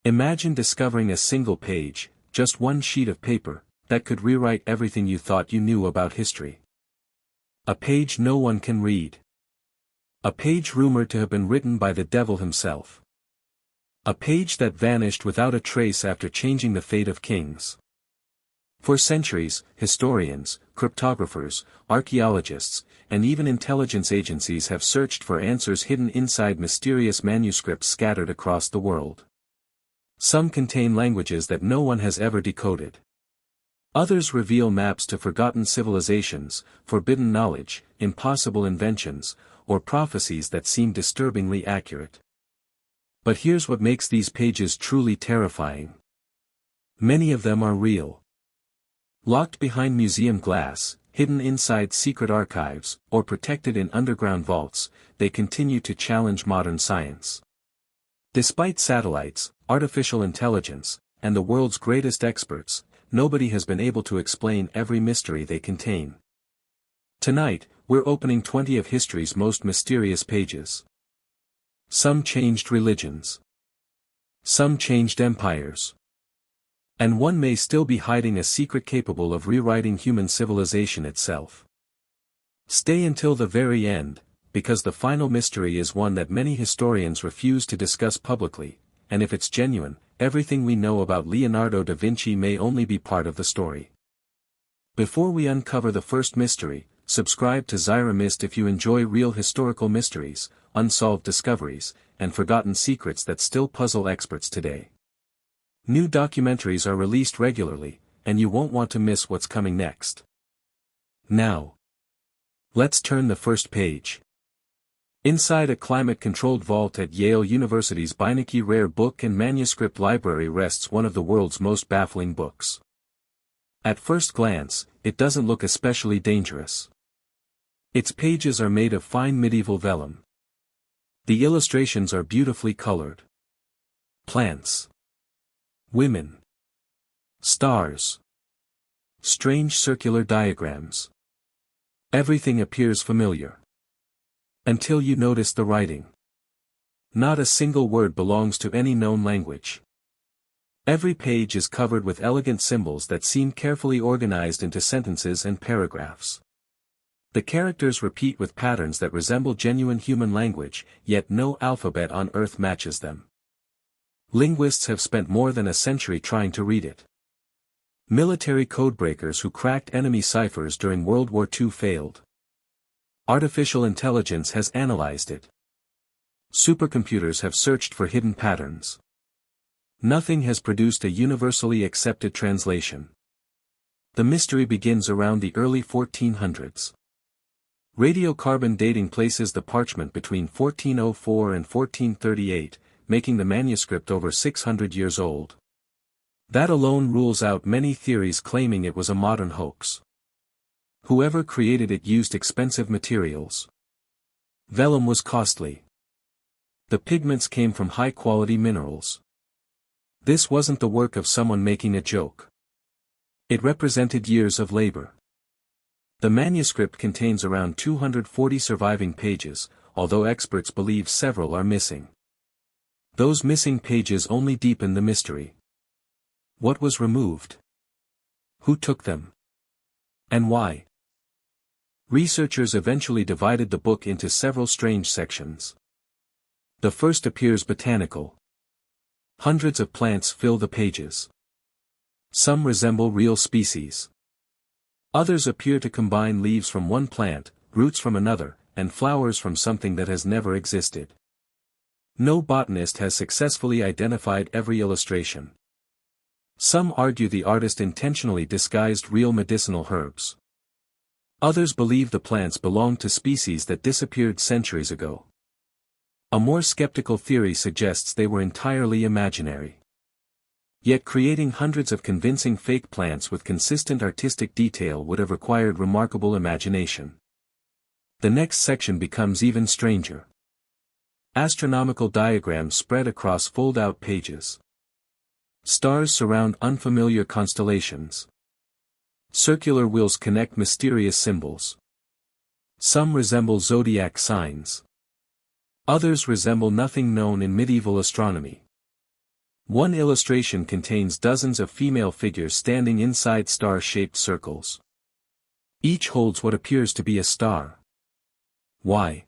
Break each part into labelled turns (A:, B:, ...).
A: Imagine discovering a single page, just one sheet of paper, that could rewrite everything you thought you knew about history. A page no one can read. A page rumored to have been written by the devil himself. A page that vanished without a trace after changing the fate of kings. For centuries, historians, cryptographers, archaeologists, and even intelligence agencies have searched for answers hidden inside mysterious manuscripts scattered across the world. Some contain languages that no one has ever decoded. Others reveal maps to forgotten civilizations, forbidden knowledge, impossible inventions, or prophecies that seem disturbingly accurate. But here's what makes these pages truly terrifying. Many of them are real. Locked behind museum glass, hidden inside secret archives, or protected in underground vaults, they continue to challenge modern science. Despite satellites, artificial intelligence, and the world's greatest experts, nobody has been able to explain every mystery they contain. Tonight, we're opening 20 of history's most mysterious pages. Some changed religions. Some changed empires. And one may still be hiding a secret capable of rewriting human civilization itself. Stay until the very end, because the final mystery is one that many historians refuse to discuss publicly, and if it's genuine, everything we know about Leonardo da Vinci may only be part of the story. Before we uncover the first mystery, subscribe to Zyra Mist if you enjoy real historical mysteries, unsolved discoveries, and forgotten secrets that still puzzle experts today. New documentaries are released regularly, and you won't want to miss what's coming next. Now, let's turn the first page. Inside a climate-controlled vault at Yale University's Beinecke Rare Book and Manuscript Library rests one of the world's most baffling books. At first glance, it doesn't look especially dangerous. Its pages are made of fine medieval vellum. The illustrations are beautifully colored. Plants. Women. Stars. Strange circular diagrams. Everything appears familiar. Until you notice the writing. Not a single word belongs to any known language. Every page is covered with elegant symbols that seem carefully organized into sentences and paragraphs. The characters repeat with patterns that resemble genuine human language, yet no alphabet on Earth matches them. Linguists have spent more than a century trying to read it. Military codebreakers who cracked enemy ciphers during World War II failed. Artificial intelligence has analyzed it. Supercomputers have searched for hidden patterns. Nothing has produced a universally accepted translation. The mystery begins around the early 1400s. Radiocarbon dating places the parchment between 1404 and 1438, making the manuscript over 600 years old. That alone rules out many theories claiming it was a modern hoax. Whoever created it used expensive materials. Vellum was costly. The pigments came from high-quality minerals. This wasn't the work of someone making a joke. It represented years of labor. The manuscript contains around 240 surviving pages, although experts believe several are missing. Those missing pages only deepen the mystery. What was removed? Who took them? And why? Researchers eventually divided the book into several strange sections. The first appears botanical. Hundreds of plants fill the pages. Some resemble real species. Others appear to combine leaves from one plant, roots from another, and flowers from something that has never existed. No botanist has successfully identified every illustration. Some argue the artist intentionally disguised real medicinal herbs. Others believe the plants belonged to species that disappeared centuries ago. A more skeptical theory suggests they were entirely imaginary. Yet creating hundreds of convincing fake plants with consistent artistic detail would have required remarkable imagination. The next section becomes even stranger. Astronomical diagrams spread across fold-out pages. Stars surround unfamiliar constellations. Circular wheels connect mysterious symbols. Some resemble zodiac signs. Others resemble nothing known in medieval astronomy. One illustration contains dozens of female figures standing inside star-shaped circles. Each holds what appears to be a star. Why?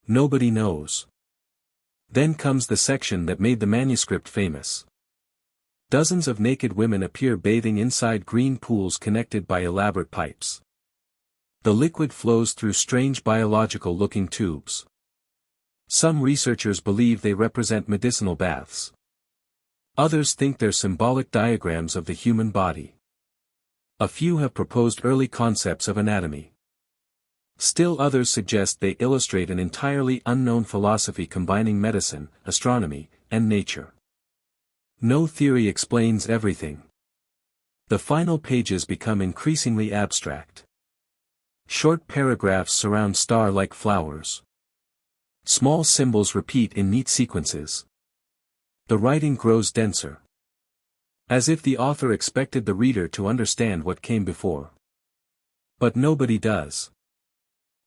A: Nobody knows. Then comes the section that made the manuscript famous. Dozens of naked women appear bathing inside green pools connected by elaborate pipes. The liquid flows through strange biological-looking tubes. Some researchers believe they represent medicinal baths. Others think they're symbolic diagrams of the human body. A few have proposed early concepts of anatomy. Still others suggest they illustrate an entirely unknown philosophy combining medicine, astronomy, and nature. No theory explains everything. The final pages become increasingly abstract. Short paragraphs surround star-like flowers. Small symbols repeat in neat sequences. The writing grows denser. As if the author expected the reader to understand what came before. But nobody does.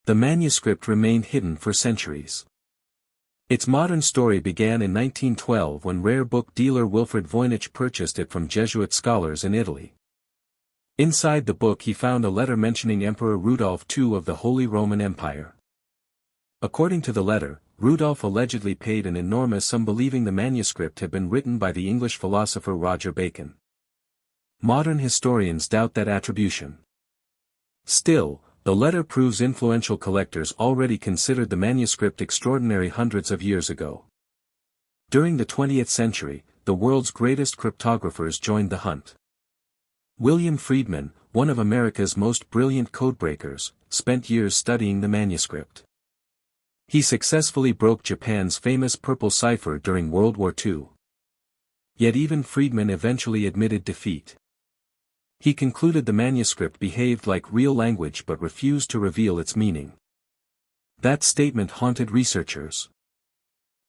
A: The manuscript remained hidden for centuries. Its modern story began in 1912 when rare book dealer Wilfrid Voynich purchased it from Jesuit scholars in Italy. Inside the book he found a letter mentioning Emperor Rudolph II of the Holy Roman Empire. According to the letter, Rudolph allegedly paid an enormous sum believing the manuscript had been written by the English philosopher Roger Bacon. Modern historians doubt that attribution. Still, the letter proves influential collectors already considered the manuscript extraordinary hundreds of years ago. During the 20th century, the world's greatest cryptographers joined the hunt. William Friedman, one of America's most brilliant codebreakers, spent years studying the manuscript. He successfully broke Japan's famous purple cipher during World War II. Yet even Friedman eventually admitted defeat. He concluded the manuscript behaved like real language but refused to reveal its meaning. That statement haunted researchers.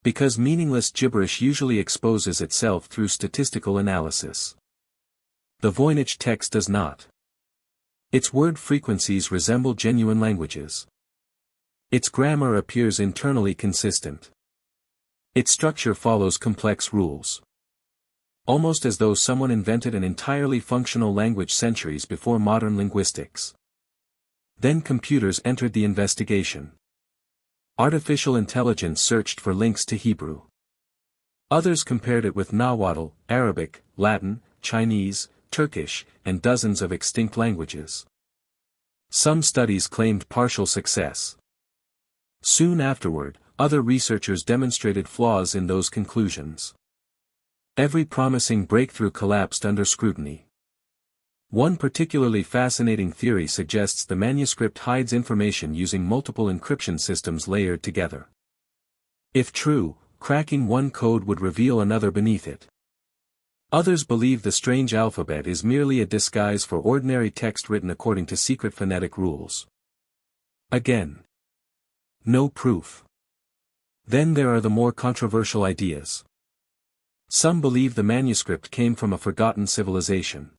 A: Because meaningless gibberish usually exposes itself through statistical analysis. The Voynich text does not. Its word frequencies resemble genuine languages. Its grammar appears internally consistent. Its structure follows complex rules. Almost as though someone invented an entirely functional language centuries before modern linguistics. Then computers entered the investigation. Artificial intelligence searched for links to Hebrew. Others compared it with Nahuatl, Arabic, Latin, Chinese, Turkish, and dozens of extinct languages. Some studies claimed partial success. Soon afterward, other researchers demonstrated flaws in those conclusions. Every promising breakthrough collapsed under scrutiny. One particularly fascinating theory suggests the manuscript hides information using multiple encryption systems layered together. If true, cracking one code would reveal another beneath it. Others believe the strange alphabet is merely a disguise for ordinary text written according to secret phonetic rules. Again, no proof. Then there are the more controversial ideas. Some believe the manuscript came from a forgotten civilization.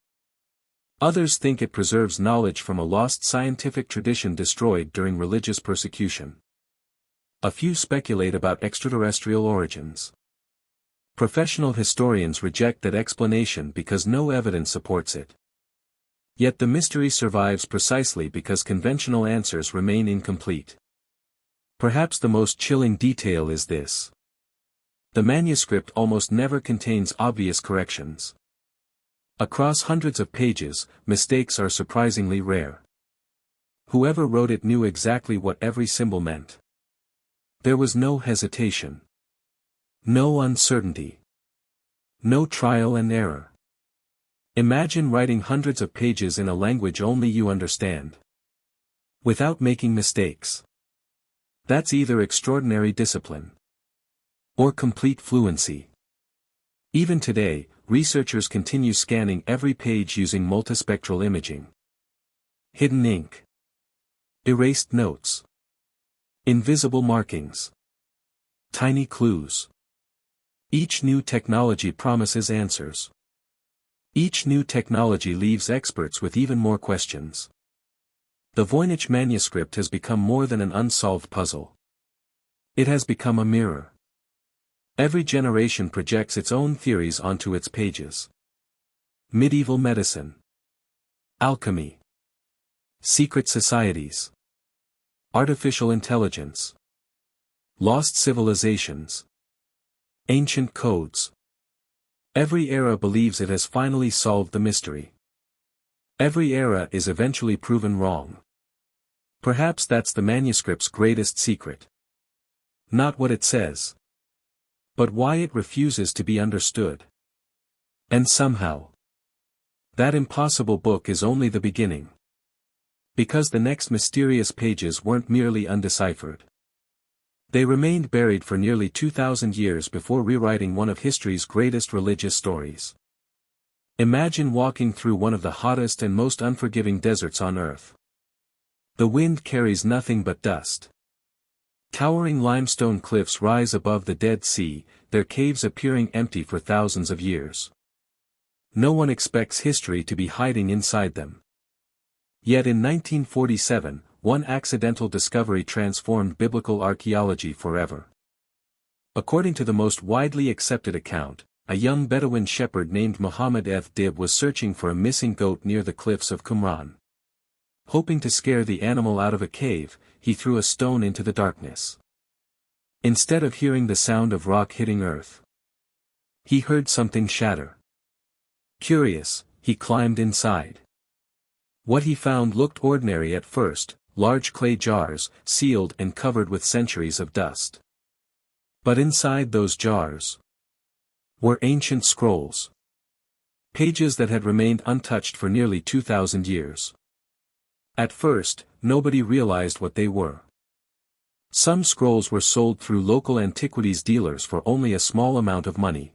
A: Others think it preserves knowledge from a lost scientific tradition destroyed during religious persecution. A few speculate about extraterrestrial origins. Professional historians reject that explanation because no evidence supports it. Yet the mystery survives precisely because conventional answers remain incomplete. Perhaps the most chilling detail is this. The manuscript almost never contains obvious corrections. Across hundreds of pages, mistakes are surprisingly rare. Whoever wrote it knew exactly what every symbol meant. There was no hesitation. No uncertainty. No trial and error. Imagine writing hundreds of pages in a language only you understand. Without making mistakes. That's either extraordinary discipline. Or complete fluency. Even today, researchers continue scanning every page using multispectral imaging. Hidden ink. Erased notes. Invisible markings. Tiny clues. Each new technology promises answers. Each new technology leaves experts with even more questions. The Voynich manuscript has become more than an unsolved puzzle. It has become a mirror. Every generation projects its own theories onto its pages. Medieval medicine. Alchemy. Secret societies. Artificial intelligence. Lost civilizations. Ancient codes. Every era believes it has finally solved the mystery. Every era is eventually proven wrong. Perhaps that's the manuscript's greatest secret. Not what it says, but why it refuses to be understood. And somehow, that impossible book is only the beginning. Because the next mysterious pages weren't merely undeciphered. They remained buried for nearly 2,000 years before rewriting one of history's greatest religious stories. Imagine walking through one of the hottest and most unforgiving deserts on Earth. The wind carries nothing but dust. Towering limestone cliffs rise above the Dead Sea, their caves appearing empty for thousands of years. No one expects history to be hiding inside them. Yet in 1947, one accidental discovery transformed biblical archaeology forever. According to the most widely accepted account, a young Bedouin shepherd named Muhammad Dib was searching for a missing goat near the cliffs of Qumran. Hoping to scare the animal out of a cave, he threw a stone into the darkness. Instead of hearing the sound of rock hitting earth, he heard something shatter. Curious, he climbed inside. What he found looked ordinary at first, large clay jars, sealed and covered with centuries of dust. But inside those jars were ancient scrolls. Pages that had remained untouched for nearly 2,000 years. At first, nobody realized what they were. Some scrolls were sold through local antiquities dealers for only a small amount of money.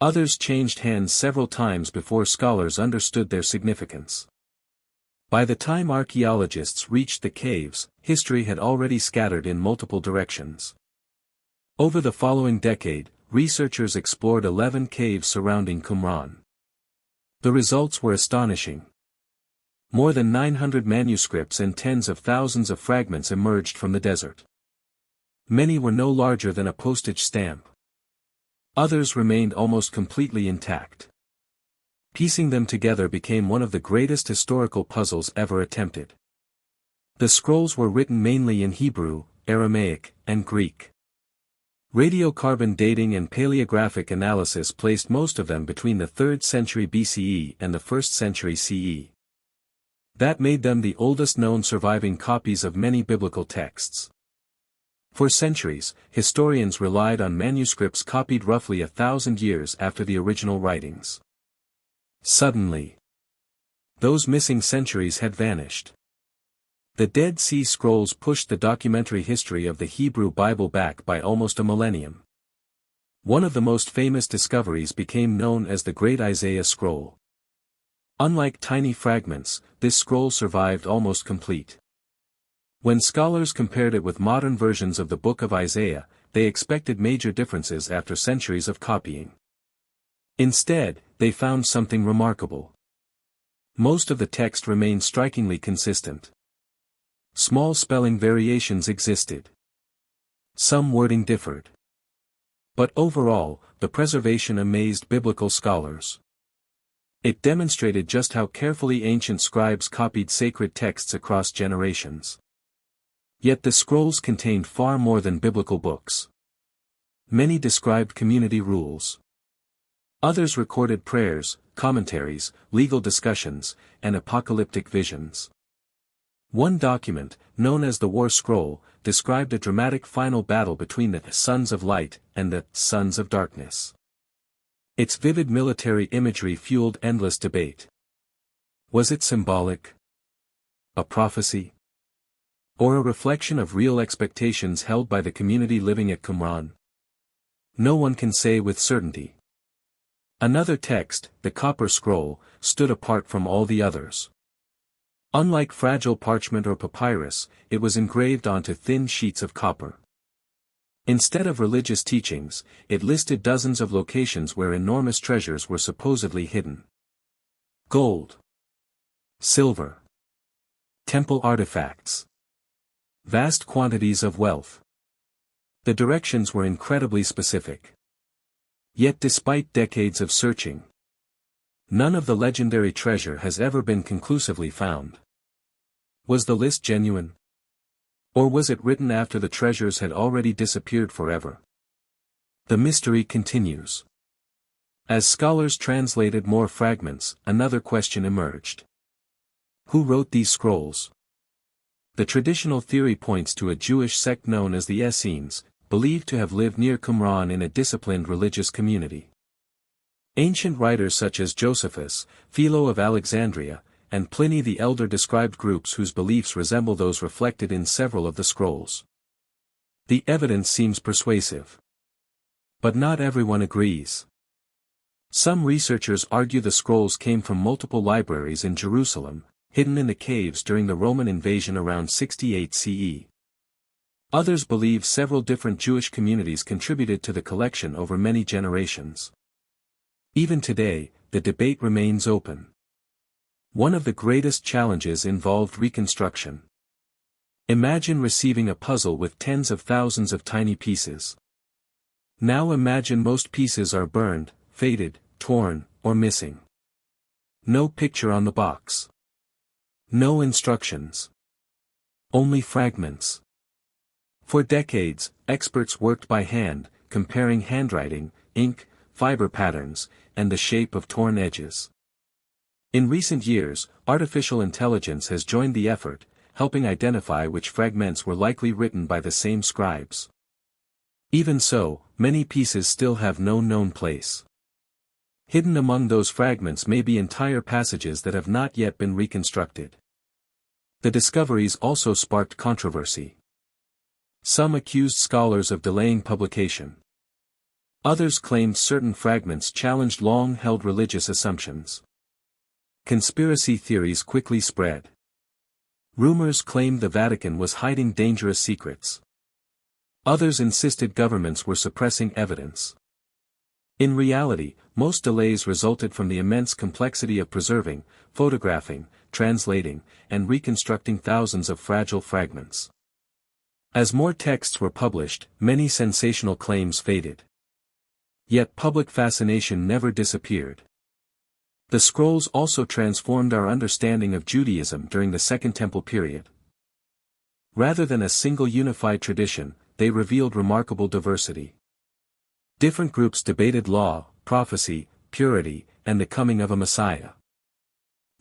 A: Others changed hands several times before scholars understood their significance. By the time archaeologists reached the caves, history had already scattered in multiple directions. Over the following decade, researchers explored 11 caves surrounding Qumran. The results were astonishing. More than 900 manuscripts and tens of thousands of fragments emerged from the desert. Many were no larger than a postage stamp. Others remained almost completely intact. Piecing them together became one of the greatest historical puzzles ever attempted. The scrolls were written mainly in Hebrew, Aramaic, and Greek. Radiocarbon dating and paleographic analysis placed most of them between the 3rd century BCE and the 1st century CE. That made them the oldest known surviving copies of many biblical texts. For centuries, historians relied on manuscripts copied roughly 1,000 years after the original writings. Suddenly, those missing centuries had vanished. The Dead Sea Scrolls pushed the documentary history of the Hebrew Bible back by almost a millennium. One of the most famous discoveries became known as the Great Isaiah Scroll. Unlike tiny fragments, this scroll survived almost complete. When scholars compared it with modern versions of the Book of Isaiah, they expected major differences after centuries of copying. Instead, they found something remarkable. Most of the text remained strikingly consistent. Small spelling variations existed. Some wording differed. But overall, the preservation amazed biblical scholars. It demonstrated just how carefully ancient scribes copied sacred texts across generations. Yet the scrolls contained far more than biblical books. Many described community rules. Others recorded prayers, commentaries, legal discussions, and apocalyptic visions. One document, known as the War Scroll, described a dramatic final battle between the Sons of Light and the Sons of Darkness. Its vivid military imagery fueled endless debate. Was it symbolic? A prophecy? Or a reflection of real expectations held by the community living at Qumran? No one can say with certainty. Another text, the Copper Scroll, stood apart from all the others. Unlike fragile parchment or papyrus, it was engraved onto thin sheets of copper. Instead of religious teachings, it listed dozens of locations where enormous treasures were supposedly hidden. Gold, silver, temple artifacts, vast quantities of wealth. The directions were incredibly specific. Yet despite decades of searching, none of the legendary treasure has ever been conclusively found. Was the list genuine? Or was it written after the treasures had already disappeared forever? The mystery continues. As scholars translated more fragments, another question emerged. Who wrote these scrolls? The traditional theory points to a Jewish sect known as the Essenes, believed to have lived near Qumran in a disciplined religious community. Ancient writers such as Josephus, Philo of Alexandria, and Pliny the Elder described groups whose beliefs resemble those reflected in several of the scrolls. The evidence seems persuasive. But not everyone agrees. Some researchers argue the scrolls came from multiple libraries in Jerusalem, hidden in the caves during the Roman invasion around 68 CE. Others believe several different Jewish communities contributed to the collection over many generations. Even today, the debate remains open. One of the greatest challenges involved reconstruction. Imagine receiving a puzzle with tens of thousands of tiny pieces. Now imagine most pieces are burned, faded, torn, or missing. No picture on the box. No instructions. Only fragments. For decades, experts worked by hand, comparing handwriting, ink, fiber patterns, and the shape of torn edges. In recent years, artificial intelligence has joined the effort, helping identify which fragments were likely written by the same scribes. Even so, many pieces still have no known place. Hidden among those fragments may be entire passages that have not yet been reconstructed. The discoveries also sparked controversy. Some accused scholars of delaying publication. Others claimed certain fragments challenged long-held religious assumptions. Conspiracy theories quickly spread. Rumors claimed the Vatican was hiding dangerous secrets. Others insisted governments were suppressing evidence. In reality, most delays resulted from the immense complexity of preserving, photographing, translating, and reconstructing thousands of fragile fragments. As more texts were published, many sensational claims faded. Yet public fascination never disappeared. The scrolls also transformed our understanding of Judaism during the Second Temple period. Rather than a single unified tradition, they revealed remarkable diversity. Different groups debated law, prophecy, purity, and the coming of a Messiah.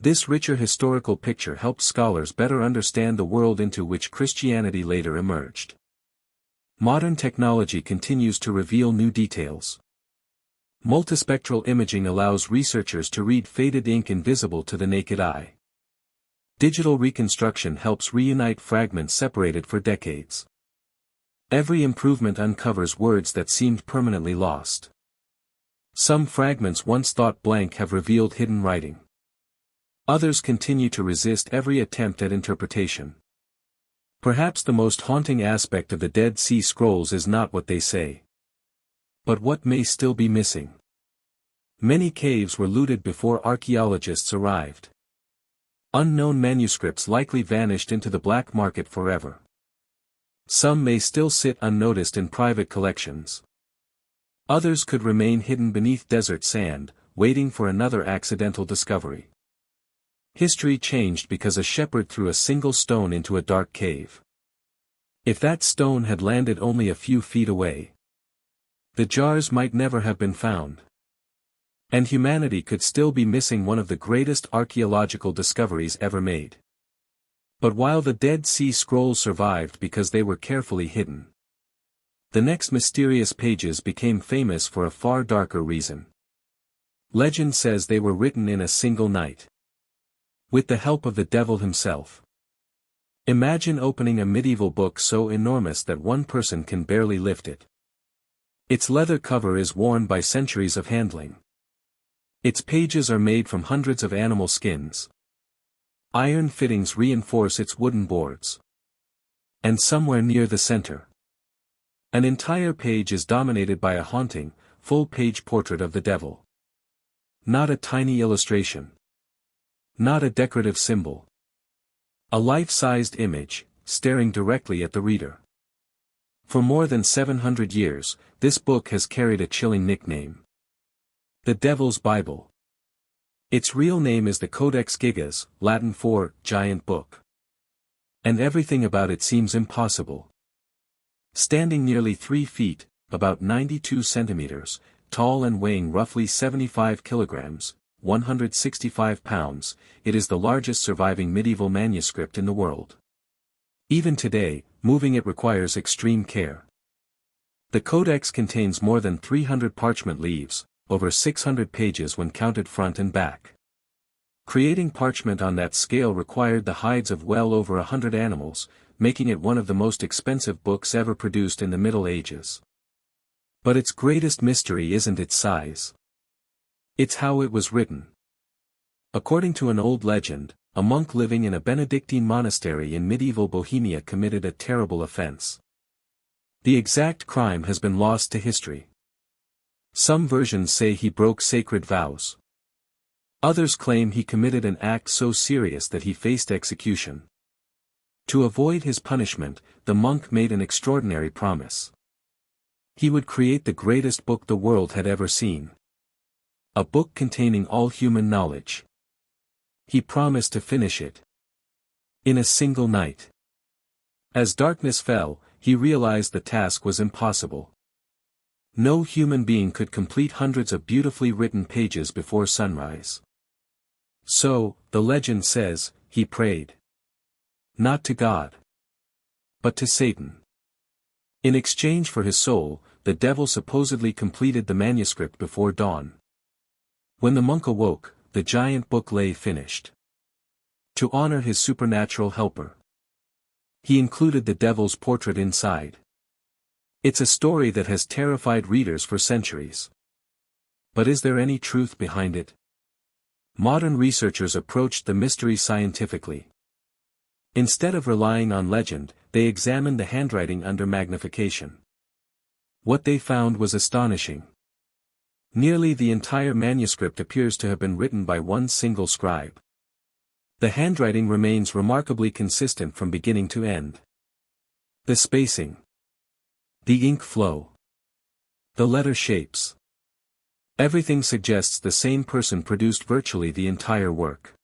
A: This richer historical picture helped scholars better understand the world into which Christianity later emerged. Modern technology continues to reveal new details. Multispectral imaging allows researchers to read faded ink invisible to the naked eye. Digital reconstruction helps reunite fragments separated for decades. Every improvement uncovers words that seemed permanently lost. Some fragments once thought blank have revealed hidden writing. Others continue to resist every attempt at interpretation. Perhaps the most haunting aspect of the Dead Sea Scrolls is not what they say, but what may still be missing. Many caves were looted before archaeologists arrived. Unknown manuscripts likely vanished into the black market forever. Some may still sit unnoticed in private collections. Others could remain hidden beneath desert sand, waiting for another accidental discovery. History changed because a shepherd threw a single stone into a dark cave. If that stone had landed only a few feet away, the jars might never have been found. And humanity could still be missing one of the greatest archaeological discoveries ever made. But while the Dead Sea Scrolls survived because they were carefully hidden, the next mysterious pages became famous for a far darker reason. Legend says they were written in a single night, with the help of the devil himself. Imagine opening a medieval book so enormous that one person can barely lift it. Its leather cover is worn by centuries of handling. Its pages are made from hundreds of animal skins. Iron fittings reinforce its wooden boards. And somewhere near the center, an entire page is dominated by a haunting, full-page portrait of the devil. Not a tiny illustration. Not a decorative symbol. A life-sized image, staring directly at the reader. For more than 700 years, this book has carried a chilling nickname: the Devil's Bible. Its real name is the Codex Gigas, Latin for giant book. And everything about it seems impossible. Standing nearly 3 feet, about 92 centimeters, tall and weighing roughly 75 kilograms, 165 pounds, it is the largest surviving medieval manuscript in the world. Even today, moving it requires extreme care. The codex contains more than 300 parchment leaves, over 600 pages when counted front and back. Creating parchment on that scale required the hides of well over 100 animals, making it one of the most expensive books ever produced in the Middle Ages. But its greatest mystery isn't its size. It's how it was written. According to an old legend, a monk living in a Benedictine monastery in medieval Bohemia committed a terrible offense. The exact crime has been lost to history. Some versions say he broke sacred vows. Others claim he committed an act so serious that he faced execution. To avoid his punishment, the monk made an extraordinary promise. He would create the greatest book the world had ever seen. A book containing all human knowledge. He promised to finish it in a single night. As darkness fell, he realized the task was impossible. No human being could complete hundreds of beautifully written pages before sunrise. So, the legend says, he prayed. Not to God, but to Satan. In exchange for his soul, the devil supposedly completed the manuscript before dawn. When the monk awoke, the giant book lay finished. To honor his supernatural helper, he included the devil's portrait inside. It's a story that has terrified readers for centuries. But is there any truth behind it? Modern researchers approached the mystery scientifically. Instead of relying on legend, they examined the handwriting under magnification. What they found was astonishing. Nearly the entire manuscript appears to have been written by one single scribe. The handwriting remains remarkably consistent from beginning to end. The spacing, the ink flow, the letter shapes. Everything suggests the same person produced virtually the entire work.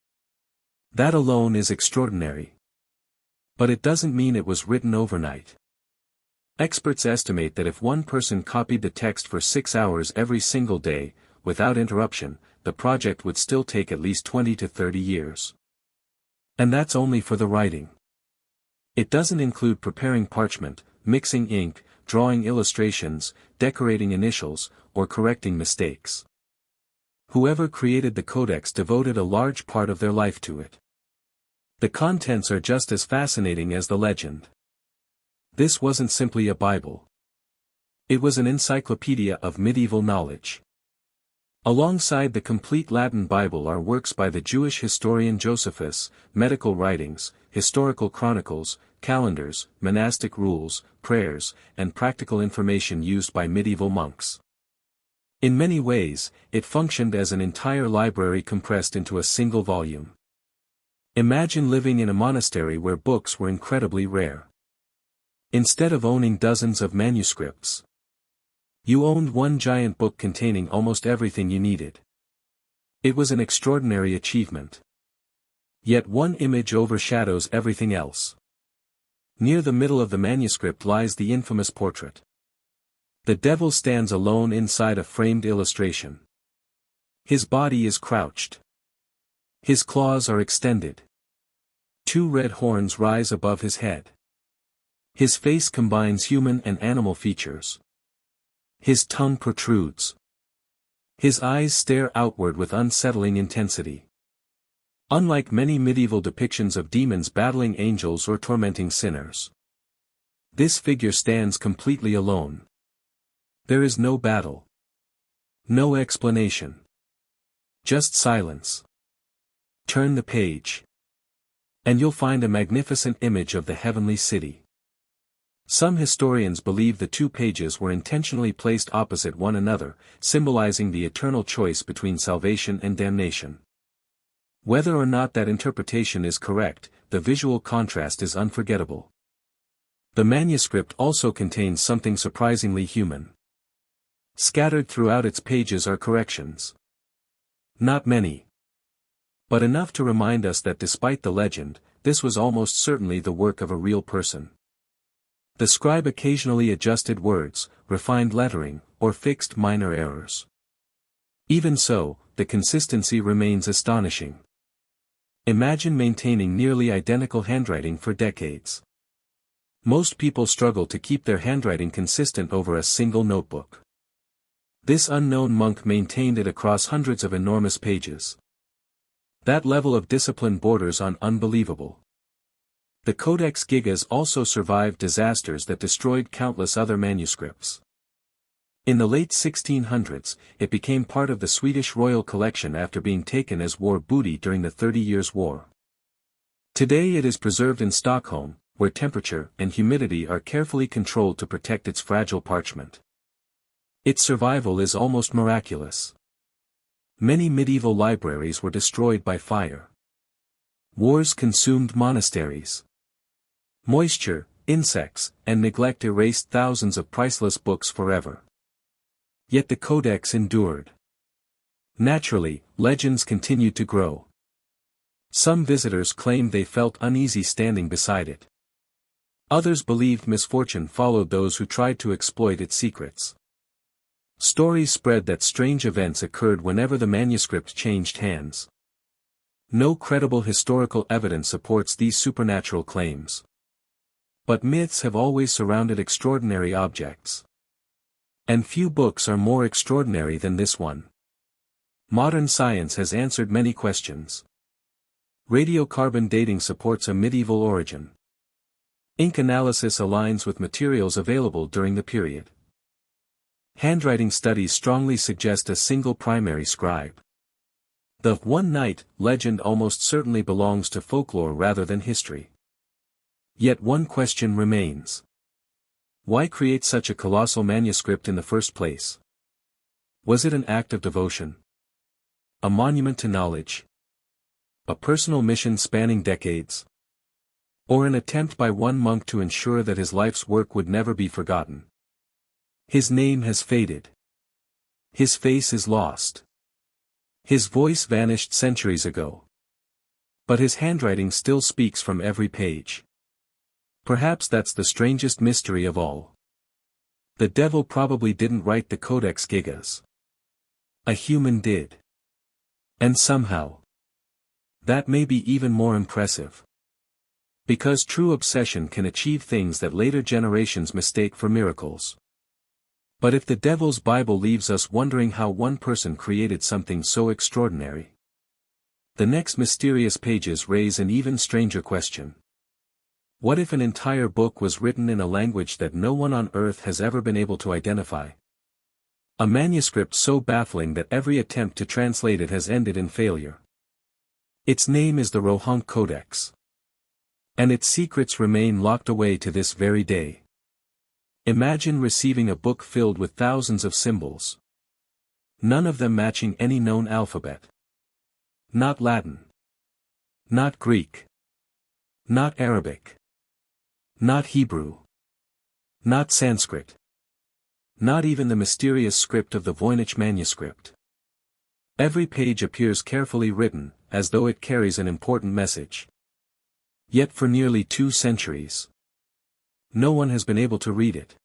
A: That alone is extraordinary. But it doesn't mean it was written overnight. Experts estimate that if one person copied the text for 6 hours every single day, without interruption, the project would still take at least 20 to 30 years. And that's only for the writing. It doesn't include preparing parchment, mixing ink, drawing illustrations, decorating initials, or correcting mistakes. Whoever created the codex devoted a large part of their life to it. The contents are just as fascinating as the legend. This wasn't simply a Bible. It was an encyclopedia of medieval knowledge. Alongside the complete Latin Bible are works by the Jewish historian Josephus, medical writings, historical chronicles, calendars, monastic rules, prayers, and practical information used by medieval monks. In many ways, it functioned as an entire library compressed into a single volume. Imagine living in a monastery where books were incredibly rare. Instead of owning dozens of manuscripts, you owned one giant book containing almost everything you needed. It was an extraordinary achievement. Yet one image overshadows everything else. Near the middle of the manuscript lies the infamous portrait. The devil stands alone inside a framed illustration. His body is crouched. His claws are extended. 2 red horns rise above his head. His face combines human and animal features. His tongue protrudes. His eyes stare outward with unsettling intensity. Unlike many medieval depictions of demons battling angels or tormenting sinners, this figure stands completely alone. There is no battle. No explanation. Just silence. Turn the page, and you'll find a magnificent image of the heavenly city. Some historians believe the 2 pages were intentionally placed opposite one another, symbolizing the eternal choice between salvation and damnation. Whether or not that interpretation is correct, the visual contrast is unforgettable. The manuscript also contains something surprisingly human. Scattered throughout its pages are corrections. Not many. But enough to remind us that despite the legend, this was almost certainly the work of a real person. The scribe occasionally adjusted words, refined lettering, or fixed minor errors. Even so, the consistency remains astonishing. Imagine maintaining nearly identical handwriting for decades. Most people struggle to keep their handwriting consistent over a single notebook. This unknown monk maintained it across hundreds of enormous pages. That level of discipline borders on unbelievable. The Codex Gigas also survived disasters that destroyed countless other manuscripts. In the late 1600s, it became part of the Swedish royal collection after being taken as war booty during the 30 Years' War. Today it is preserved in Stockholm, where temperature and humidity are carefully controlled to protect its fragile parchment. Its survival is almost miraculous. Many medieval libraries were destroyed by fire. Wars consumed monasteries. Moisture, insects, and neglect erased thousands of priceless books forever. Yet the Codex endured. Naturally, legends continued to grow. Some visitors claimed they felt uneasy standing beside it. Others believed misfortune followed those who tried to exploit its secrets. Stories spread that strange events occurred whenever the manuscript changed hands. No credible historical evidence supports these supernatural claims. But myths have always surrounded extraordinary objects. And few books are more extraordinary than this one. Modern science has answered many questions. Radiocarbon dating supports a medieval origin. Ink analysis aligns with materials available during the period. Handwriting studies strongly suggest a single primary scribe. The one night legend almost certainly belongs to folklore rather than history. Yet one question remains. Why create such a colossal manuscript in the first place? Was it an act of devotion? A monument to knowledge? A personal mission spanning decades? Or an attempt by one monk to ensure that his life's work would never be forgotten? His name has faded. His face is lost. His voice vanished centuries ago. But his handwriting still speaks from every page. Perhaps that's the strangest mystery of all. The devil probably didn't write the Codex Gigas. A human did. And somehow, that may be even more impressive. Because true obsession can achieve things that later generations mistake for miracles. But if the devil's Bible leaves us wondering how one person created something so extraordinary, the next mysterious pages raise an even stranger question. What if an entire book was written in a language that no one on earth has ever been able to identify? A manuscript so baffling that every attempt to translate it has ended in failure. Its name is the Rohank Codex. And its secrets remain locked away to this very day. Imagine receiving a book filled with thousands of symbols. None of them matching any known alphabet. Not Latin. Not Greek. Not Arabic. Not Hebrew. Not Sanskrit. Not even the mysterious script of the Voynich manuscript. Every page appears carefully written, as though it carries an important message. Yet for nearly 2 centuries, no one has been able to read it.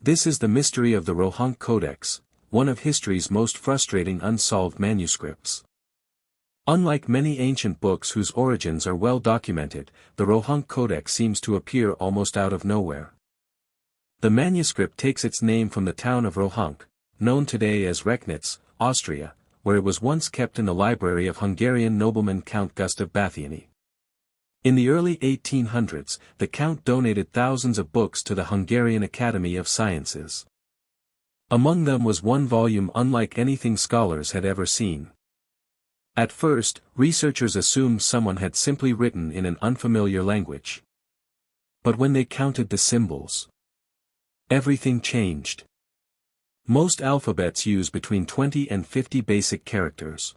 A: This is the mystery of the Rohank Codex, one of history's most frustrating unsolved manuscripts. Unlike many ancient books whose origins are well documented, the Rohank Codex seems to appear almost out of nowhere. The manuscript takes its name from the town of Rohank, known today as Recknitz, Austria, where it was once kept in the library of Hungarian nobleman Count Gustav Bathiany. In the early 1800s, the Count donated thousands of books to the Hungarian Academy of Sciences. Among them was one volume unlike anything scholars had ever seen. At first, researchers assumed someone had simply written in an unfamiliar language. But when they counted the symbols, everything changed. Most alphabets use between 20 and 50 basic characters.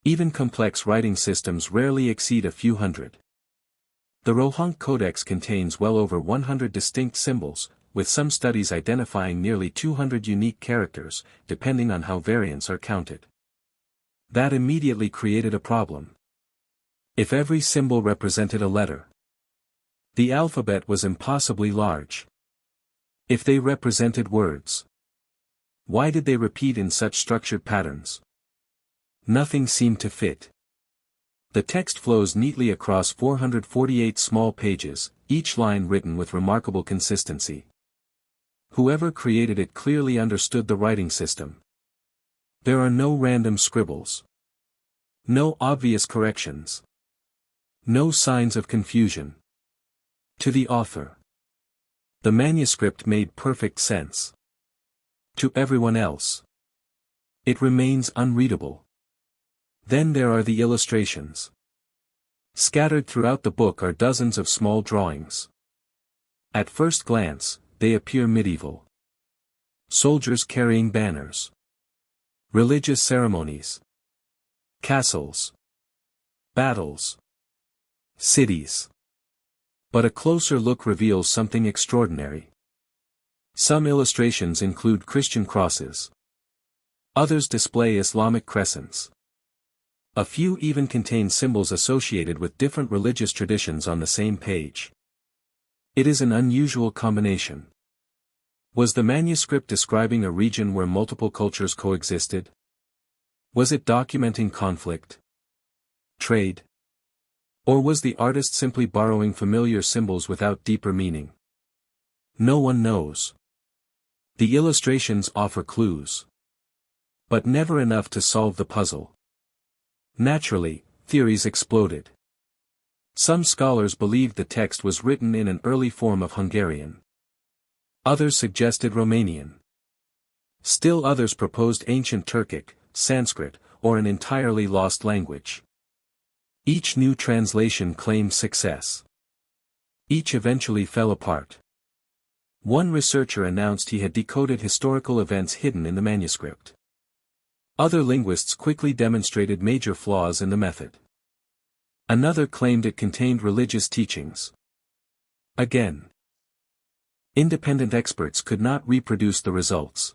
A: Even complex writing systems rarely exceed a few hundred. The Rohank Codex contains well over 100 distinct symbols, with some studies identifying nearly 200 unique characters, depending on how variants are counted. That immediately created a problem. If every symbol represented a letter, the alphabet was impossibly large. If they represented words, why did they repeat in such structured patterns? Nothing seemed to fit. The text flows neatly across 448 small pages, each line written with remarkable consistency. Whoever created it clearly understood the writing system. There are no random scribbles. No obvious corrections. No signs of confusion. To the author, the manuscript made perfect sense. To everyone else, it remains unreadable. Then there are the illustrations. Scattered throughout the book are dozens of small drawings. At first glance, they appear medieval. Soldiers carrying banners. Religious ceremonies. Castles. Battles. Cities. But a closer look reveals something extraordinary. Some illustrations include Christian crosses. Others display Islamic crescents. A few even contain symbols associated with different religious traditions on the same page. It is an unusual combination. Was the manuscript describing a region where multiple cultures coexisted? Was it documenting conflict? Trade? Or was the artist simply borrowing familiar symbols without deeper meaning? No one knows. The illustrations offer clues, but never enough to solve the puzzle. Naturally, theories exploded. Some scholars believed the text was written in an early form of Hungarian. Others suggested Romanian. Still others proposed ancient Turkic, Sanskrit, or an entirely lost language. Each new translation claimed success. Each eventually fell apart. One researcher announced he had decoded historical events hidden in the manuscript. Other linguists quickly demonstrated major flaws in the method. Another claimed it contained religious teachings. Again, independent experts could not reproduce the results.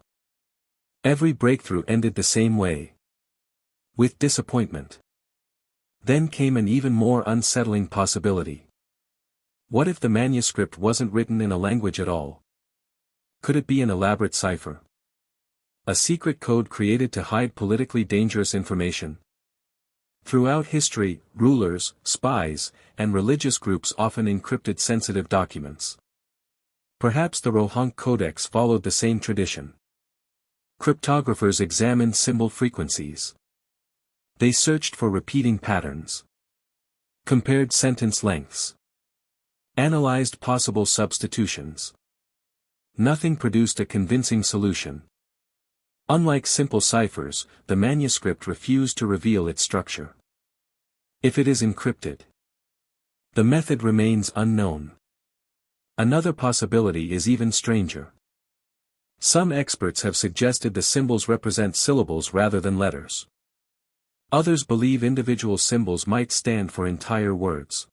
A: Every breakthrough ended the same way. With disappointment. Then came an even more unsettling possibility. What if the manuscript wasn't written in a language at all? Could it be an elaborate cipher? A secret code created to hide politically dangerous information? Throughout history, rulers, spies, and religious groups often encrypted sensitive documents. Perhaps the Rohank Codex followed the same tradition. Cryptographers examined symbol frequencies. They searched for repeating patterns. Compared sentence lengths. Analyzed possible substitutions. Nothing produced a convincing solution. Unlike simple ciphers, the manuscript refused to reveal its structure. If it is encrypted, the method remains unknown. Another possibility is even stranger. Some experts have suggested the symbols represent syllables rather than letters. Others believe individual symbols might stand for entire words.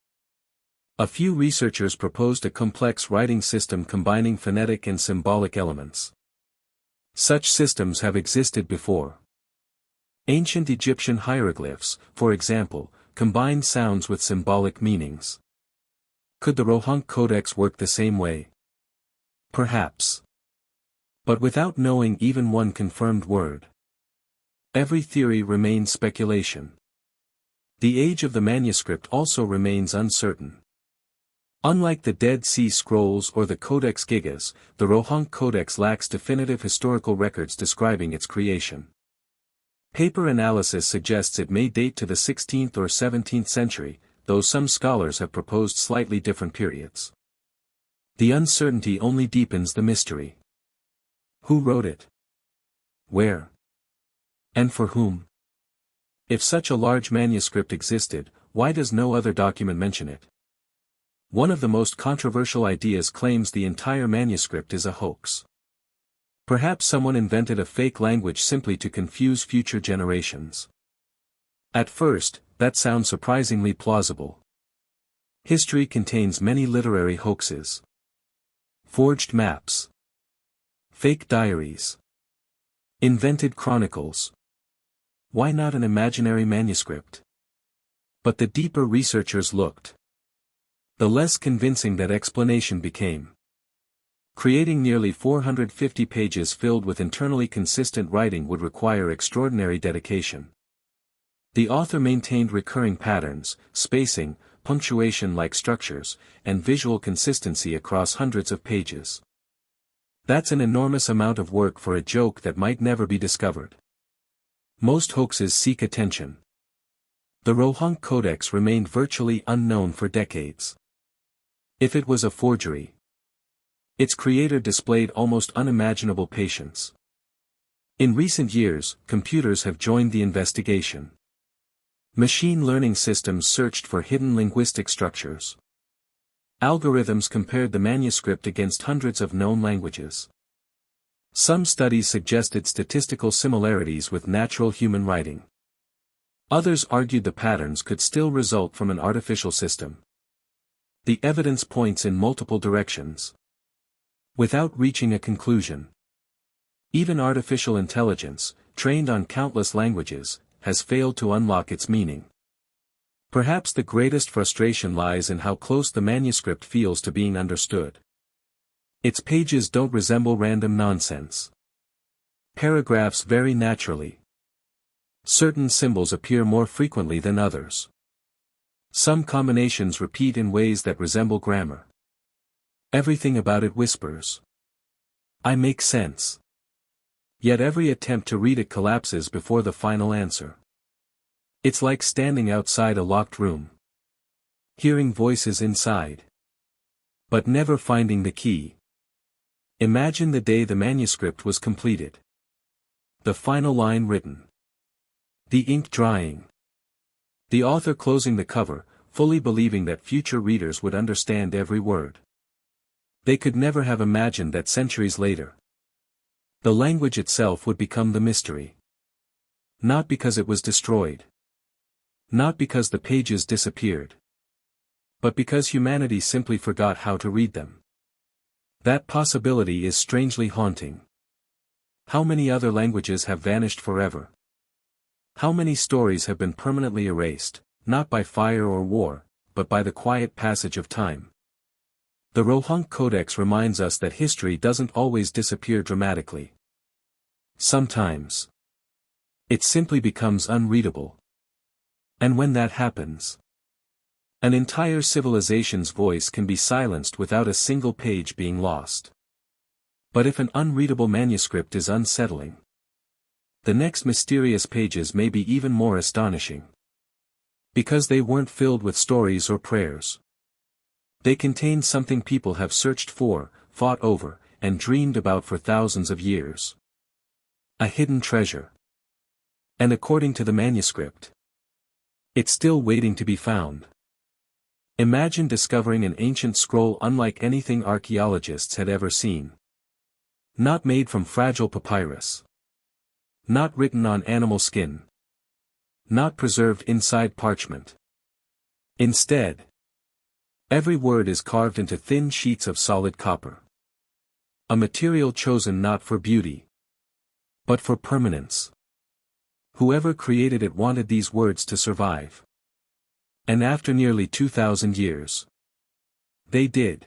A: A few researchers proposed a complex writing system combining phonetic and symbolic elements. Such systems have existed before. Ancient Egyptian hieroglyphs, for example, combined sounds with symbolic meanings. Could the Rohank Codex work the same way? Perhaps. But without knowing even one confirmed word, every theory remains speculation. The age of the manuscript also remains uncertain. Unlike the Dead Sea Scrolls or the Codex Gigas, the Rohank Codex lacks definitive historical records describing its creation. Paper analysis suggests it may date to the 16th or 17th century, though some scholars have proposed slightly different periods. The uncertainty only deepens the mystery. Who wrote it? Where? And for whom? If such a large manuscript existed, why does no other document mention it? One of the most controversial ideas claims the entire manuscript is a hoax. Perhaps someone invented a fake language simply to confuse future generations. At first, that sounds surprisingly plausible. History contains many literary hoaxes. Forged maps. Fake diaries. Invented chronicles. Why not an imaginary manuscript? But the deeper researchers looked, the less convincing that explanation became. Creating nearly 450 pages filled with internally consistent writing would require extraordinary dedication. The author maintained recurring patterns, spacing, punctuation-like structures, and visual consistency across hundreds of pages. That's an enormous amount of work for a joke that might never be discovered. Most hoaxes seek attention. The Rohunk Codex remained virtually unknown for decades. If it was a forgery, its creator displayed almost unimaginable patience. In recent years, computers have joined the investigation. Machine learning systems searched for hidden linguistic structures. Algorithms compared the manuscript against hundreds of known languages. Some studies suggested statistical similarities with natural human writing. Others argued the patterns could still result from an artificial system. The evidence points in multiple directions, without reaching a conclusion. Even artificial intelligence, trained on countless languages, has failed to unlock its meaning. Perhaps the greatest frustration lies in how close the manuscript feels to being understood. Its pages don't resemble random nonsense. Paragraphs vary naturally. Certain symbols appear more frequently than others. Some combinations repeat in ways that resemble grammar. Everything about it whispers, "I make sense." Yet every attempt to read it collapses before the final answer. It's like standing outside a locked room, hearing voices inside, but never finding the key. Imagine the day the manuscript was completed. The final line written. The ink drying. The author closing the cover, fully believing that future readers would understand every word. They could never have imagined that centuries later, the language itself would become the mystery. Not because it was destroyed. Not because the pages disappeared. But because humanity simply forgot how to read them. That possibility is strangely haunting. How many other languages have vanished forever? How many stories have been permanently erased, not by fire or war, but by the quiet passage of time? The Rohunk Codex reminds us that history doesn't always disappear dramatically. Sometimes, it simply becomes unreadable. And when that happens, an entire civilization's voice can be silenced without a single page being lost. But if an unreadable manuscript is unsettling, the next mysterious pages may be even more astonishing. Because they weren't filled with stories or prayers. They contain something people have searched for, fought over, and dreamed about for thousands of years. A hidden treasure. And according to the manuscript, it's still waiting to be found. Imagine discovering an ancient scroll unlike anything archaeologists had ever seen. Not made from fragile papyrus. Not written on animal skin. Not preserved inside parchment. Instead, every word is carved into thin sheets of solid copper. A material chosen not for beauty, but for permanence. Whoever created it wanted these words to survive. And after nearly 2,000 years, they did.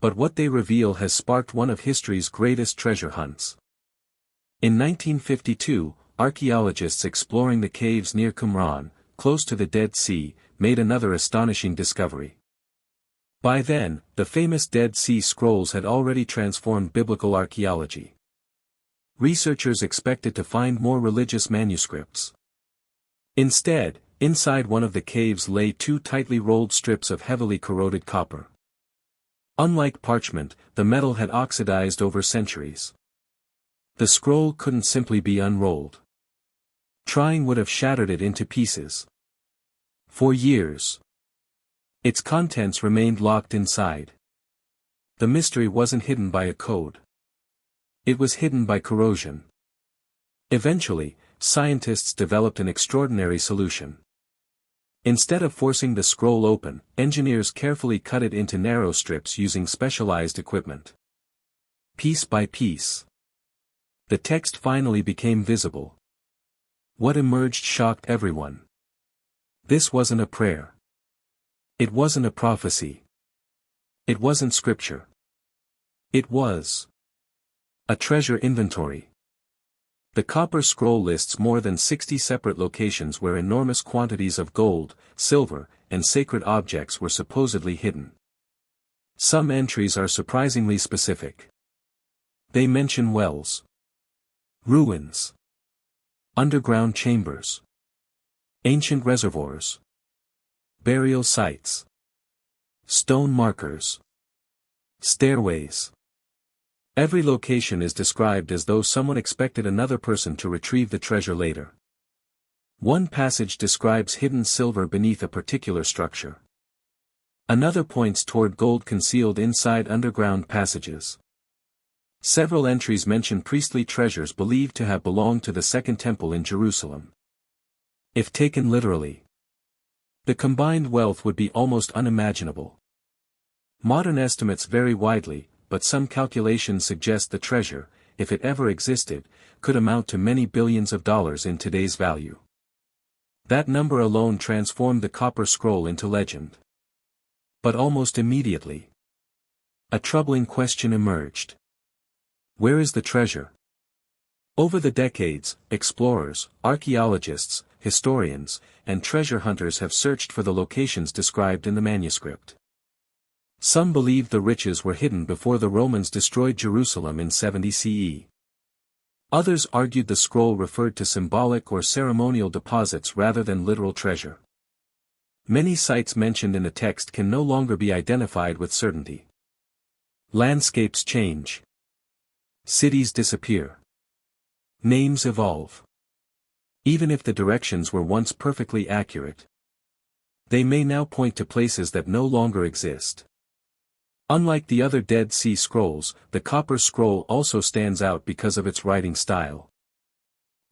A: But what they reveal has sparked one of history's greatest treasure hunts. In 1952, archaeologists exploring the caves near Qumran, close to the Dead Sea, made another astonishing discovery. By then, the famous Dead Sea Scrolls had already transformed biblical archaeology. Researchers expected to find more religious manuscripts. Instead, inside one of the caves lay two tightly rolled strips of heavily corroded copper. Unlike parchment, the metal had oxidized over centuries. The scroll couldn't simply be unrolled. Trying would have shattered it into pieces. For years, its contents remained locked inside. The mystery wasn't hidden by a code. It was hidden by corrosion. Eventually, scientists developed an extraordinary solution. Instead of forcing the scroll open, engineers carefully cut it into narrow strips using specialized equipment. Piece by piece, the text finally became visible. What emerged shocked everyone. This wasn't a prayer. It wasn't a prophecy. It wasn't scripture. It was a treasure inventory. The copper scroll lists more than 60 separate locations where enormous quantities of gold, silver, and sacred objects were supposedly hidden. Some entries are surprisingly specific. They mention wells, ruins, underground chambers, ancient reservoirs, burial sites, stone markers, stairways. Every location is described as though someone expected another person to retrieve the treasure later. One passage describes hidden silver beneath a particular structure. Another points toward gold concealed inside underground passages. Several entries mention priestly treasures believed to have belonged to the Second Temple in Jerusalem. If taken literally, the combined wealth would be almost unimaginable. Modern estimates vary widely, but some calculations suggest the treasure, if it ever existed, could amount to many billions of dollars in today's value. That number alone transformed the copper scroll into legend. But almost immediately, a troubling question emerged. Where is the treasure? Over the decades, explorers, archaeologists, historians, and treasure hunters have searched for the locations described in the manuscript. Some believe the riches were hidden before the Romans destroyed Jerusalem in 70 CE. Others argued the scroll referred to symbolic or ceremonial deposits rather than literal treasure. Many sites mentioned in the text can no longer be identified with certainty. Landscapes change. Cities disappear. Names evolve. Even if the directions were once perfectly accurate, they may now point to places that no longer exist. Unlike the other Dead Sea Scrolls, the Copper Scroll also stands out because of its writing style.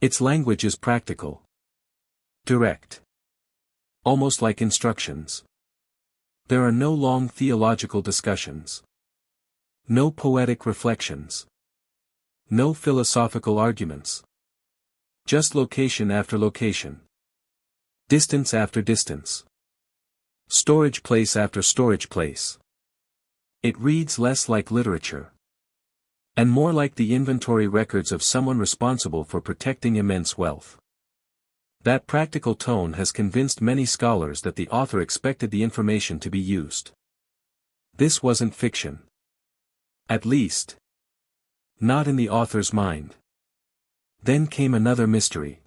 A: Its language is practical, direct, almost like instructions. There are no long theological discussions, no poetic reflections, no philosophical arguments. Just location after location, distance after distance, storage place after storage place. It reads less like literature, and more like the inventory records of someone responsible for protecting immense wealth. That practical tone has convinced many scholars that the author expected the information to be used. This wasn't fiction. At least, not in the author's mind. Then came another mystery.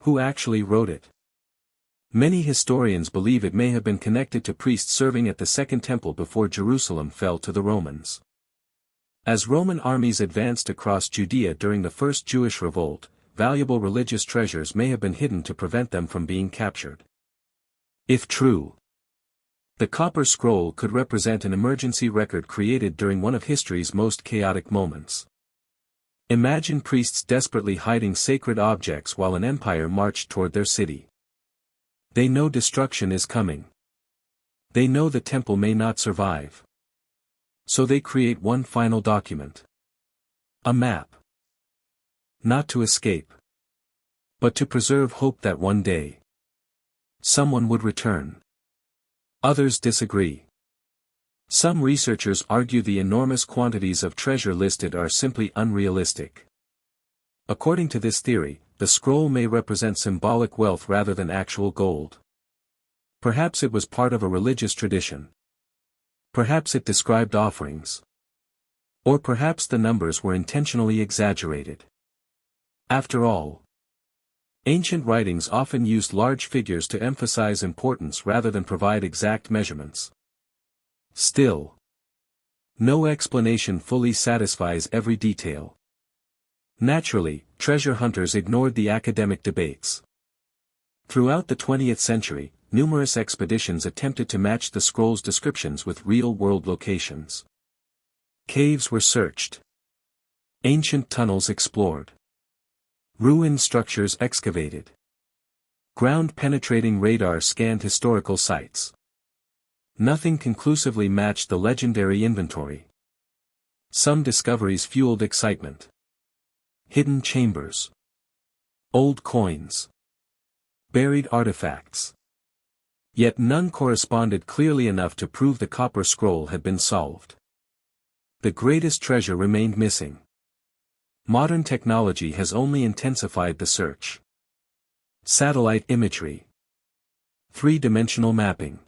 A: Who actually wrote it? Many historians believe it may have been connected to priests serving at the Second Temple before Jerusalem fell to the Romans. As Roman armies advanced across Judea during the First Jewish Revolt, valuable religious treasures may have been hidden to prevent them from being captured. If true, the Copper Scroll could represent an emergency record created during one of history's most chaotic moments. Imagine priests desperately hiding sacred objects while an empire marched toward their city. They know destruction is coming. They know the temple may not survive. So they create one final document. A map. Not to escape, but to preserve hope that one day someone would return. Others disagree. Some researchers argue the enormous quantities of treasure listed are simply unrealistic. According to this theory, the scroll may represent symbolic wealth rather than actual gold. Perhaps it was part of a religious tradition. Perhaps it described offerings. Or perhaps the numbers were intentionally exaggerated. After all, ancient writings often used large figures to emphasize importance rather than provide exact measurements. Still, no explanation fully satisfies every detail. Naturally, treasure hunters ignored the academic debates. Throughout the 20th century, numerous expeditions attempted to match the scroll's descriptions with real-world locations. Caves were searched. Ancient tunnels explored. Ruined structures excavated. Ground-penetrating radar scanned historical sites. Nothing conclusively matched the legendary inventory. Some discoveries fueled excitement. Hidden chambers. Old coins. Buried artifacts. Yet none corresponded clearly enough to prove the copper scroll had been solved. The greatest treasure remained missing. Modern technology has only intensified the search. Satellite imagery. Three-dimensional mapping.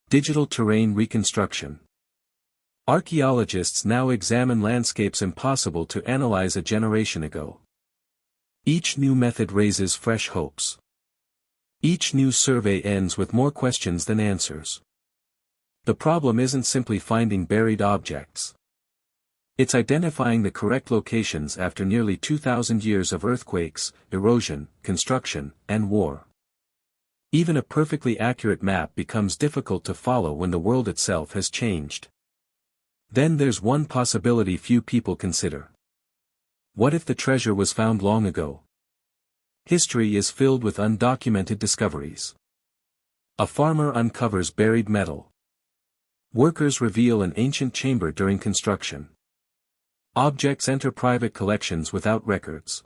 A: Digital terrain reconstruction. Archaeologists now examine landscapes impossible to analyze a generation ago. Each new method raises fresh hopes. Each new survey ends with more questions than answers. The problem isn't simply finding buried objects. It's identifying the correct locations after nearly 2,000 years of earthquakes, erosion, construction, and war. Even a perfectly accurate map becomes difficult to follow when the world itself has changed. Then there's one possibility few people consider. What if the treasure was found long ago? History is filled with undocumented discoveries. A farmer uncovers buried metal. Workers reveal an ancient chamber during construction. Objects enter private collections without records.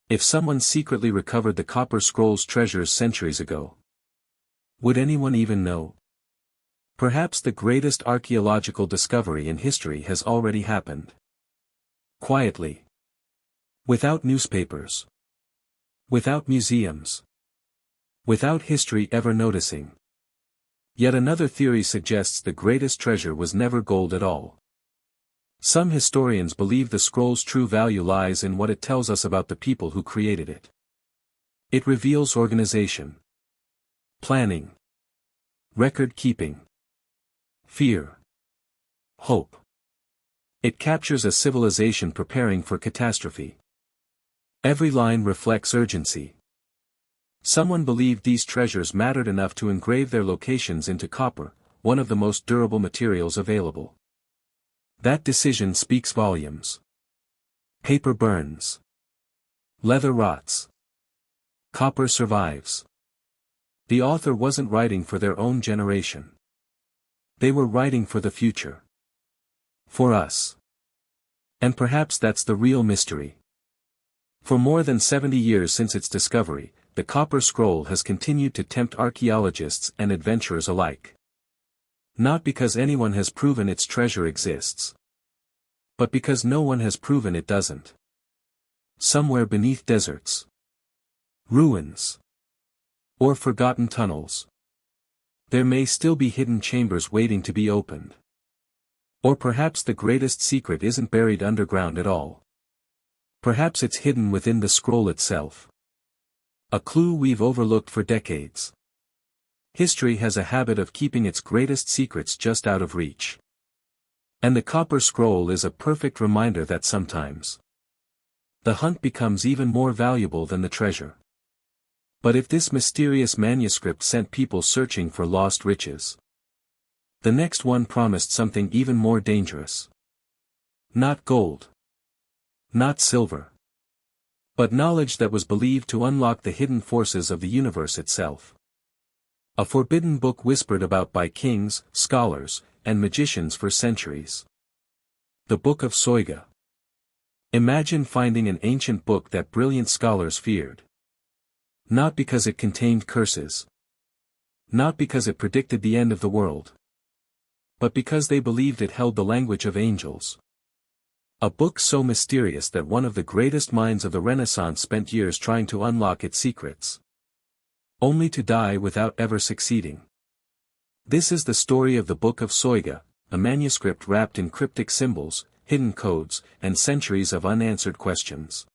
A: If someone secretly recovered the copper scroll's treasures centuries ago, would anyone even know? Perhaps the greatest archaeological discovery in history has already happened. Quietly. Without newspapers. Without museums. Without history ever noticing. Yet another theory suggests the greatest treasure was never gold at all. Some historians believe the scroll's true value lies in what it tells us about the people who created it. It reveals organization. Planning. Record-keeping. Fear. Hope. It captures a civilization preparing for catastrophe. Every line reflects urgency. Someone believed these treasures mattered enough to engrave their locations into copper, one of the most durable materials available. That decision speaks volumes. Paper burns. Leather rots. Copper survives. The author wasn't writing for their own generation. They were writing for the future. For us. And perhaps that's the real mystery. For more than 70 years since its discovery, the copper scroll has continued to tempt archaeologists and adventurers alike. Not because anyone has proven its treasure exists. But because no one has proven it doesn't. Somewhere beneath deserts. Ruins. Or forgotten tunnels. There may still be hidden chambers waiting to be opened. Or perhaps the greatest secret isn't buried underground at all. Perhaps it's hidden within the scroll itself. A clue we've overlooked for decades. History has a habit of keeping its greatest secrets just out of reach. And the copper scroll is a perfect reminder that sometimes the hunt becomes even more valuable than the treasure. But if this mysterious manuscript sent people searching for lost riches, the next one promised something even more dangerous. Not gold. Not silver. But knowledge that was believed to unlock the hidden forces of the universe itself. A forbidden book whispered about by kings, scholars, and magicians for centuries. The Book of Soiga. Imagine finding an ancient book that brilliant scholars feared. Not because it contained curses. Not because it predicted the end of the world. But because they believed it held the language of angels. A book so mysterious that one of the greatest minds of the Renaissance spent years trying to unlock its secrets. Only to die without ever succeeding. This is the story of the Book of Soiga, a manuscript wrapped in cryptic symbols, hidden codes, and centuries of unanswered questions.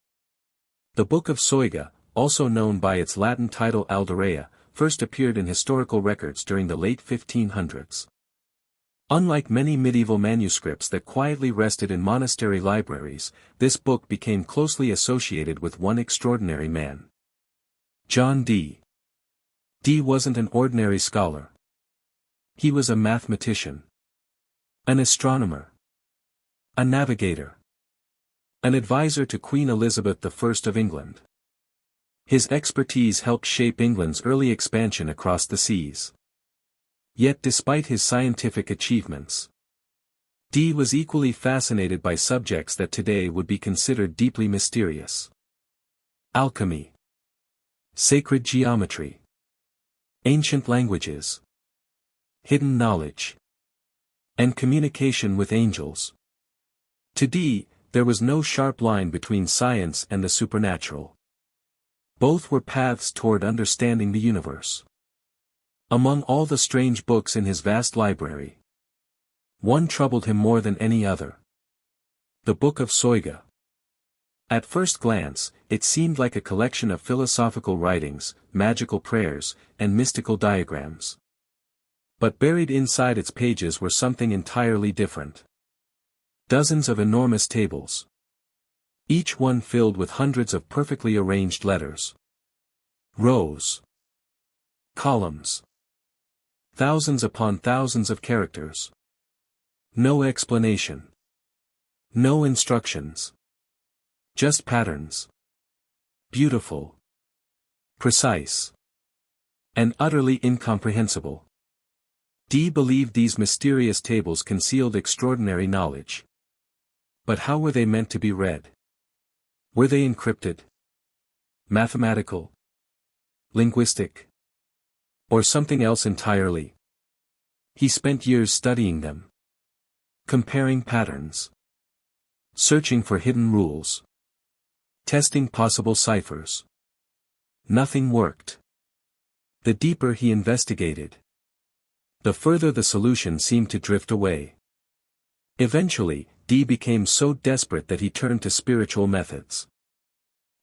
A: The Book of Soiga, also known by its Latin title Aldarea, first appeared in historical records during the late 1500s. Unlike many medieval manuscripts that quietly rested in monastery libraries, this book became closely associated with one extraordinary man. John Dee. Dee wasn't an ordinary scholar. He was a mathematician. An astronomer. A navigator. An advisor to Queen Elizabeth I of England. His expertise helped shape England's early expansion across the seas. Yet despite his scientific achievements, Dee was equally fascinated by subjects that today would be considered deeply mysterious. Alchemy, sacred geometry, ancient languages, hidden knowledge, and communication with angels. To Dee, there was no sharp line between science and the supernatural. Both were paths toward understanding the universe. Among all the strange books in his vast library, one troubled him more than any other. The Book of Soiga. At first glance, it seemed like a collection of philosophical writings, magical prayers, and mystical diagrams. But buried inside its pages were something entirely different. Dozens of enormous tables, each one filled with hundreds of perfectly arranged letters. Rows. Columns. Thousands upon thousands of characters. No explanation. No instructions. Just patterns. Beautiful. Precise. And utterly incomprehensible. Dee believed these mysterious tables concealed extraordinary knowledge. But how were they meant to be read? Were they encrypted? Mathematical? Linguistic? Or something else entirely? He spent years studying them. Comparing patterns. Searching for hidden rules. Testing possible ciphers. Nothing worked. The deeper he investigated, the further the solution seemed to drift away. Eventually, Dee became so desperate that he turned to spiritual methods.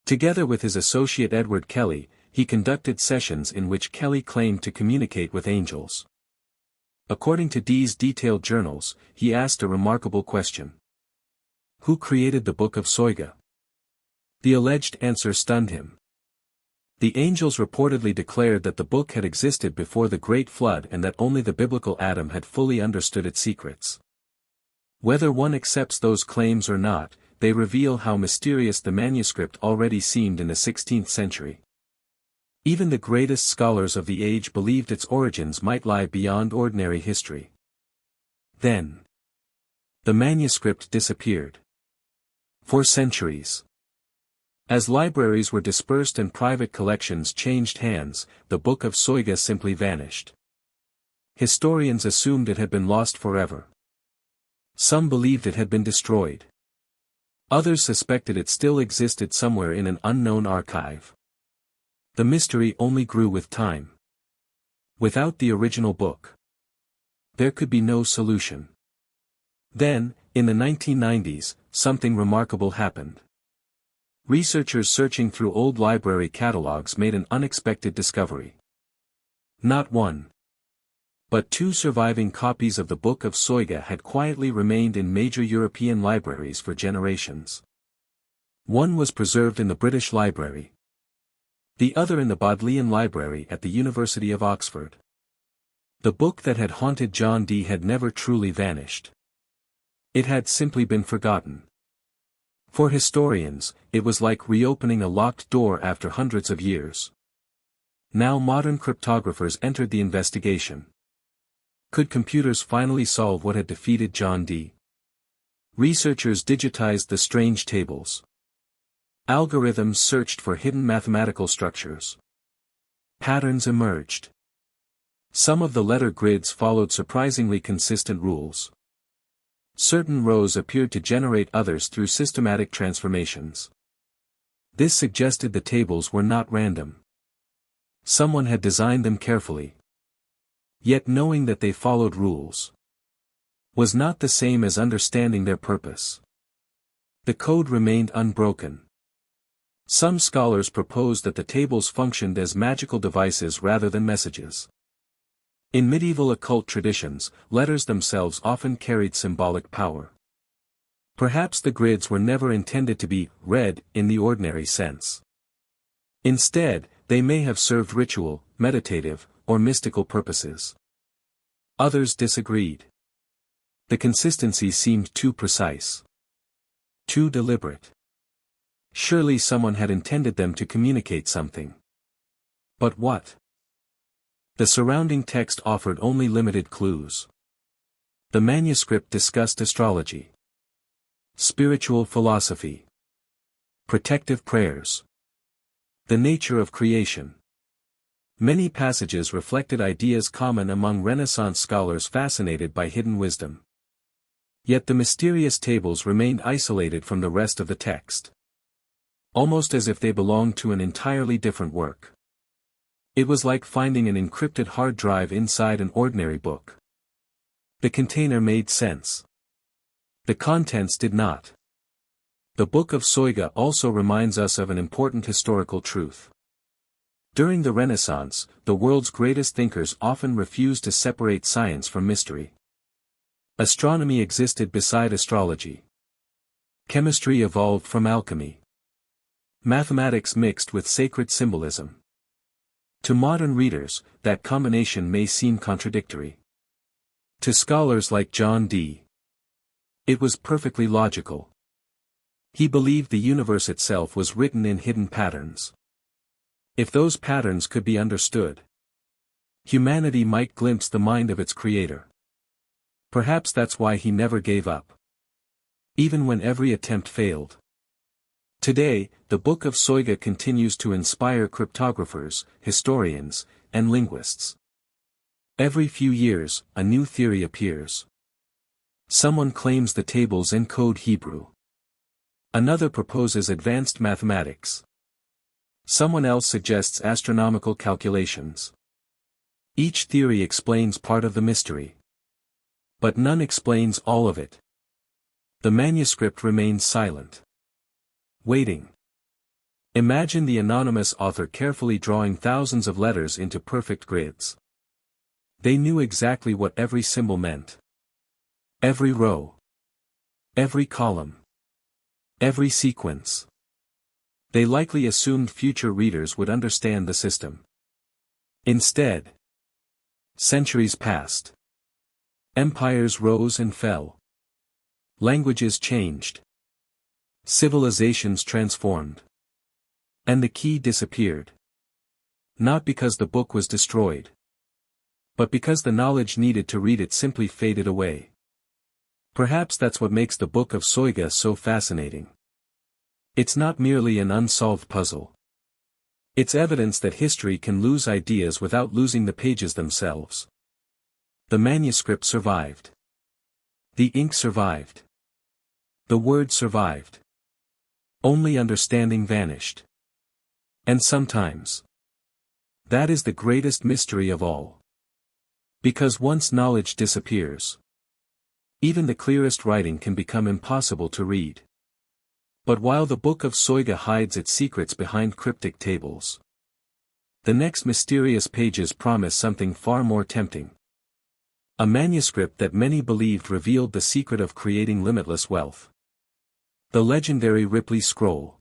A: Together with his associate Edward Kelly, he conducted sessions in which Kelly claimed to communicate with angels. According to Dee's detailed journals, he asked a remarkable question. Who created the Book of Soiga? The alleged answer stunned him. The angels reportedly declared that the book had existed before the Great Flood and that only the biblical Adam had fully understood its secrets. Whether one accepts those claims or not, they reveal how mysterious the manuscript already seemed in the 16th century. Even the greatest scholars of the age believed its origins might lie beyond ordinary history. Then, the manuscript disappeared. For centuries. As libraries were dispersed and private collections changed hands, the Book of Soiga simply vanished. Historians assumed it had been lost forever. Some believed it had been destroyed. Others suspected it still existed somewhere in an unknown archive. The mystery only grew with time. Without the original book, there could be no solution. Then, in the 1990s, something remarkable happened. Researchers searching through old library catalogs made an unexpected discovery. Not one, but two surviving copies of the Book of Soiga had quietly remained in major European libraries for generations. One was preserved in the British Library. The other in the Bodleian Library at the University of Oxford. The book that had haunted John Dee had never truly vanished. It had simply been forgotten. For historians, it was like reopening a locked door after hundreds of years. Now modern cryptographers entered the investigation. Could computers finally solve what had defeated John Dee? Researchers digitized the strange tables. Algorithms searched for hidden mathematical structures. Patterns emerged. Some of the letter grids followed surprisingly consistent rules. Certain rows appeared to generate others through systematic transformations. This suggested the tables were not random. Someone had designed them carefully. Yet knowing that they followed rules was not the same as understanding their purpose. The code remained unbroken. Some scholars proposed that the tables functioned as magical devices rather than messages. In medieval occult traditions, letters themselves often carried symbolic power. Perhaps the grids were never intended to be read in the ordinary sense. Instead, they may have served ritual, meditative, or mystical purposes. Others disagreed. The consistency seemed too precise. Too deliberate. Surely someone had intended them to communicate something. But what? The surrounding text offered only limited clues. The manuscript discussed astrology, spiritual philosophy, protective prayers, the nature of creation. Many passages reflected ideas common among Renaissance scholars fascinated by hidden wisdom. Yet the mysterious tables remained isolated from the rest of the text, almost as if they belonged to an entirely different work. It was like finding an encrypted hard drive inside an ordinary book. The container made sense. The contents did not. The Book of Soyga also reminds us of an important historical truth. During the Renaissance, the world's greatest thinkers often refused to separate science from mystery. Astronomy existed beside astrology. Chemistry evolved from alchemy. Mathematics mixed with sacred symbolism. To modern readers, that combination may seem contradictory. To scholars like John D. It was perfectly logical. He believed the universe itself was written in hidden patterns. If those patterns could be understood, humanity might glimpse the mind of its creator. Perhaps that's why he never gave up, even when every attempt failed. Today, the Book of Soyga continues to inspire cryptographers, historians, and linguists. Every few years, a new theory appears. Someone claims the tables encode Hebrew. Another proposes advanced mathematics. Someone else suggests astronomical calculations. Each theory explains part of the mystery, but none explains all of it. The manuscript remains silent, waiting. Imagine the anonymous author carefully drawing thousands of letters into perfect grids. They knew exactly what every symbol meant. Every row. Every column. Every sequence. They likely assumed future readers would understand the system. Instead, centuries passed. Empires rose and fell. Languages changed. Civilizations transformed. And the key disappeared. Not because the book was destroyed, but because the knowledge needed to read it simply faded away. Perhaps that's what makes the Book of Soyga so fascinating. It's not merely an unsolved puzzle. It's evidence that history can lose ideas without losing the pages themselves. The manuscript survived. The ink survived. The word survived. Only understanding vanished. And sometimes, that is the greatest mystery of all. Because once knowledge disappears, even the clearest writing can become impossible to read. But while the Book of Soyga hides its secrets behind cryptic tables, the next mysterious pages promise something far more tempting. A manuscript that many believed revealed the secret of creating limitless wealth. The legendary Ripley Scroll.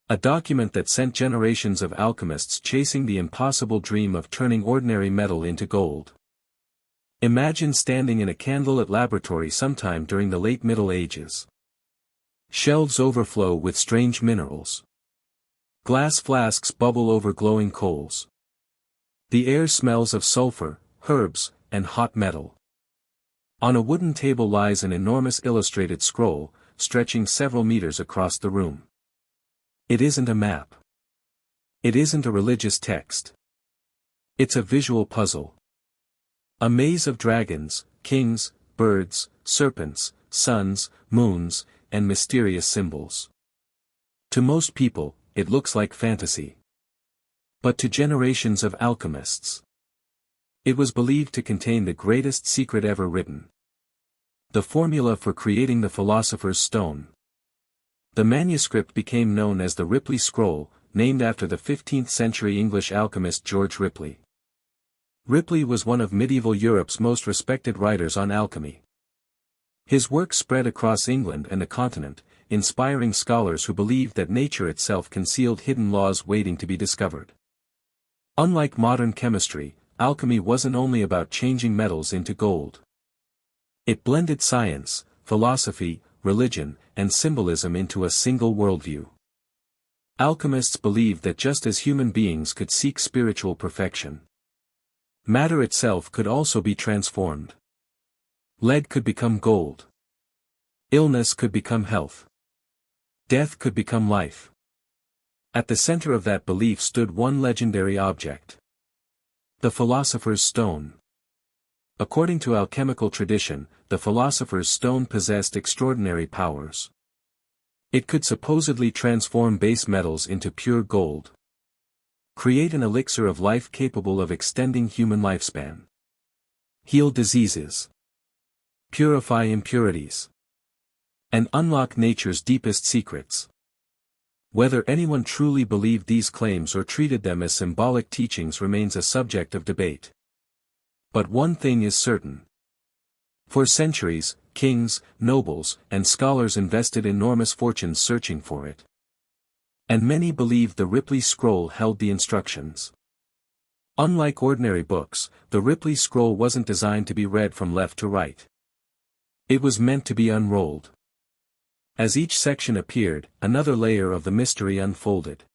A: A document that sent generations of alchemists chasing the impossible dream of turning ordinary metal into gold. Imagine standing in a candlelit laboratory sometime during the late Middle Ages. Shelves overflow with strange minerals. Glass flasks bubble over glowing coals. The air smells of sulfur, herbs, and hot metal. On a wooden table lies an enormous illustrated scroll, stretching several meters across the room. It isn't a map. It isn't a religious text. It's a visual puzzle. A maze of dragons, kings, birds, serpents, suns, moons, and mysterious symbols. To most people, it looks like fantasy. But to generations of alchemists, it was believed to contain the greatest secret ever written. The formula for creating the Philosopher's Stone. The manuscript became known as the Ripley Scroll, named after the 15th century English alchemist George Ripley. Ripley was one of medieval Europe's most respected writers on alchemy. His work spread across England and the continent, inspiring scholars who believed that nature itself concealed hidden laws waiting to be discovered. Unlike modern chemistry, alchemy wasn't only about changing metals into gold. It blended science, philosophy, religion, and symbolism into a single worldview. Alchemists believed that just as human beings could seek spiritual perfection, matter itself could also be transformed. Lead could become gold. Illness could become health. Death could become life. At the center of that belief stood one legendary object: the Philosopher's Stone. According to alchemical tradition, the Philosopher's Stone possessed extraordinary powers. It could supposedly transform base metals into pure gold, create an elixir of life capable of extending human lifespan, heal diseases, purify impurities, and unlock nature's deepest secrets. Whether anyone truly believed these claims or treated them as symbolic teachings remains a subject of debate. But one thing is certain. For centuries, kings, nobles, and scholars invested enormous fortunes searching for it. And many believed the Ripley Scroll held the instructions. Unlike ordinary books, the Ripley Scroll wasn't designed to be read from left to right. It was meant to be unrolled. As each section appeared, another layer of the mystery unfolded.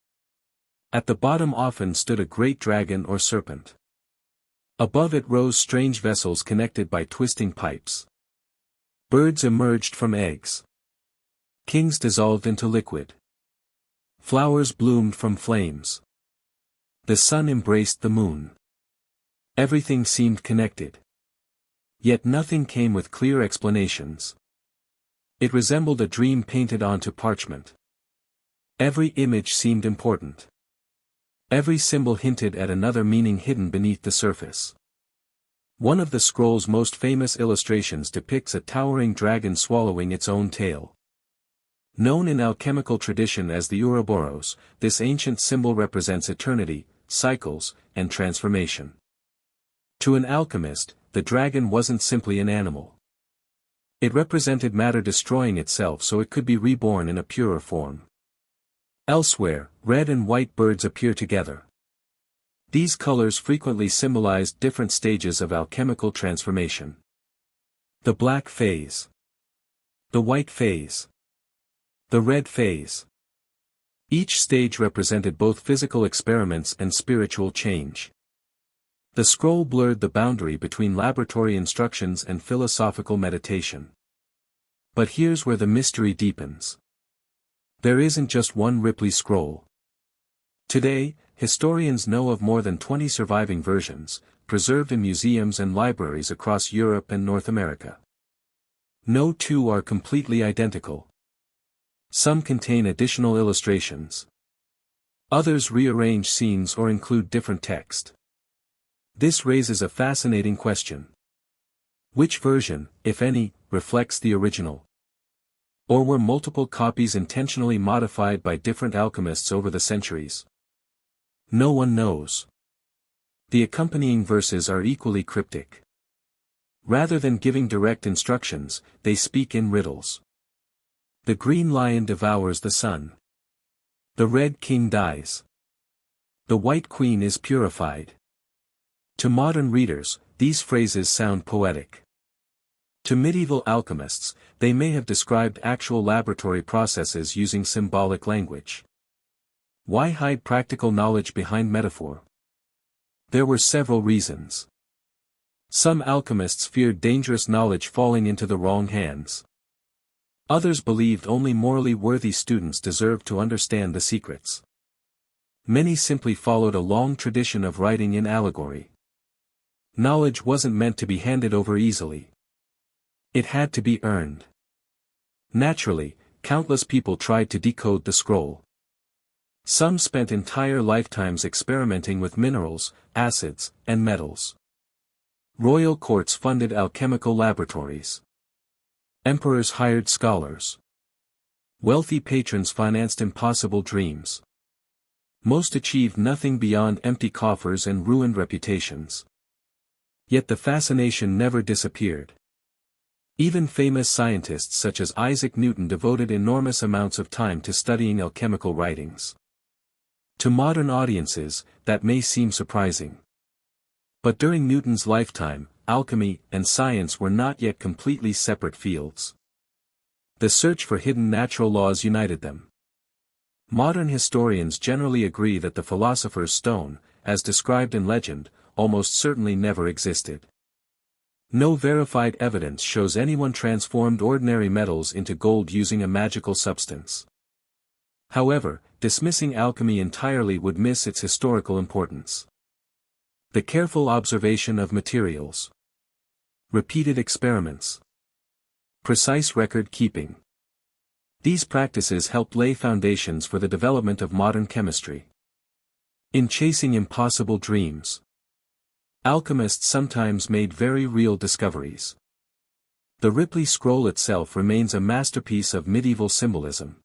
A: At the bottom often stood a great dragon or serpent. Above it rose strange vessels connected by twisting pipes. Birds emerged from eggs. Kings dissolved into liquid. Flowers bloomed from flames. The sun embraced the moon. Everything seemed connected. Yet nothing came with clear explanations. It resembled a dream painted onto parchment. Every image seemed important. Every symbol hinted at another meaning hidden beneath the surface. One of the scroll's most famous illustrations depicts a towering dragon swallowing its own tail. Known in alchemical tradition as the Ouroboros, this ancient symbol represents eternity, cycles, and transformation. To an alchemist, the dragon wasn't simply an animal. It represented matter destroying itself so it could be reborn in a purer form. Elsewhere, red and white birds appear together. These colors frequently symbolized different stages of alchemical transformation. The black phase. The white phase. The red phase. Each stage represented both physical experiments and spiritual change. The scroll blurred the boundary between laboratory instructions and philosophical meditation. But here's where the mystery deepens. There isn't just one Ripley Scroll. Today, historians know of more than 20 surviving versions, preserved in museums and libraries across Europe and North America. No two are completely identical. Some contain additional illustrations. Others rearrange scenes or include different text. This raises a fascinating question. Which version, if any, reflects the original? Or were multiple copies intentionally modified by different alchemists over the centuries? No one knows. The accompanying verses are equally cryptic. Rather than giving direct instructions, they speak in riddles. The green lion devours the sun. The red king dies. The white queen is purified. To modern readers, these phrases sound poetic. To medieval alchemists, they may have described actual laboratory processes using symbolic language. Why hide practical knowledge behind metaphor? There were several reasons. Some alchemists feared dangerous knowledge falling into the wrong hands. Others believed only morally worthy students deserved to understand the secrets. Many simply followed a long tradition of writing in allegory. Knowledge wasn't meant to be handed over easily. It had to be earned. Naturally, countless people tried to decode the scroll. Some spent entire lifetimes experimenting with minerals, acids, and metals. Royal courts funded alchemical laboratories. Emperors hired scholars. Wealthy patrons financed impossible dreams. Most achieved nothing beyond empty coffers and ruined reputations. Yet the fascination never disappeared. Even famous scientists such as Isaac Newton devoted enormous amounts of time to studying alchemical writings. To modern audiences, that may seem surprising. But during Newton's lifetime, alchemy and science were not yet completely separate fields. The search for hidden natural laws united them. Modern historians generally agree that the philosopher's stone, as described in legend, almost certainly never existed. No verified evidence shows anyone transformed ordinary metals into gold using a magical substance. However, dismissing alchemy entirely would miss its historical importance. The careful observation of materials, repeated experiments, precise record keeping. These practices helped lay foundations for the development of modern chemistry. In chasing impossible dreams, alchemists sometimes made very real discoveries. The Ripley Scroll itself remains a masterpiece of medieval symbolism.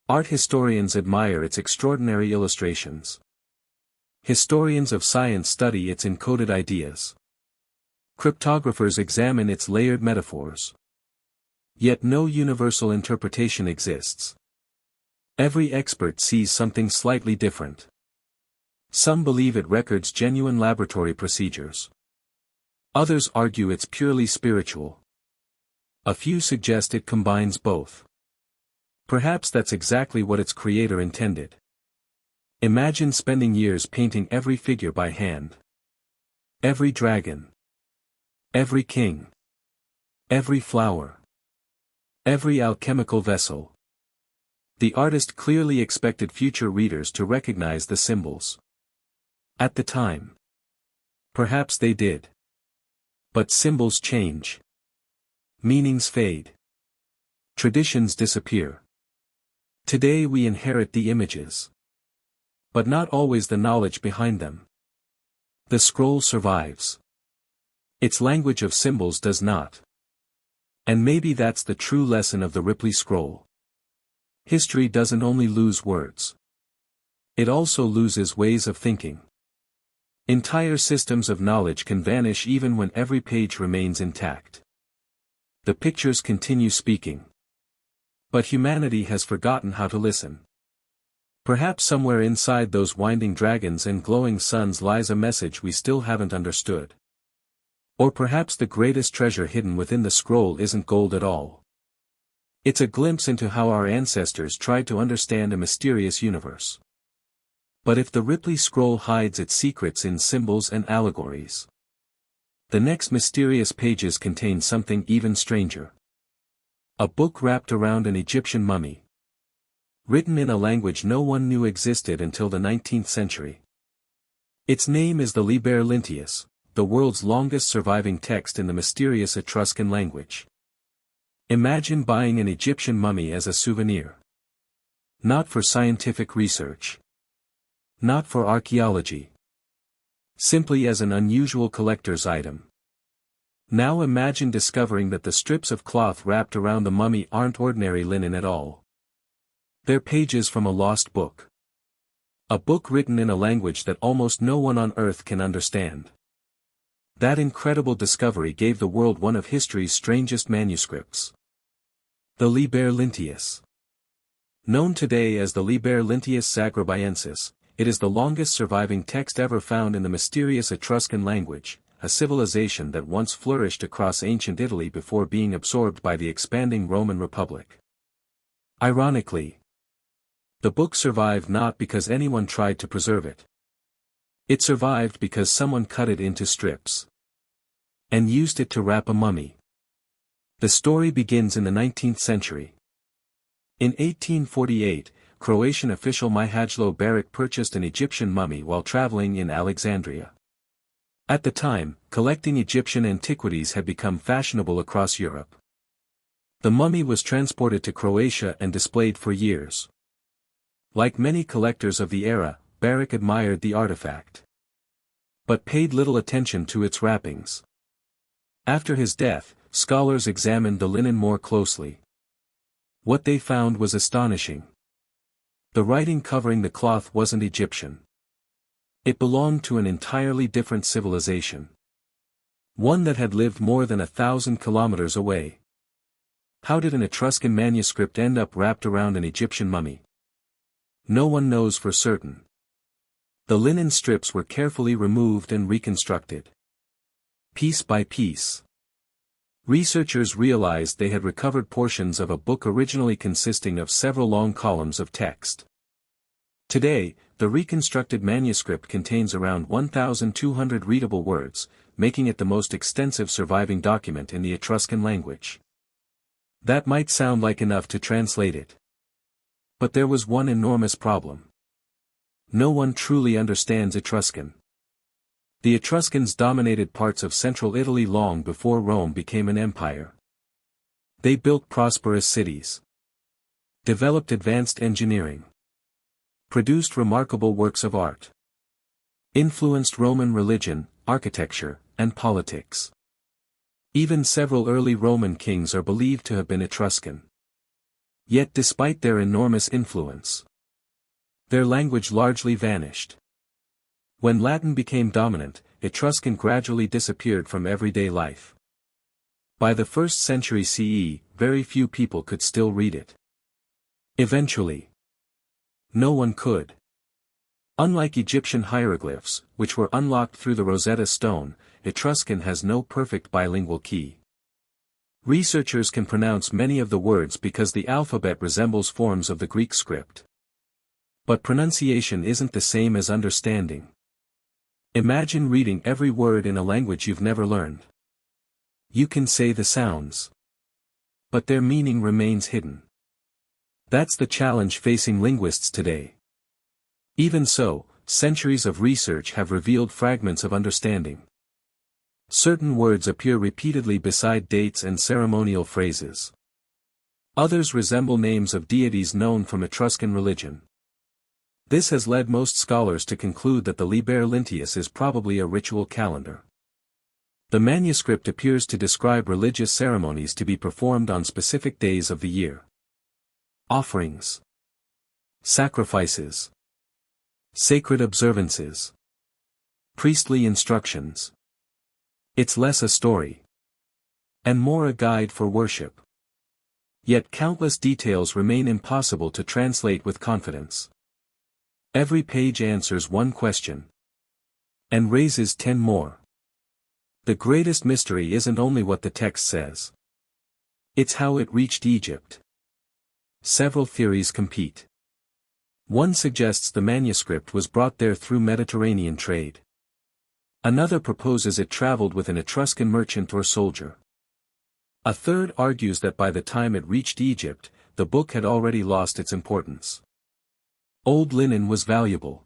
A: Art historians admire its extraordinary illustrations. Historians of science study its encoded ideas. Cryptographers examine its layered metaphors. Yet no universal interpretation exists. Every expert sees something slightly different. Some believe it records genuine laboratory procedures. Others argue it's purely spiritual. A few suggest it combines both. Perhaps that's exactly what its creator intended. Imagine spending years painting every figure by hand. Every dragon. Every king. Every flower. Every alchemical vessel. The artist clearly expected future readers to recognize the symbols. At the time. Perhaps they did. But symbols change. Meanings fade. Traditions disappear. Today we inherit the images. But not always the knowledge behind them. The scroll survives. Its language of symbols does not. And maybe that's the true lesson of the Ripley Scroll. History doesn't only lose words. It also loses ways of thinking. Entire systems of knowledge can vanish even when every page remains intact. The pictures continue speaking. But humanity has forgotten how to listen. Perhaps somewhere inside those winding dragons and glowing suns lies a message we still haven't understood. Or perhaps the greatest treasure hidden within the scroll isn't gold at all. It's a glimpse into how our ancestors tried to understand a mysterious universe. But if the Ripley Scroll hides its secrets in symbols and allegories, the next mysterious pages contain something even stranger. A book wrapped around an Egyptian mummy. Written in a language no one knew existed until the 19th century. Its name is the Liber Linteus, the world's longest surviving text in the mysterious Etruscan language. Imagine buying an Egyptian mummy as a souvenir. Not for scientific research. Not for archaeology. Simply as an unusual collector's item. Now imagine discovering that the strips of cloth wrapped around the mummy aren't ordinary linen at all. They're pages from a lost book. A book written in a language that almost no one on Earth can understand. That incredible discovery gave the world one of history's strangest manuscripts. The Liber Linteus. Known today as the Liber Linteus Zagreboiensis, it is the longest surviving text ever found in the mysterious Etruscan language, a civilization that once flourished across ancient Italy before being absorbed by the expanding Roman Republic. Ironically, the book survived not because anyone tried to preserve it. It survived because someone cut it into strips and used it to wrap a mummy. The story begins in the 19th century. In 1848, Croatian official Mihajlo Beric purchased an Egyptian mummy while traveling in Alexandria. At the time, collecting Egyptian antiquities had become fashionable across Europe. The mummy was transported to Croatia and displayed for years. Like many collectors of the era, Beric admired the artifact, but paid little attention to its wrappings. After his death, scholars examined the linen more closely. What they found was astonishing. The writing covering the cloth wasn't Egyptian. It belonged to an entirely different civilization. One that had lived more than 1,000 kilometers away. How did an Etruscan manuscript end up wrapped around an Egyptian mummy? No one knows for certain. The linen strips were carefully removed and reconstructed. Piece by piece. Researchers realized they had recovered portions of a book originally consisting of several long columns of text. Today, the reconstructed manuscript contains around 1,200 readable words, making it the most extensive surviving document in the Etruscan language. That might sound like enough to translate it. But there was one enormous problem. No one truly understands Etruscan. The Etruscans dominated parts of central Italy long before Rome became an empire. They built prosperous cities, developed advanced engineering, produced remarkable works of art, influenced Roman religion, architecture, and politics. Even several early Roman kings are believed to have been Etruscan. Yet despite their enormous influence, their language largely vanished. When Latin became dominant, Etruscan gradually disappeared from everyday life. By the 1st century CE, very few people could still read it. Eventually, no one could. Unlike Egyptian hieroglyphs, which were unlocked through the Rosetta Stone, Etruscan has no perfect bilingual key. Researchers can pronounce many of the words because the alphabet resembles forms of the Greek script. But pronunciation isn't the same as understanding. Imagine reading every word in a language you've never learned. You can say the sounds, but their meaning remains hidden. That's the challenge facing linguists today. Even so, centuries of research have revealed fragments of understanding. Certain words appear repeatedly beside dates and ceremonial phrases. Others resemble names of deities known from Etruscan religion. This has led most scholars to conclude that the Liber Linteus is probably a ritual calendar. The manuscript appears to describe religious ceremonies to be performed on specific days of the year. Offerings, sacrifices, sacred observances, priestly instructions. It's less a story and more a guide for worship. Yet countless details remain impossible to translate with confidence. Every page answers one question and raises 10 more. The greatest mystery isn't only what the text says. It's how it reached Egypt. Several theories compete. One suggests the manuscript was brought there through Mediterranean trade. Another proposes it traveled with an Etruscan merchant or soldier. A third argues that by the time it reached Egypt, the book had already lost its importance. Old linen was valuable.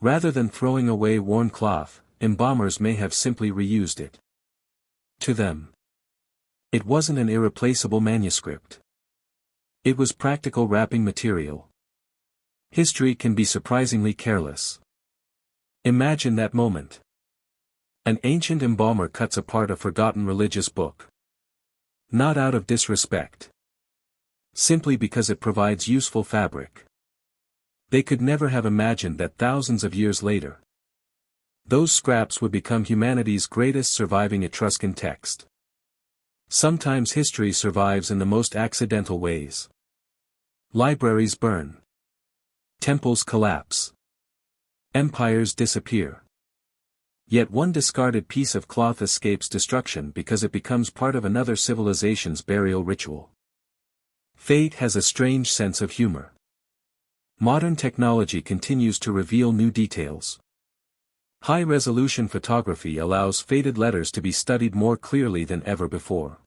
A: Rather than throwing away worn cloth, embalmers may have simply reused it. To them, it wasn't an irreplaceable manuscript. It was practical wrapping material. History can be surprisingly careless. Imagine that moment. An ancient embalmer cuts apart a forgotten religious book. Not out of disrespect. Simply because it provides useful fabric. They could never have imagined that thousands of years later, those scraps would become humanity's greatest surviving Etruscan text. Sometimes history survives in the most accidental ways. Libraries burn. Temples collapse. Empires disappear. Yet one discarded piece of cloth escapes destruction because it becomes part of another civilization's burial ritual. Fate has a strange sense of humor. Modern technology continues to reveal new details. High-resolution photography allows faded letters to be studied more clearly than ever before.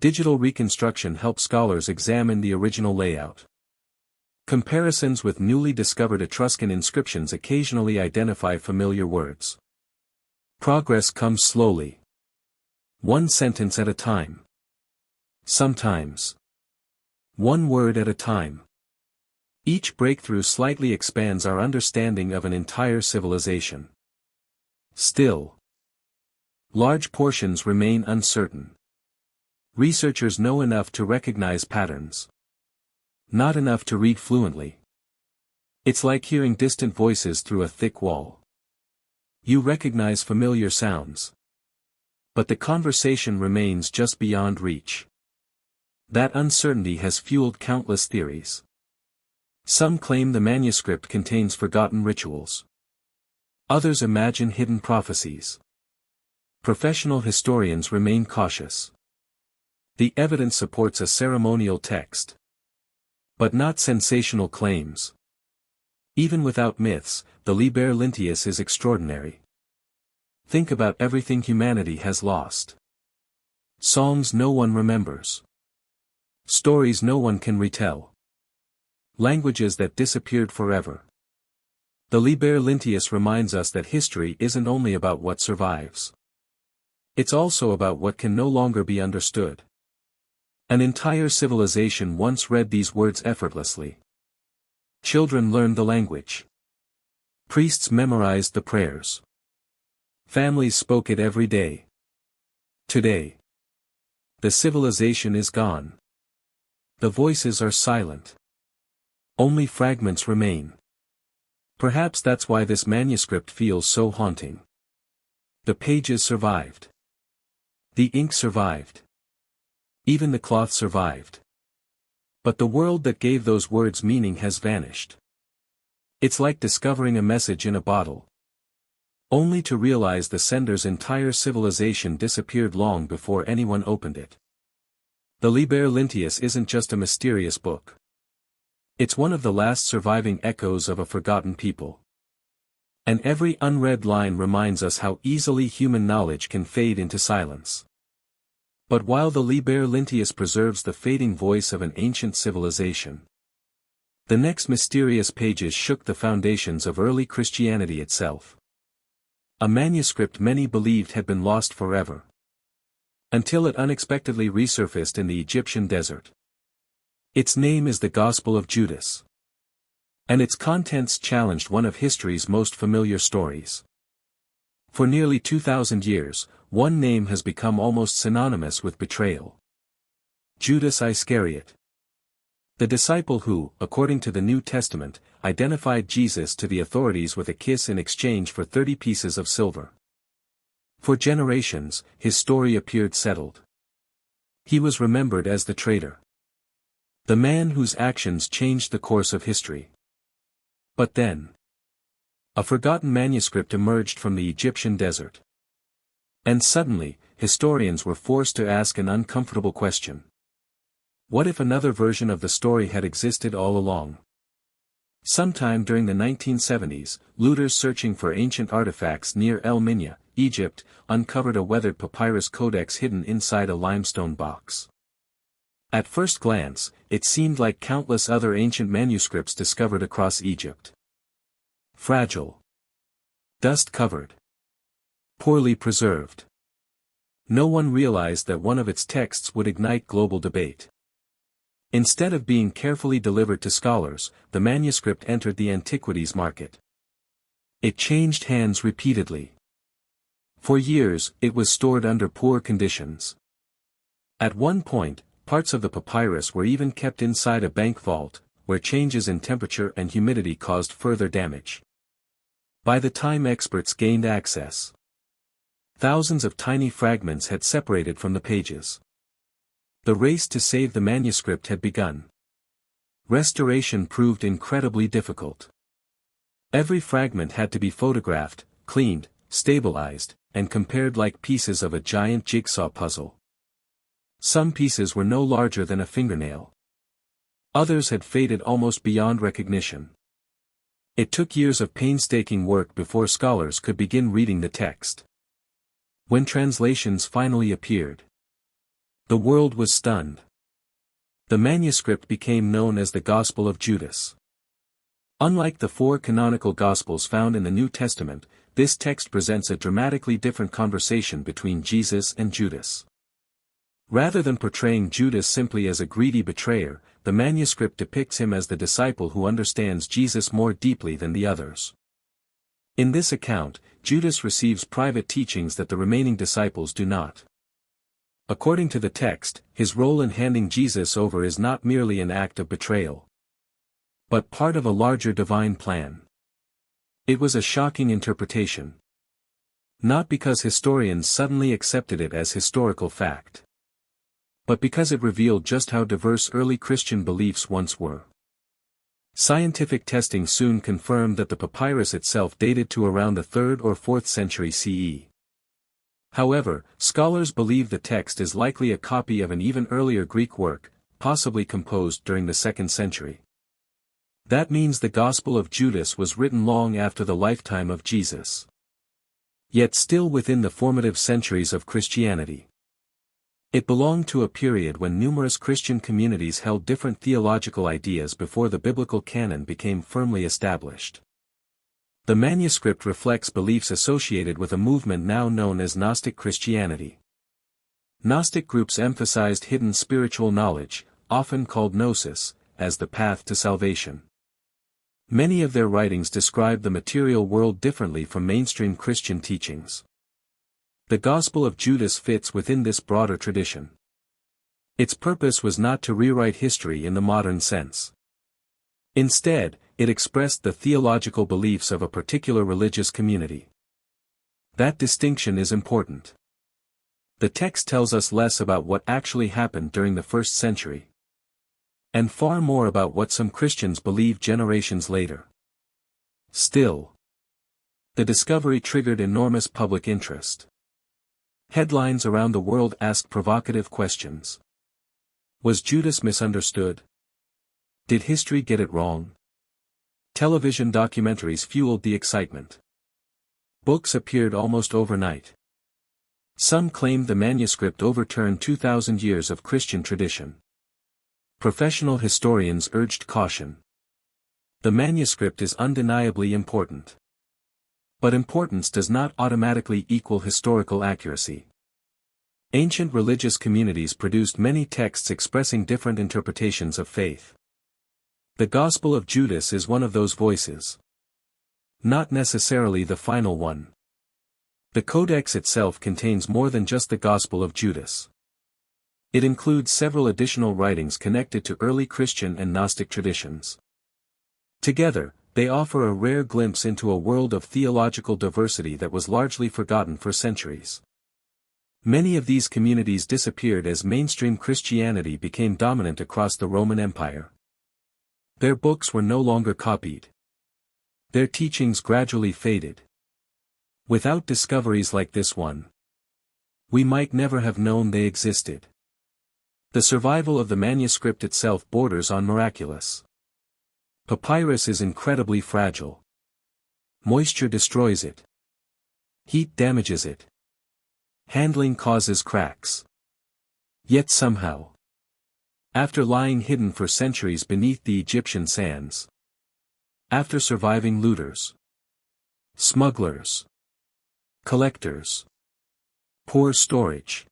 A: Digital reconstruction helps scholars examine the original layout. Comparisons with newly discovered Etruscan inscriptions occasionally identify familiar words. Progress comes slowly. One sentence at a time. Sometimes one word at a time. Each breakthrough slightly expands our understanding of an entire civilization. Still, large portions remain uncertain. Researchers know enough to recognize patterns. Not enough to read fluently. It's like hearing distant voices through a thick wall. You recognize familiar sounds. But the conversation remains just beyond reach. That uncertainty has fueled countless theories. Some claim the manuscript contains forgotten rituals. Others imagine hidden prophecies. Professional historians remain cautious. The evidence supports a ceremonial text, but not sensational claims. Even without myths, the Liber Linteus is extraordinary. Think about everything humanity has lost. Songs no one remembers. Stories no one can retell. Languages that disappeared forever. The Liber Linteus reminds us that history isn't only about what survives. It's also about what can no longer be understood. An entire civilization once read these words effortlessly. Children learned the language. Priests memorized the prayers. Families spoke it every day. Today, the civilization is gone. The voices are silent. Only fragments remain. Perhaps that's why this manuscript feels so haunting. The pages survived. The ink survived. Even the cloth survived. But the world that gave those words meaning has vanished. It's like discovering a message in a bottle. Only to realize the sender's entire civilization disappeared long before anyone opened it. The Liber Linteus isn't just a mysterious book. It's one of the last surviving echoes of a forgotten people. And every unread line reminds us how easily human knowledge can fade into silence. But while the Liber Linteus preserves the fading voice of an ancient civilization, the next mysterious pages shook the foundations of early Christianity itself. A manuscript many believed had been lost forever. Until it unexpectedly resurfaced in the Egyptian desert. Its name is the Gospel of Judas. And its contents challenged one of history's most familiar stories. For nearly 2,000 years, one name has become almost synonymous with betrayal. Judas Iscariot. The disciple who, according to the New Testament, identified Jesus to the authorities with a kiss in exchange for 30 pieces of silver. For generations, his story appeared settled. He was remembered as the traitor. The man whose actions changed the course of history. But then, a forgotten manuscript emerged from the Egyptian desert. And suddenly, historians were forced to ask an uncomfortable question. What if another version of the story had existed all along? Sometime during the 1970s, looters searching for ancient artifacts near El Minya, Egypt, uncovered a weathered papyrus codex hidden inside a limestone box. At first glance, it seemed like countless other ancient manuscripts discovered across Egypt. Fragile. Dust-covered. Poorly preserved. No one realized that one of its texts would ignite global debate. Instead of being carefully delivered to scholars, the manuscript entered the antiquities market. It changed hands repeatedly. For years, it was stored under poor conditions. At one point, parts of the papyrus were even kept inside a bank vault, where changes in temperature and humidity caused further damage. By the time experts gained access, thousands of tiny fragments had separated from the pages. The race to save the manuscript had begun. Restoration proved incredibly difficult. Every fragment had to be photographed, cleaned, stabilized, and compared like pieces of a giant jigsaw puzzle. Some pieces were no larger than a fingernail. Others had faded almost beyond recognition. It took years of painstaking work before scholars could begin reading the text. When translations finally appeared, the world was stunned. The manuscript became known as the Gospel of Judas. Unlike the four canonical Gospels found in the New Testament, this text presents a dramatically different conversation between Jesus and Judas. Rather than portraying Judas simply as a greedy betrayer, the manuscript depicts him as the disciple who understands Jesus more deeply than the others. In this account, Judas receives private teachings that the remaining disciples do not. According to the text, his role in handing Jesus over is not merely an act of betrayal, but part of a larger divine plan. It was a shocking interpretation. Not because historians suddenly accepted it as historical fact, but because it revealed just how diverse early Christian beliefs once were. Scientific testing soon confirmed that the papyrus itself dated to around the 3rd or 4th century CE. However, scholars believe the text is likely a copy of an even earlier Greek work, possibly composed during the 2nd century. That means the Gospel of Judas was written long after the lifetime of Jesus. Yet still within the formative centuries of Christianity. It belonged to a period when numerous Christian communities held different theological ideas before the biblical canon became firmly established. The manuscript reflects beliefs associated with a movement now known as Gnostic Christianity. Gnostic groups emphasized hidden spiritual knowledge, often called gnosis, as the path to salvation. Many of their writings describe the material world differently from mainstream Christian teachings. The Gospel of Judas fits within this broader tradition. Its purpose was not to rewrite history in the modern sense. Instead, it expressed the theological beliefs of a particular religious community. That distinction is important. The text tells us less about what actually happened during the first century, and far more about what some Christians believed generations later. Still, the discovery triggered enormous public interest. Headlines around the world ask provocative questions. Was Judas misunderstood? Did history get it wrong? Television documentaries fueled the excitement. Books appeared almost overnight. Some claimed the manuscript overturned 2,000 years of Christian tradition. Professional historians urged caution. The manuscript is undeniably important. But importance does not automatically equal historical accuracy. Ancient religious communities produced many texts expressing different interpretations of faith. The Gospel of Judas is one of those voices. Not necessarily the final one. The Codex itself contains more than just the Gospel of Judas. It includes several additional writings connected to early Christian and Gnostic traditions. Together, they offer a rare glimpse into a world of theological diversity that was largely forgotten for centuries. Many of these communities disappeared as mainstream Christianity became dominant across the Roman Empire. Their books were no longer copied. Their teachings gradually faded. Without discoveries like this one, we might never have known they existed. The survival of the manuscript itself borders on miraculous. Papyrus is incredibly fragile. Moisture destroys it. Heat damages it. Handling causes cracks. Yet somehow, after lying hidden for centuries beneath the Egyptian sands, after surviving looters, smugglers, collectors, poor storage,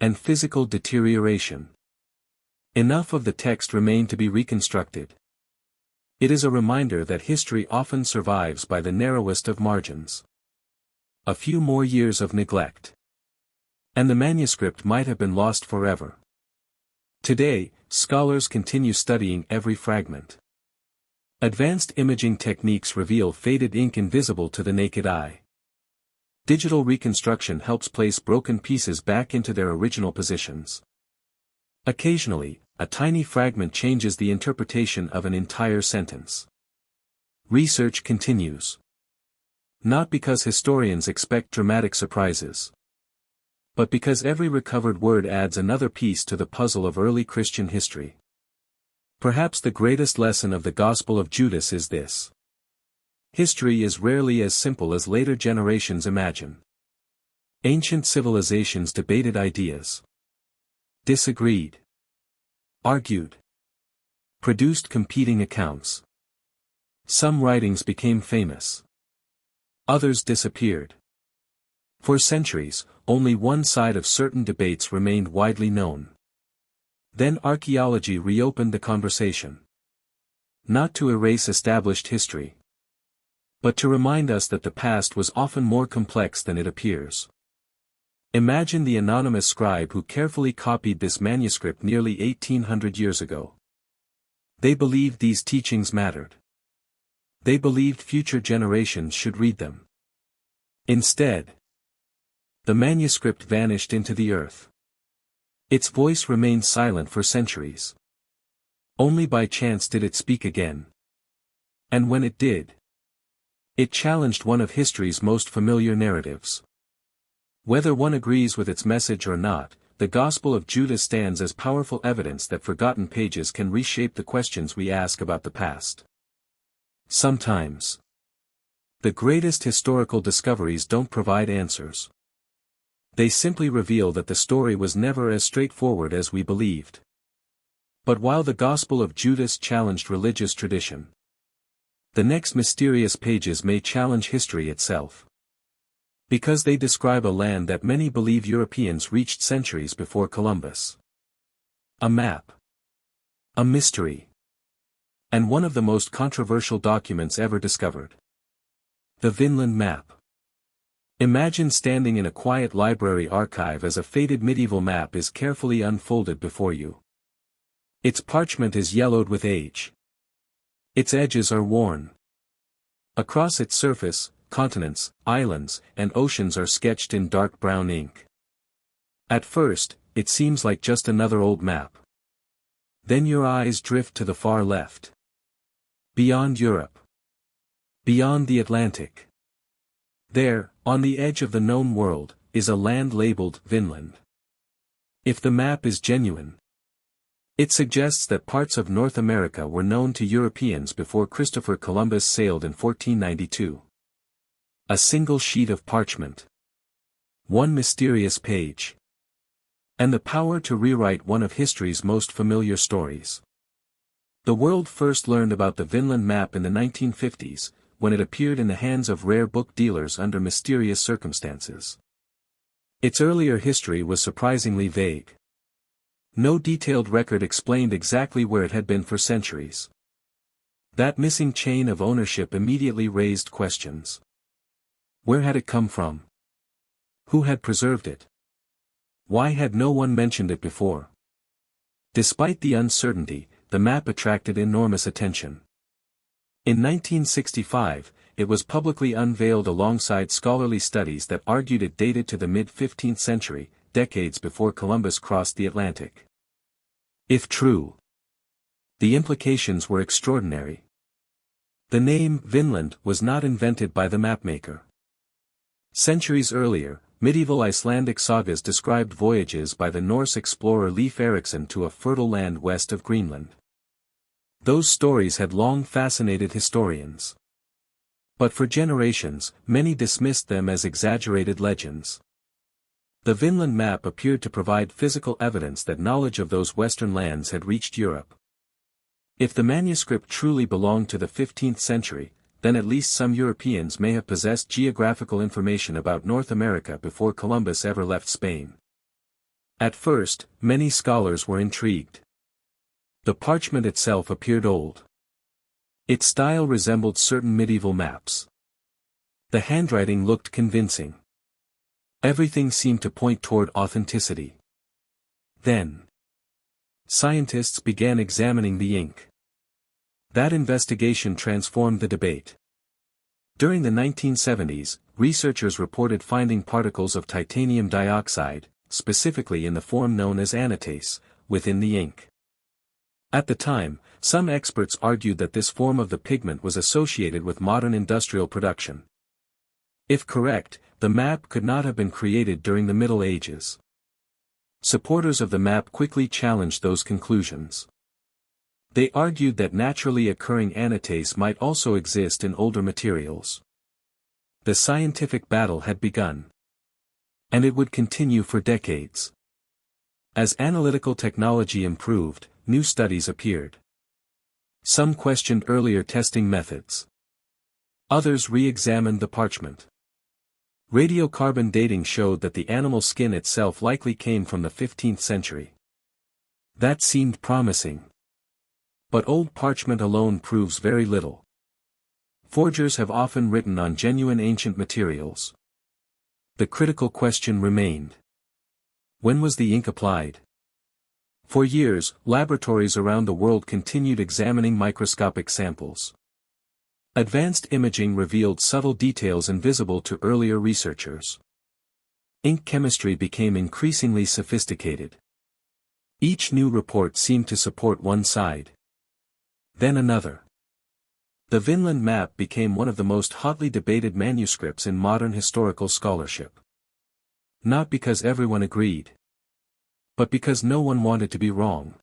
A: and physical deterioration, enough of the text remained to be reconstructed. It is a reminder that history often survives by the narrowest of margins. A few more years of neglect, and the manuscript might have been lost forever. Today, scholars continue studying every fragment. Advanced imaging techniques reveal faded ink invisible to the naked eye. Digital reconstruction helps place broken pieces back into their original positions. Occasionally, a tiny fragment changes the interpretation of an entire sentence. Research continues. Not because historians expect dramatic surprises, but because every recovered word adds another piece to the puzzle of early Christian history. Perhaps the greatest lesson of the Gospel of Judas is this. History is rarely as simple as later generations imagine. Ancient civilizations debated ideas, disagreed, argued, produced competing accounts. Some writings became famous. Others disappeared. For centuries, only one side of certain debates remained widely known. Then archaeology reopened the conversation. Not to erase established history, but to remind us that the past was often more complex than it appears. Imagine the anonymous scribe who carefully copied this manuscript nearly 1800 years ago. They believed these teachings mattered. They believed future generations should read them. Instead, the manuscript vanished into the earth. Its voice remained silent for centuries. Only by chance did it speak again. And when it did, it challenged one of history's most familiar narratives. Whether one agrees with its message or not, the Gospel of Judas stands as powerful evidence that forgotten pages can reshape the questions we ask about the past. Sometimes, the greatest historical discoveries don't provide answers. They simply reveal that the story was never as straightforward as we believed. But while the Gospel of Judas challenged religious tradition, the next mysterious pages may challenge history itself. Because they describe a land that many believe Europeans reached centuries before Columbus. A map. A mystery. And one of the most controversial documents ever discovered. The Vinland Map. Imagine standing in a quiet library archive as a faded medieval map is carefully unfolded before you. Its parchment is yellowed with age. Its edges are worn. Across its surface, continents, islands, and oceans are sketched in dark brown ink. At first, it seems like just another old map. Then your eyes drift to the far left. Beyond Europe. Beyond the Atlantic. There, on the edge of the known world, is a land labeled Vinland. If the map is genuine, it suggests that parts of North America were known to Europeans before Christopher Columbus sailed in 1492. A single sheet of parchment. One mysterious page. And the power to rewrite one of history's most familiar stories. The world first learned about the Vinland map in the 1950s, when it appeared in the hands of rare book dealers under mysterious circumstances. Its earlier history was surprisingly vague. No detailed record explained exactly where it had been for centuries. That missing chain of ownership immediately raised questions. Where had it come from? Who had preserved it? Why had no one mentioned it before? Despite the uncertainty, the map attracted enormous attention. In 1965, it was publicly unveiled alongside scholarly studies that argued it dated to the mid-15th century, decades before Columbus crossed the Atlantic. If true, the implications were extraordinary. The name Vinland was not invented by the mapmaker. Centuries earlier, medieval Icelandic sagas described voyages by the Norse explorer Leif Erikson to a fertile land west of Greenland. Those stories had long fascinated historians. But for generations, many dismissed them as exaggerated legends. The Vinland map appeared to provide physical evidence that knowledge of those western lands had reached Europe. If the manuscript truly belonged to the 15th century, then at least some Europeans may have possessed geographical information about North America before Columbus ever left Spain. At first, many scholars were intrigued. The parchment itself appeared old. Its style resembled certain medieval maps. The handwriting looked convincing. Everything seemed to point toward authenticity. Then, scientists began examining the ink. That investigation transformed the debate. During the 1970s, researchers reported finding particles of titanium dioxide, specifically in the form known as anatase, within the ink. At the time, some experts argued that this form of the pigment was associated with modern industrial production. If correct, the map could not have been created during the Middle Ages. Supporters of the map quickly challenged those conclusions. They argued that naturally occurring anatase might also exist in older materials. The scientific battle had begun. And it would continue for decades. As analytical technology improved, new studies appeared. Some questioned earlier testing methods. Others re-examined the parchment. Radiocarbon dating showed that the animal skin itself likely came from the 15th century. That seemed promising. But old parchment alone proves very little. Forgers have often written on genuine ancient materials. The critical question remained. When was the ink applied? For years, laboratories around the world continued examining microscopic samples. Advanced imaging revealed subtle details invisible to earlier researchers. Ink chemistry became increasingly sophisticated. Each new report seemed to support one side. Then another. The Vinland map became one of the most hotly debated manuscripts in modern historical scholarship. Not because everyone agreed. but because no one wanted to be wrong.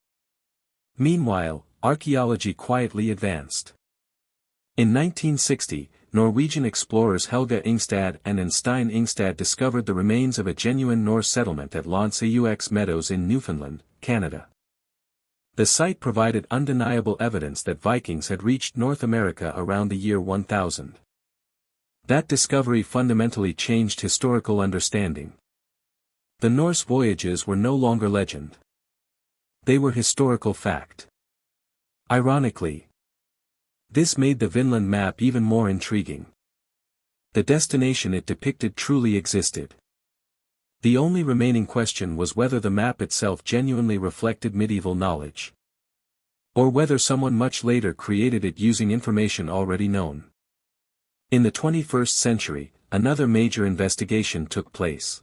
A: Meanwhile, archaeology quietly advanced. In 1960, Norwegian explorers Helge Ingstad and Stein Ingstad discovered the remains of a genuine Norse settlement at L'Anse-aux Meadows in Newfoundland, Canada. The site provided undeniable evidence that Vikings had reached North America around the year 1000. That discovery fundamentally changed historical understanding. The Norse voyages were no longer legend. They were historical fact. Ironically, this made the Vinland map even more intriguing. The destination it depicted truly existed. The only remaining question was whether the map itself genuinely reflected medieval knowledge, or whether someone much later created it using information already known. In the 21st century, another major investigation took place.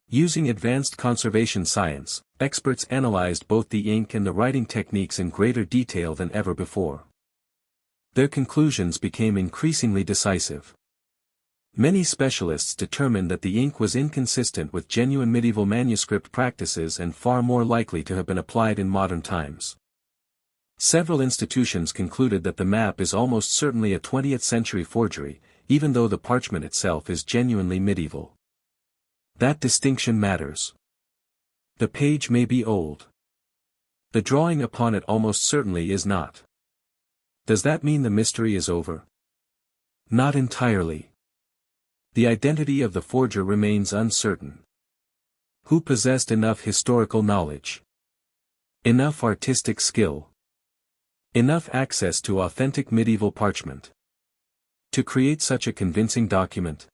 A: Using advanced conservation science, experts analyzed both the ink and the writing techniques in greater detail than ever before. Their conclusions became increasingly decisive. Many specialists determined that the ink was inconsistent with genuine medieval manuscript practices and far more likely to have been applied in modern times. Several institutions concluded that the map is almost certainly a 20th century forgery, even though the parchment itself is genuinely medieval. That distinction matters. The page may be old. The drawing upon it almost certainly is not. Does that mean the mystery is over? Not entirely. The identity of the forger remains uncertain. Who possessed enough historical knowledge? Enough artistic skill? Enough access to authentic medieval parchment to create such a convincing document?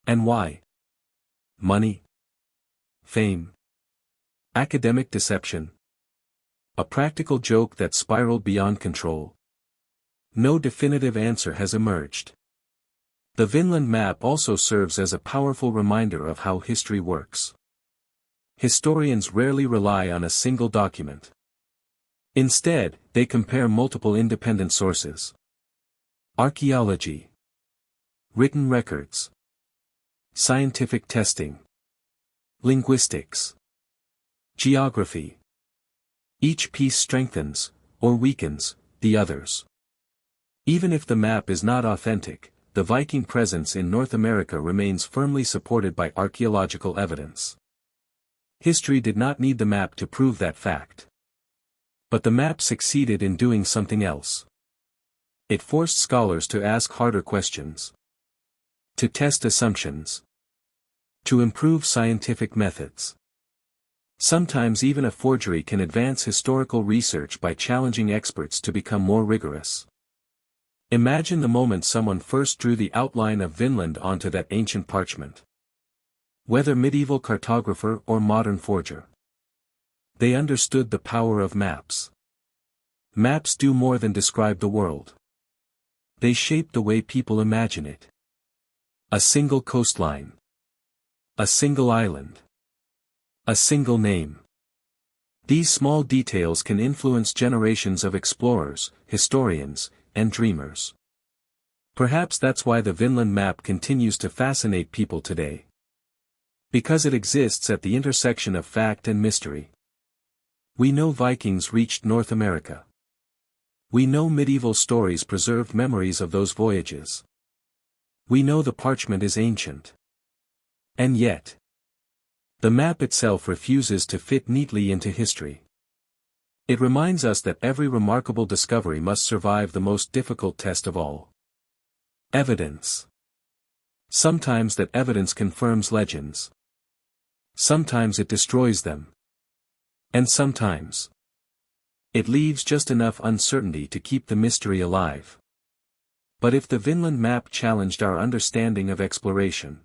A: And why? Money? Fame? Academic deception? A practical joke that spiraled beyond control? No definitive answer has emerged. The Vinland map also serves as a powerful reminder of how history works. Historians rarely rely on a single document. Instead, they compare multiple independent sources. Archaeology, written records, scientific testing, linguistics, geography. Each piece strengthens, or weakens, the others. Even if the map is not authentic, the Viking presence in North America remains firmly supported by archaeological evidence. History did not need the map to prove that fact. But the map succeeded in doing something else. It forced scholars to ask harder questions, to test assumptions, to improve scientific methods. Sometimes even a forgery can advance historical research by challenging experts to become more rigorous. Imagine the moment someone first drew the outline of Vinland onto that ancient parchment. Whether medieval cartographer or modern forger, they understood the power of maps. Maps do more than describe the world. They shape the way people imagine it. A single coastline. A single island. A single name. These small details can influence generations of explorers, historians, and dreamers. Perhaps that's why the Vinland map continues to fascinate people today. Because it exists at the intersection of fact and mystery. We know Vikings reached North America. We know medieval stories preserved memories of those voyages. We know the parchment is ancient. And yet, the map itself refuses to fit neatly into history. It reminds us that every remarkable discovery must survive the most difficult test of all. Evidence. Sometimes that evidence confirms legends. Sometimes it destroys them. And sometimes it leaves just enough uncertainty to keep the mystery alive. But if the Vinland map challenged our understanding of exploration,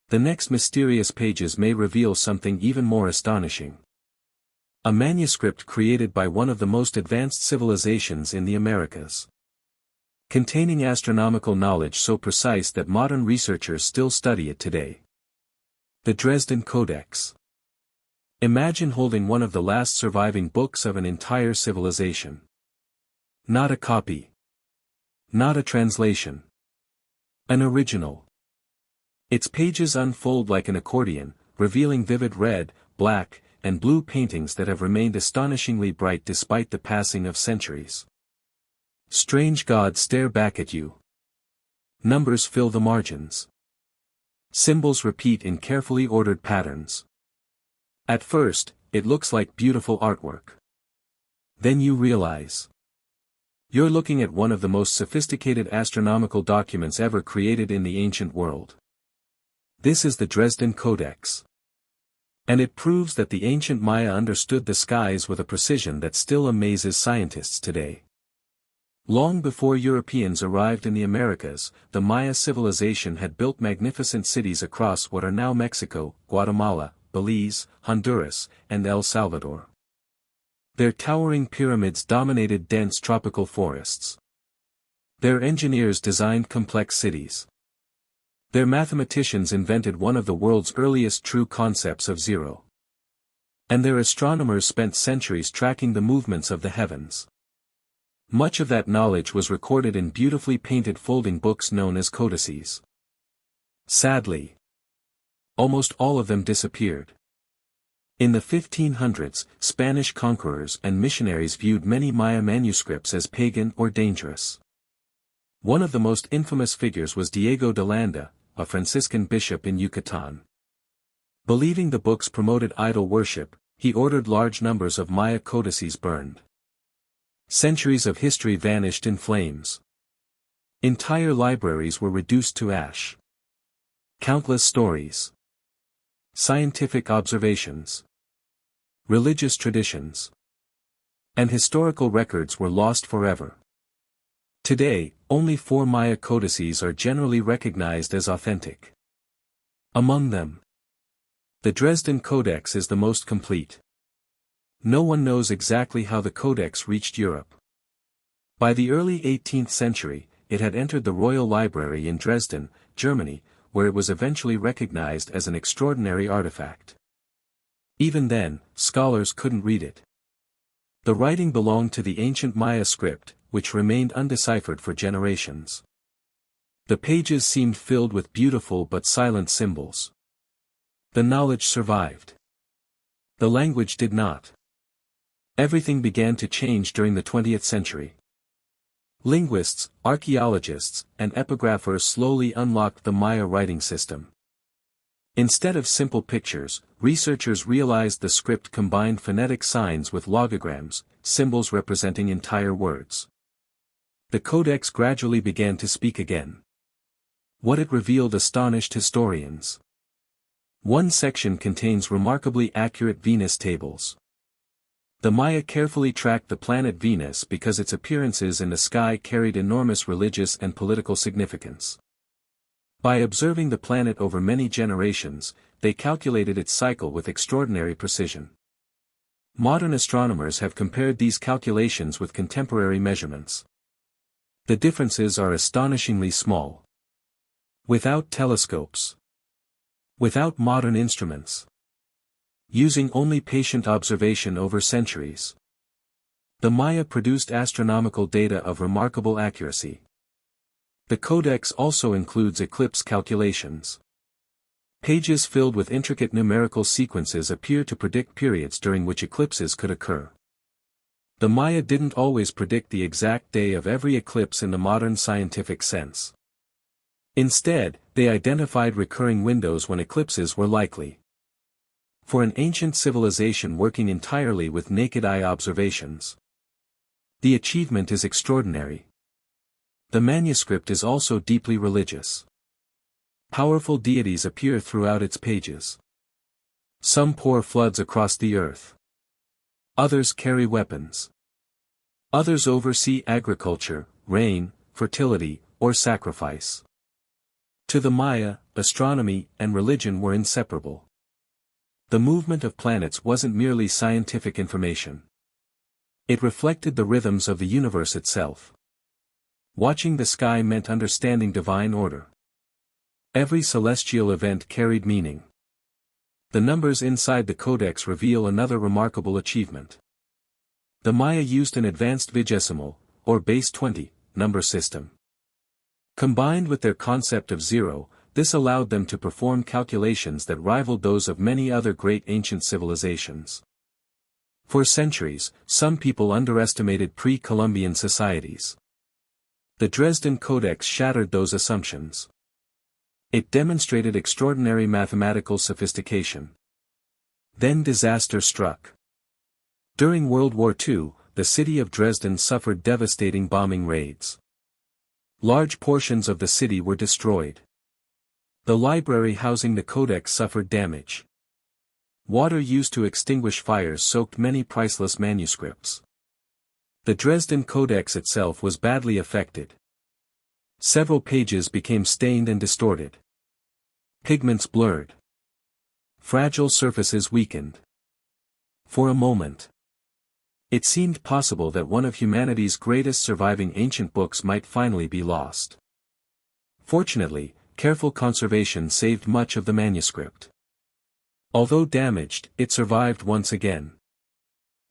A: the next mysterious pages may reveal something even more astonishing. A manuscript created by one of the most advanced civilizations in the Americas, containing astronomical knowledge so precise that modern researchers still study it today. The Dresden Codex. Imagine holding one of the last surviving books of an entire civilization. Not a copy. Not a translation. An original. Its pages unfold like an accordion, revealing vivid red, black, and blue paintings that have remained astonishingly bright despite the passing of centuries. Strange gods stare back at you. Numbers fill the margins. Symbols repeat in carefully ordered patterns. At first, it looks like beautiful artwork. Then you realize you're looking at one of the most sophisticated astronomical documents ever created in the ancient world. This is the Dresden Codex. And it proves that the ancient Maya understood the skies with a precision that still amazes scientists today. Long before Europeans arrived in the Americas, the Maya civilization had built magnificent cities across what are now Mexico, Guatemala, Belize, Honduras, and El Salvador. Their towering pyramids dominated dense tropical forests. Their engineers designed complex cities. Their mathematicians invented one of the world's earliest true concepts of zero. And their astronomers spent centuries tracking the movements of the heavens. Much of that knowledge was recorded in beautifully painted folding books known as codices. Sadly, almost all of them disappeared. In the 1500s, Spanish conquerors and missionaries viewed many Maya manuscripts as pagan or dangerous. One of the most infamous figures was Diego de Landa, a Franciscan bishop in Yucatan. Believing the books promoted idol worship, he ordered large numbers of Maya codices burned. Centuries of history vanished in flames. Entire libraries were reduced to ash. Countless stories, scientific observations, religious traditions, and historical records were lost forever. Today, only 4 Maya codices are generally recognized as authentic. Among them, the Dresden Codex is the most complete. No one knows exactly how the codex reached Europe. By the early 18th century, it had entered the Royal Library in Dresden, Germany, where it was eventually recognized as an extraordinary artifact. Even then, scholars couldn't read it. The writing belonged to the ancient Maya script, which remained undeciphered for generations. The pages seemed filled with beautiful but silent symbols. The knowledge survived. The language did not. Everything began to change during the 20th century. Linguists, archaeologists, and epigraphers slowly unlocked the Maya writing system. Instead of simple pictures, researchers realized the script combined phonetic signs with logograms, symbols representing entire words. The codex gradually began to speak again. What it revealed astonished historians. One section contains remarkably accurate Venus tables. The Maya carefully tracked the planet Venus because its appearances in the sky carried enormous religious and political significance. By observing the planet over many generations, they calculated its cycle with extraordinary precision. Modern astronomers have compared these calculations with contemporary measurements. The differences are astonishingly small. Without telescopes, without modern instruments, using only patient observation over centuries, the Maya produced astronomical data of remarkable accuracy. The codex also includes eclipse calculations. Pages filled with intricate numerical sequences appear to predict periods during which eclipses could occur. The Maya didn't always predict the exact day of every eclipse in the modern scientific sense. Instead, they identified recurring windows when eclipses were likely. For an ancient civilization working entirely with naked eye observations, the achievement is extraordinary. The manuscript is also deeply religious. Powerful deities appear throughout its pages. Some pour floods across the earth. Others carry weapons. Others oversee agriculture, rain, fertility, or sacrifice. To the Maya, astronomy and religion were inseparable. The movement of planets wasn't merely scientific information. It reflected the rhythms of the universe itself. Watching the sky meant understanding divine order. Every celestial event carried meaning. The numbers inside the codex reveal another remarkable achievement. The Maya used an advanced vigesimal, or base 20, number system. Combined with their concept of zero, This allowed them to perform calculations that rivaled those of many other great ancient civilizations. For centuries, some people underestimated pre-Columbian societies. The Dresden Codex shattered those assumptions. It demonstrated extraordinary mathematical sophistication. Then disaster struck. During World War II, the city of Dresden suffered devastating bombing raids. Large portions of the city were destroyed. The library housing the codex suffered damage. Water used to extinguish fires soaked many priceless manuscripts. The Dresden Codex itself was badly affected. Several pages became stained and distorted. Pigments blurred. Fragile surfaces weakened. For a moment, it seemed possible that one of humanity's greatest surviving ancient books might finally be lost. Fortunately, careful conservation saved much of the manuscript. Although damaged, it survived once again.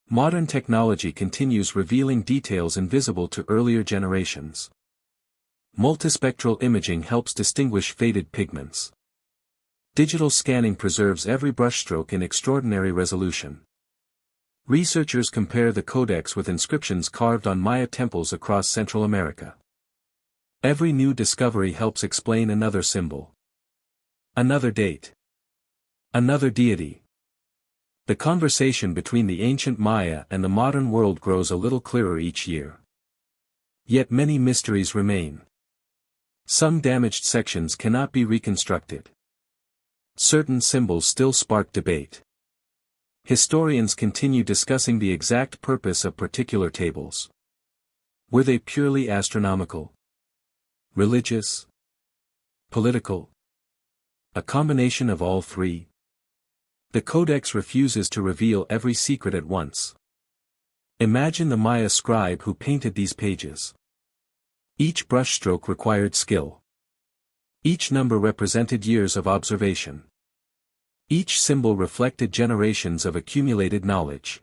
A: Modern technology continues revealing details invisible to earlier generations. Multispectral imaging helps distinguish faded pigments. Digital scanning preserves every brushstroke in extraordinary resolution. Researchers compare the codex with inscriptions carved on Maya temples across Central America. Every new discovery helps explain another symbol. Another date. Another deity. The conversation between the ancient Maya and the modern world grows a little clearer each year. Yet many mysteries remain. Some damaged sections cannot be reconstructed. Certain symbols still spark debate. Historians continue discussing the exact purpose of particular tables. Were they purely astronomical? Religious? Political? A combination of all three? The Codex refuses to reveal every secret at once. Imagine the Maya scribe who painted these pages. Each brushstroke required skill. Each number represented years of observation. Each symbol reflected generations of accumulated knowledge.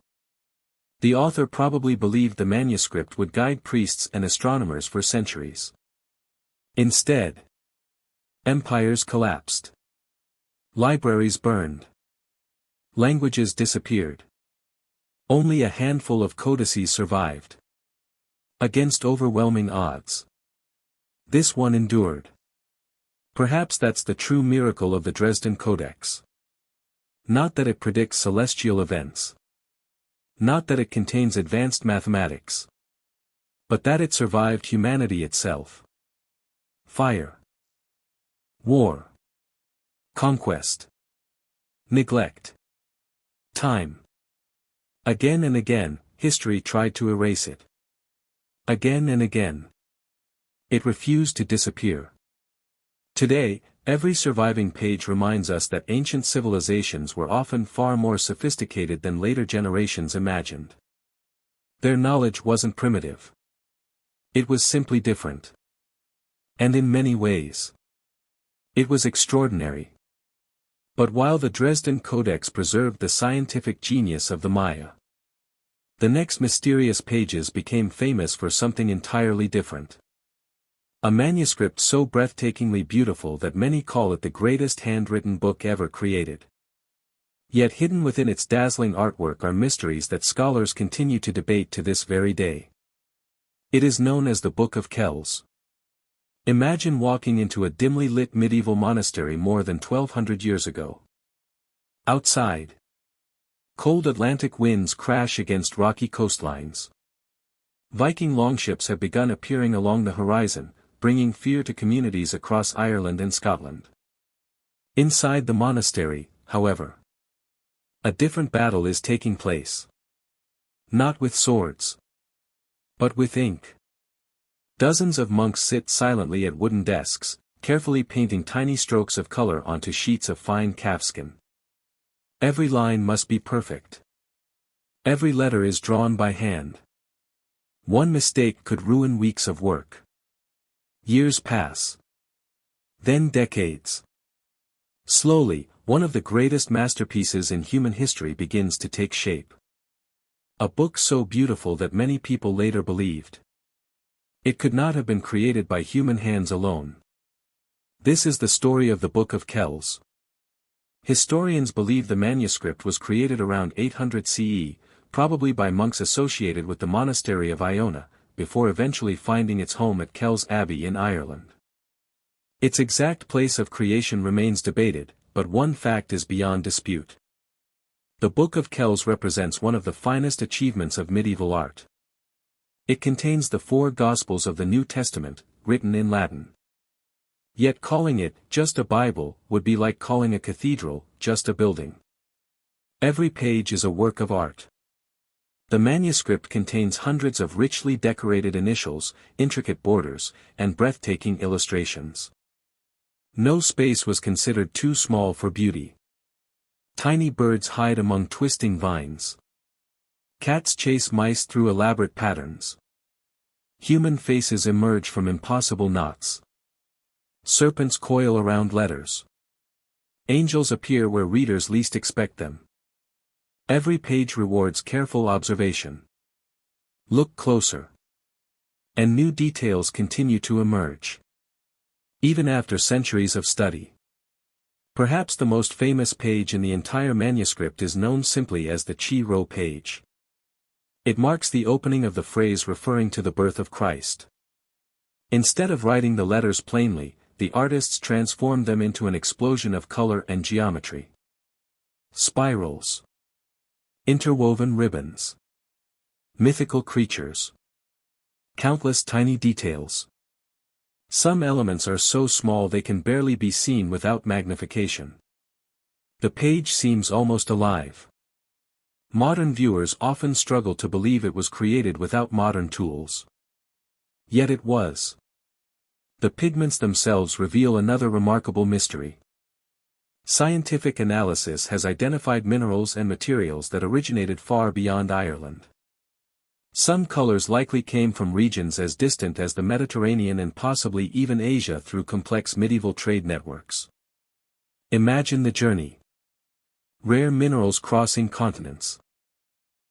A: The author probably believed the manuscript would guide priests and astronomers for centuries. Instead, empires collapsed. Libraries burned. Languages disappeared. Only a handful of codices survived. Against overwhelming odds, this one endured. Perhaps that's the true miracle of the Dresden Codex. Not that it predicts celestial events. Not that it contains advanced mathematics. But that it survived humanity itself. Fire. War. Conquest. Neglect. Time. Again and again, history tried to erase it. Again and again. It refused to disappear. Today, every surviving page reminds us that ancient civilizations were often far more sophisticated than later generations imagined. Their knowledge wasn't primitive. It was simply different. And in many ways, it was extraordinary. But while the Dresden Codex preserved the scientific genius of the Maya, the next mysterious pages became famous for something entirely different. A manuscript so breathtakingly beautiful that many call it the greatest handwritten book ever created. Yet hidden within its dazzling artwork are mysteries that scholars continue to debate to this very day. It is known as the Book of Kells. Imagine walking into a dimly lit medieval monastery more than 1200 years ago. Outside, cold Atlantic winds crash against rocky coastlines. Viking longships have begun appearing along the horizon, bringing fear to communities across Ireland and Scotland. Inside the monastery, however, a different battle is taking place. Not with swords, but with ink. Dozens of monks sit silently at wooden desks, carefully painting tiny strokes of color onto sheets of fine calfskin. Every line must be perfect. Every letter is drawn by hand. One mistake could ruin weeks of work. Years pass. Then decades. Slowly, one of the greatest masterpieces in human history begins to take shape. A book so beautiful that many people later believed it could not have been created by human hands alone. This is the story of the Book of Kells. Historians believe the manuscript was created around 800 CE, probably by monks associated with the monastery of Iona, before eventually finding its home at Kells Abbey in Ireland. Its exact place of creation remains debated, but one fact is beyond dispute. The Book of Kells represents one of the finest achievements of medieval art. It contains the 4 Gospels of the New Testament, written in Latin. Yet calling it just a Bible would be like calling a cathedral just a building. Every page is a work of art. The manuscript contains hundreds of richly decorated initials, intricate borders, and breathtaking illustrations. No space was considered too small for beauty. Tiny birds hide among twisting vines. Cats chase mice through elaborate patterns. Human faces emerge from impossible knots. Serpents coil around letters. Angels appear where readers least expect them. Every page rewards careful observation. Look closer. And new details continue to emerge. Even after centuries of study. Perhaps the most famous page in the entire manuscript is known simply as the Chi-Rho page. It marks the opening of the phrase referring to the birth of Christ. Instead of writing the letters plainly, the artists transformed them into an explosion of color and geometry. Spirals. Interwoven ribbons. Mythical creatures. Countless tiny details. Some elements are so small they can barely be seen without magnification. The page seems almost alive. Modern viewers often struggle to believe it was created without modern tools. Yet it was. The pigments themselves reveal another remarkable mystery. Scientific analysis has identified minerals and materials that originated far beyond Ireland. Some colors likely came from regions as distant as the Mediterranean and possibly even Asia through complex medieval trade networks. Imagine the journey. Rare minerals crossing continents.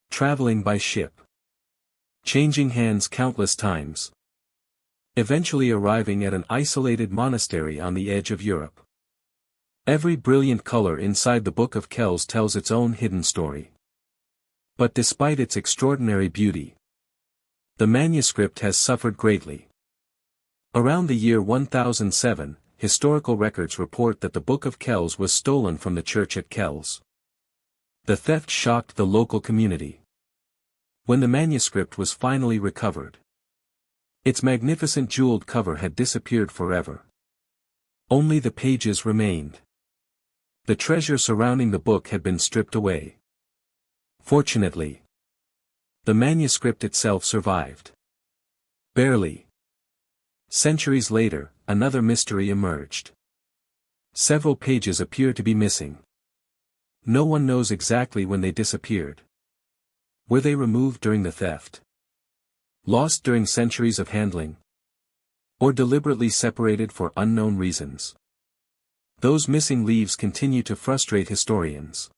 A: Traveling by ship. Changing hands countless times. Eventually arriving at an isolated monastery on the edge of Europe. Every brilliant color inside the Book of Kells tells its own hidden story. But despite its extraordinary beauty, the manuscript has suffered greatly. Around the year 1007, historical records report that the Book of Kells was stolen from the church at Kells. The theft shocked the local community. When the manuscript was finally recovered, its magnificent jeweled cover had disappeared forever. Only the pages remained. The treasure surrounding the book had been stripped away. Fortunately, the manuscript itself survived. Barely. Centuries later, another mystery emerged. Several pages appear to be missing. No one knows exactly when they disappeared. Were they removed during the theft? Lost during centuries of handling? Or deliberately separated for unknown reasons? Those missing leaves continue to frustrate historians.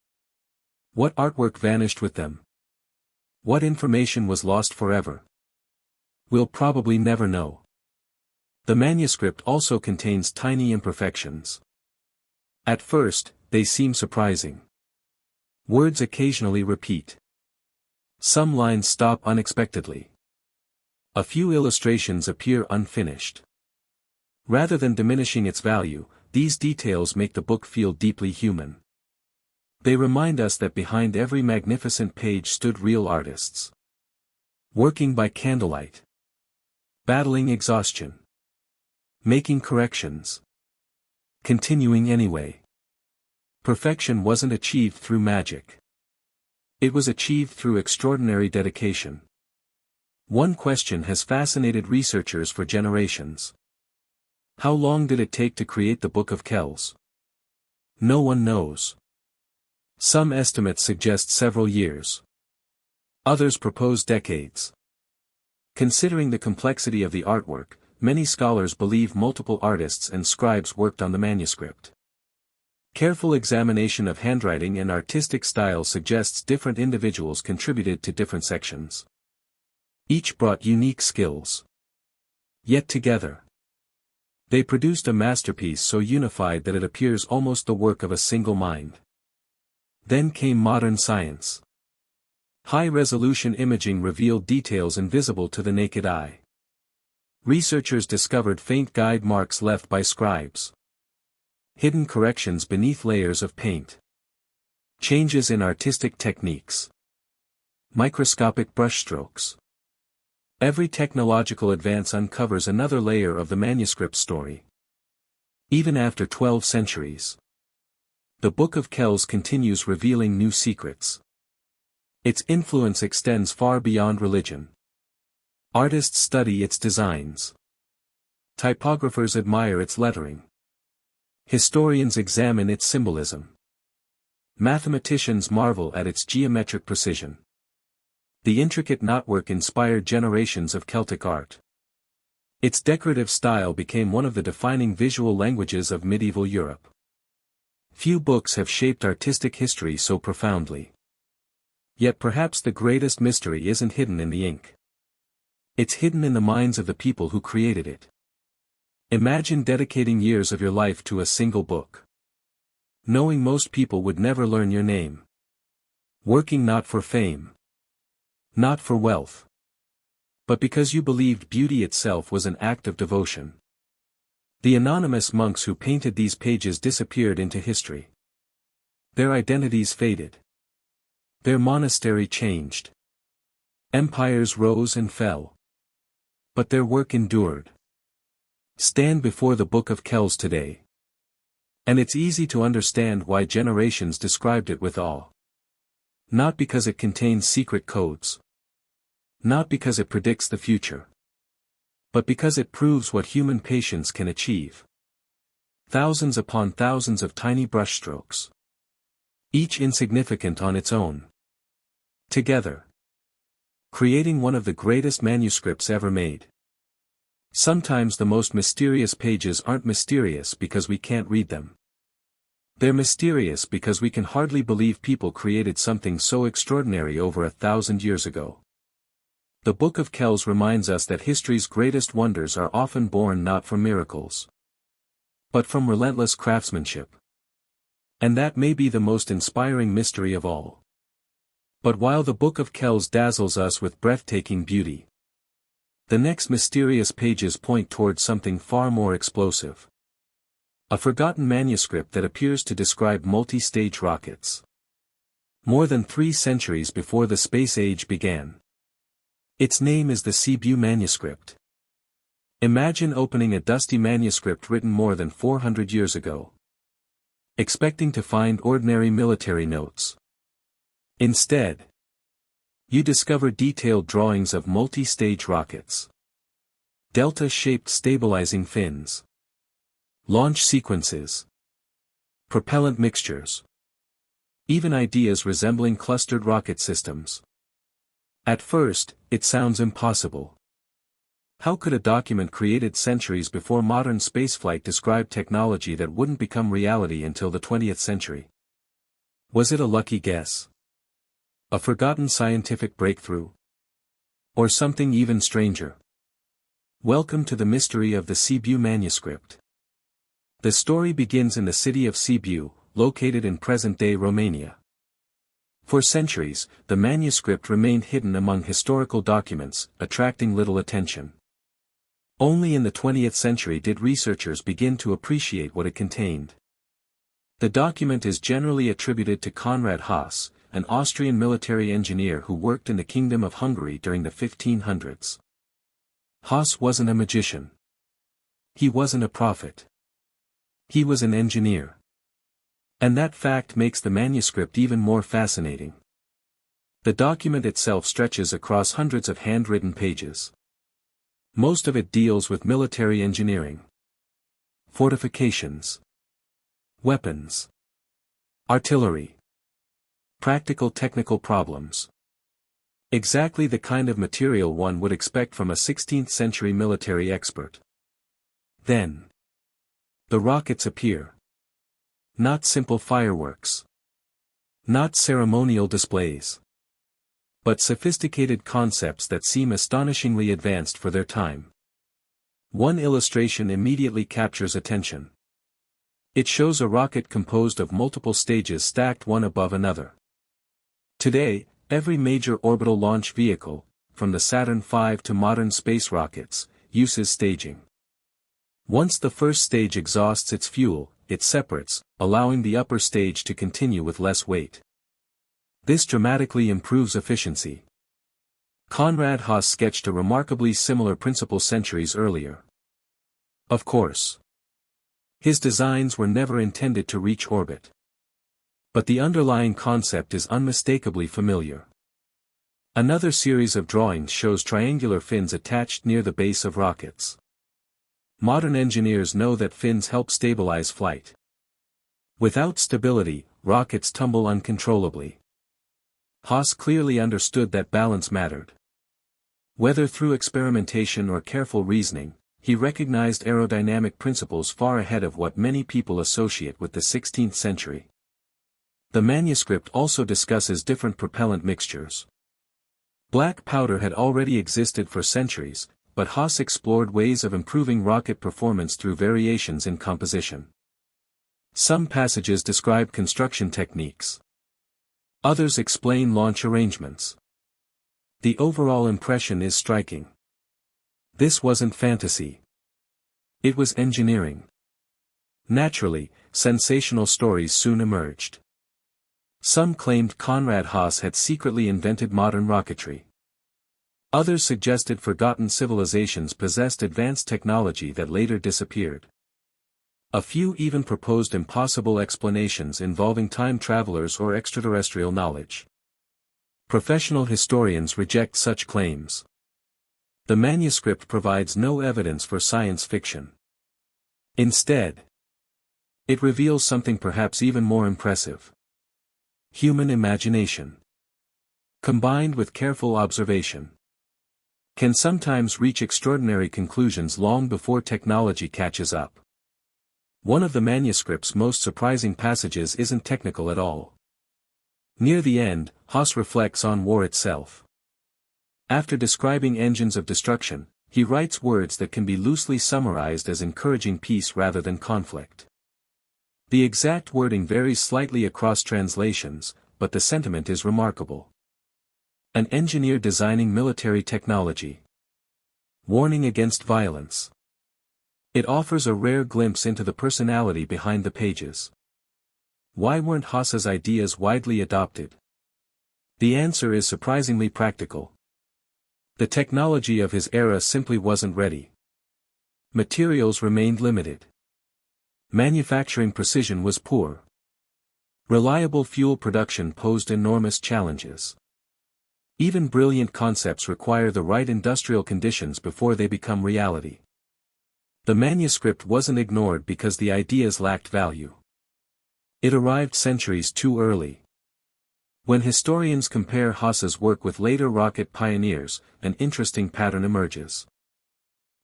A: What artwork vanished with them? What information was lost forever? We'll probably never know. The manuscript also contains tiny imperfections. At first, they seem surprising. Words occasionally repeat. Some lines stop unexpectedly. A few illustrations appear unfinished. Rather than diminishing its value, these details make the book feel deeply human. They remind us that behind every magnificent page stood real artists. Working by candlelight. Battling exhaustion. Making corrections. Continuing anyway. Perfection wasn't achieved through magic. It was achieved through extraordinary dedication. One question has fascinated researchers for generations. How long did it take to create the Book of Kells? No one knows. Some estimates suggest several years. Others propose decades. Considering the complexity of the artwork, many scholars believe multiple artists and scribes worked on the manuscript. Careful examination of handwriting and artistic style suggests different individuals contributed to different sections. Each brought unique skills. Yet together, They produced a masterpiece so unified that it appears almost the work of a single mind. Then came modern science. High-resolution imaging revealed details invisible to the naked eye. Researchers discovered faint guide marks left by scribes. Hidden corrections beneath layers of paint. Changes in artistic techniques. Microscopic brushstrokes. Every technological advance uncovers another layer of the manuscript story. Even after 12 centuries, the Book of Kells continues revealing new secrets. Its influence extends far beyond religion. Artists study its designs. Typographers admire its lettering. Historians examine its symbolism. Mathematicians marvel at its geometric precision. The intricate knotwork inspired generations of Celtic art. Its decorative style became one of the defining visual languages of medieval Europe. Few books have shaped artistic history so profoundly. Yet perhaps the greatest mystery isn't hidden in the ink. It's hidden in the minds of the people who created it. Imagine dedicating years of your life to a single book. Knowing most people would never learn your name. Working not for fame. Not for wealth. But because you believed beauty itself was an act of devotion. The anonymous monks who painted these pages disappeared into history. Their identities faded. Their monastery changed. Empires rose and fell. But their work endured. Stand before the Book of Kells today. And it's easy to understand why generations described it with awe. Not because it contains secret codes. Not because it predicts the future. But because it proves what human patience can achieve. Thousands upon thousands of tiny brushstrokes. Each insignificant on its own. Together. Creating one of the greatest manuscripts ever made. Sometimes the most mysterious pages aren't mysterious because we can't read them. They're mysterious because we can hardly believe people created something so extraordinary over 1,000 years ago. The Book of Kells reminds us that history's greatest wonders are often born not from miracles, but from relentless craftsmanship. And that may be the most inspiring mystery of all. But while the Book of Kells dazzles us with breathtaking beauty, the next mysterious pages point towards something far more explosive. A forgotten manuscript that appears to describe multi-stage rockets. More than 3 centuries before the space age began. Its name is the Cebu manuscript. Imagine opening a dusty manuscript written more than 400 years ago. Expecting to find ordinary military notes. Instead, you discover detailed drawings of multi-stage rockets. Delta-shaped stabilizing fins. Launch sequences. Propellant mixtures. Even ideas resembling clustered rocket systems. At first, it sounds impossible. How could a document created centuries before modern spaceflight describe technology that wouldn't become reality until the 20th century? Was it a lucky guess? A forgotten scientific breakthrough? Or something even stranger? Welcome to the mystery of the Cebu manuscript. The story begins in the city of Cebu, located in present-day Romania. For centuries, the manuscript remained hidden among historical documents, attracting little attention. Only in the 20th century did researchers begin to appreciate what it contained. The document is generally attributed to Konrad Haas, an Austrian military engineer who worked in the Kingdom of Hungary during the 1500s. Haas wasn't a magician. He wasn't a prophet. He was an engineer. And that fact makes the manuscript even more fascinating. The document itself stretches across hundreds of handwritten pages. Most of it deals with military engineering. Fortifications. Weapons. Artillery. Practical technical problems. Exactly the kind of material one would expect from a 16th-century military expert. Then, the rockets appear. Not simple fireworks. Not ceremonial displays. But sophisticated concepts that seem astonishingly advanced for their time. One illustration immediately captures attention. It shows a rocket composed of multiple stages stacked one above another. Today, every major orbital launch vehicle, from the Saturn V to modern space rockets, uses staging. Once the first stage exhausts its fuel, it separates, allowing the upper stage to continue with less weight. This dramatically improves efficiency. Konrad Haas sketched a remarkably similar principle centuries earlier. Of course, his designs were never intended to reach orbit. But the underlying concept is unmistakably familiar. Another series of drawings shows triangular fins attached near the base of rockets. Modern engineers know that fins help stabilize flight. Without stability, rockets tumble uncontrollably. Haas clearly understood that balance mattered. Whether through experimentation or careful reasoning, he recognized aerodynamic principles far ahead of what many people associate with the 16th century. The manuscript also discusses different propellant mixtures. Black powder had already existed for centuries, but Haas explored ways of improving rocket performance through variations in composition. Some passages describe construction techniques. Others explain launch arrangements. The overall impression is striking. This wasn't fantasy. It was engineering. Naturally, sensational stories soon emerged. Some claimed Konrad Haas had secretly invented modern rocketry. Others suggested forgotten civilizations possessed advanced technology that later disappeared. A few even proposed impossible explanations involving time travelers or extraterrestrial knowledge. Professional historians reject such claims. The manuscript provides no evidence for science fiction. Instead, it reveals something perhaps even more impressive. Human imagination, combined with careful observation, can sometimes reach extraordinary conclusions long before technology catches up. One of the manuscript's most surprising passages isn't technical at all. Near the end, Haas reflects on war itself. After describing engines of destruction, he writes words that can be loosely summarized as encouraging peace rather than conflict. The exact wording varies slightly across translations, but the sentiment is remarkable. An engineer designing military technology. Warning against violence. It offers a rare glimpse into the personality behind the pages. Why weren't Haas's ideas widely adopted? The answer is surprisingly practical. The technology of his era simply wasn't ready. Materials remained limited. Manufacturing precision was poor. Reliable fuel production posed enormous challenges. Even brilliant concepts require the right industrial conditions before they become reality. The manuscript wasn't ignored because the ideas lacked value. It arrived centuries too early. When historians compare Haas's work with later rocket pioneers, an interesting pattern emerges.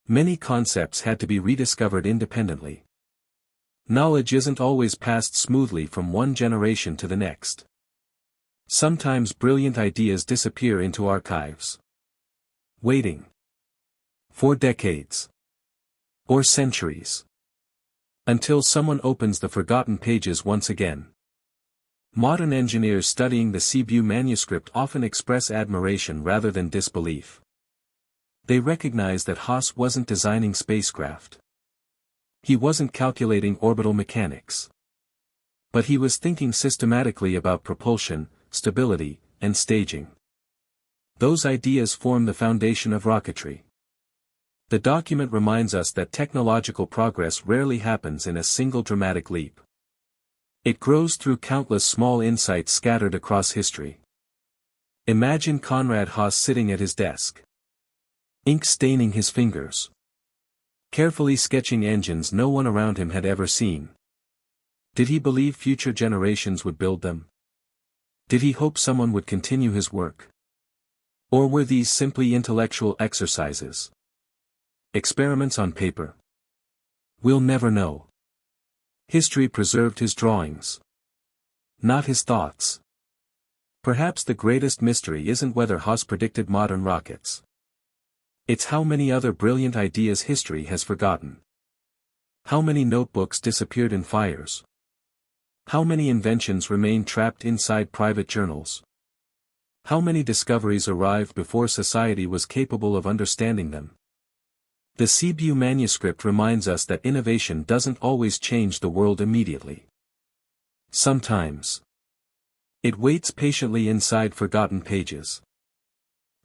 A: Many concepts had to be rediscovered independently. Knowledge isn't always passed smoothly from one generation to the next. Sometimes brilliant ideas disappear into archives, waiting for decades or centuries until someone opens the forgotten pages once again. Modern engineers studying the Cebu manuscript often express admiration rather than disbelief. They recognize that Haas wasn't designing spacecraft. He wasn't calculating orbital mechanics. But he was thinking systematically about propulsion, stability, and staging. Those ideas form the foundation of rocketry. The document reminds us that technological progress rarely happens in a single dramatic leap. It grows through countless small insights scattered across history. Imagine Konrad Haas sitting at his desk, ink staining his fingers, carefully sketching engines no one around him had ever seen. Did he believe future generations would build them? Did he hope someone would continue his work? Or were these simply intellectual exercises? Experiments on paper? We'll never know. History preserved his drawings, not his thoughts. Perhaps the greatest mystery isn't whether Haas predicted modern rockets. It's how many other brilliant ideas history has forgotten. How many notebooks disappeared in fires? How many inventions remain trapped inside private journals? How many discoveries arrived before society was capable of understanding them? The Cebu manuscript reminds us that innovation doesn't always change the world immediately. Sometimes it waits patiently inside forgotten pages,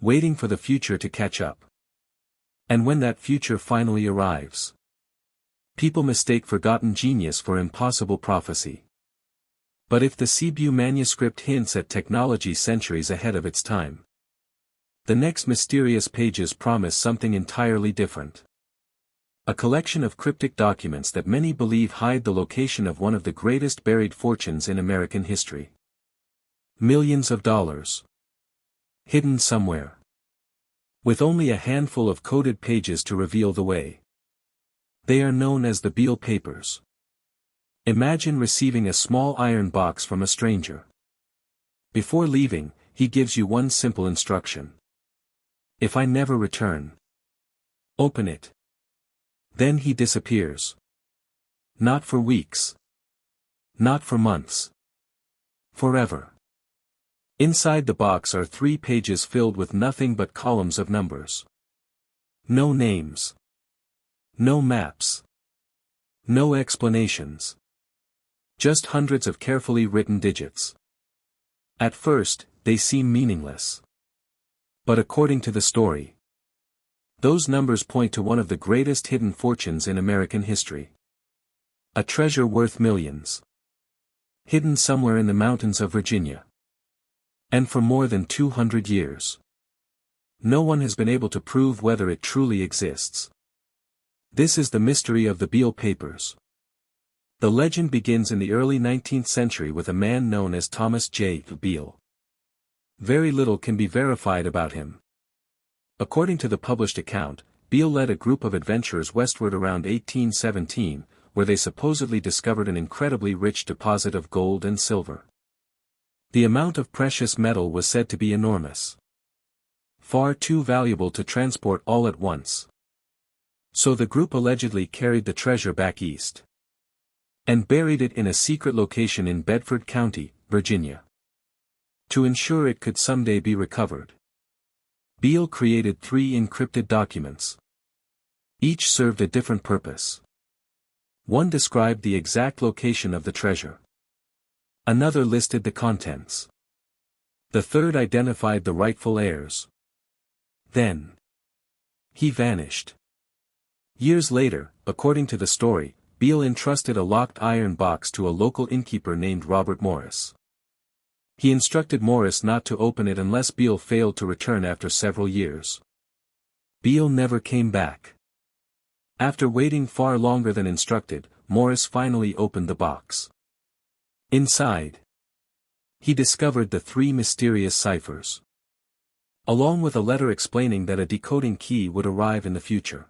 A: waiting for the future to catch up. And when that future finally arrives, people mistake forgotten genius for impossible prophecy. But if the Cebu manuscript hints at technology centuries ahead of its time, the next mysterious pages promise something entirely different. A collection of cryptic documents that many believe hide the location of one of the greatest buried fortunes in American history. Millions of dollars, hidden somewhere, with only a handful of coded pages to reveal the way. They are known as the Beale Papers. Imagine receiving a small iron box from a stranger. Before leaving, he gives you one simple instruction. If I never return, open it. Then he disappears. Not for weeks. Not for months. Forever. Inside the box are 3 pages filled with nothing but columns of numbers. No names. No maps. No explanations. Just hundreds of carefully written digits. At first, they seem meaningless. But according to the story, those numbers point to one of the greatest hidden fortunes in American history. A treasure worth millions. Hidden somewhere in the mountains of Virginia. And for more than 200 years. No one has been able to prove whether it truly exists. This is the mystery of the Beale Papers. The legend begins in the early 19th century with a man known as Thomas J. Beale. Very little can be verified about him. According to the published account, Beale led a group of adventurers westward around 1817, where they supposedly discovered an incredibly rich deposit of gold and silver. The amount of precious metal was said to be enormous. Far too valuable to transport all at once. So the group allegedly carried the treasure back east and buried it in a secret location in Bedford County, Virginia. To ensure it could someday be recovered, Beale created 3 encrypted documents. Each served a different purpose. One described the exact location of the treasure. Another listed the contents. The third identified the rightful heirs. Then he vanished. Years later, according to the story, Beale entrusted a locked iron box to a local innkeeper named Robert Morris. He instructed Morris not to open it unless Beale failed to return after several years. Beale never came back. After waiting far longer than instructed, Morris finally opened the box. Inside, he discovered the 3 mysterious ciphers, along with a letter explaining that a decoding key would arrive in the future.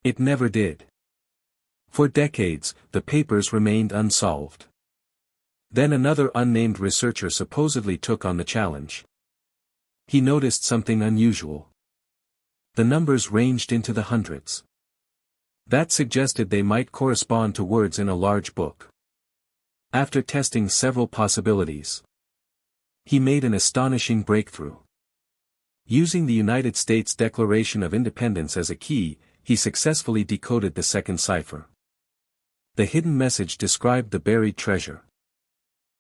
A: It never did. For decades, the papers remained unsolved. Then another unnamed researcher supposedly took on the challenge. He noticed something unusual. The numbers ranged into the hundreds. That suggested they might correspond to words in a large book. After testing several possibilities, he made an astonishing breakthrough. Using the United States Declaration of Independence as a key, he successfully decoded the second cipher. The hidden message described the buried treasure.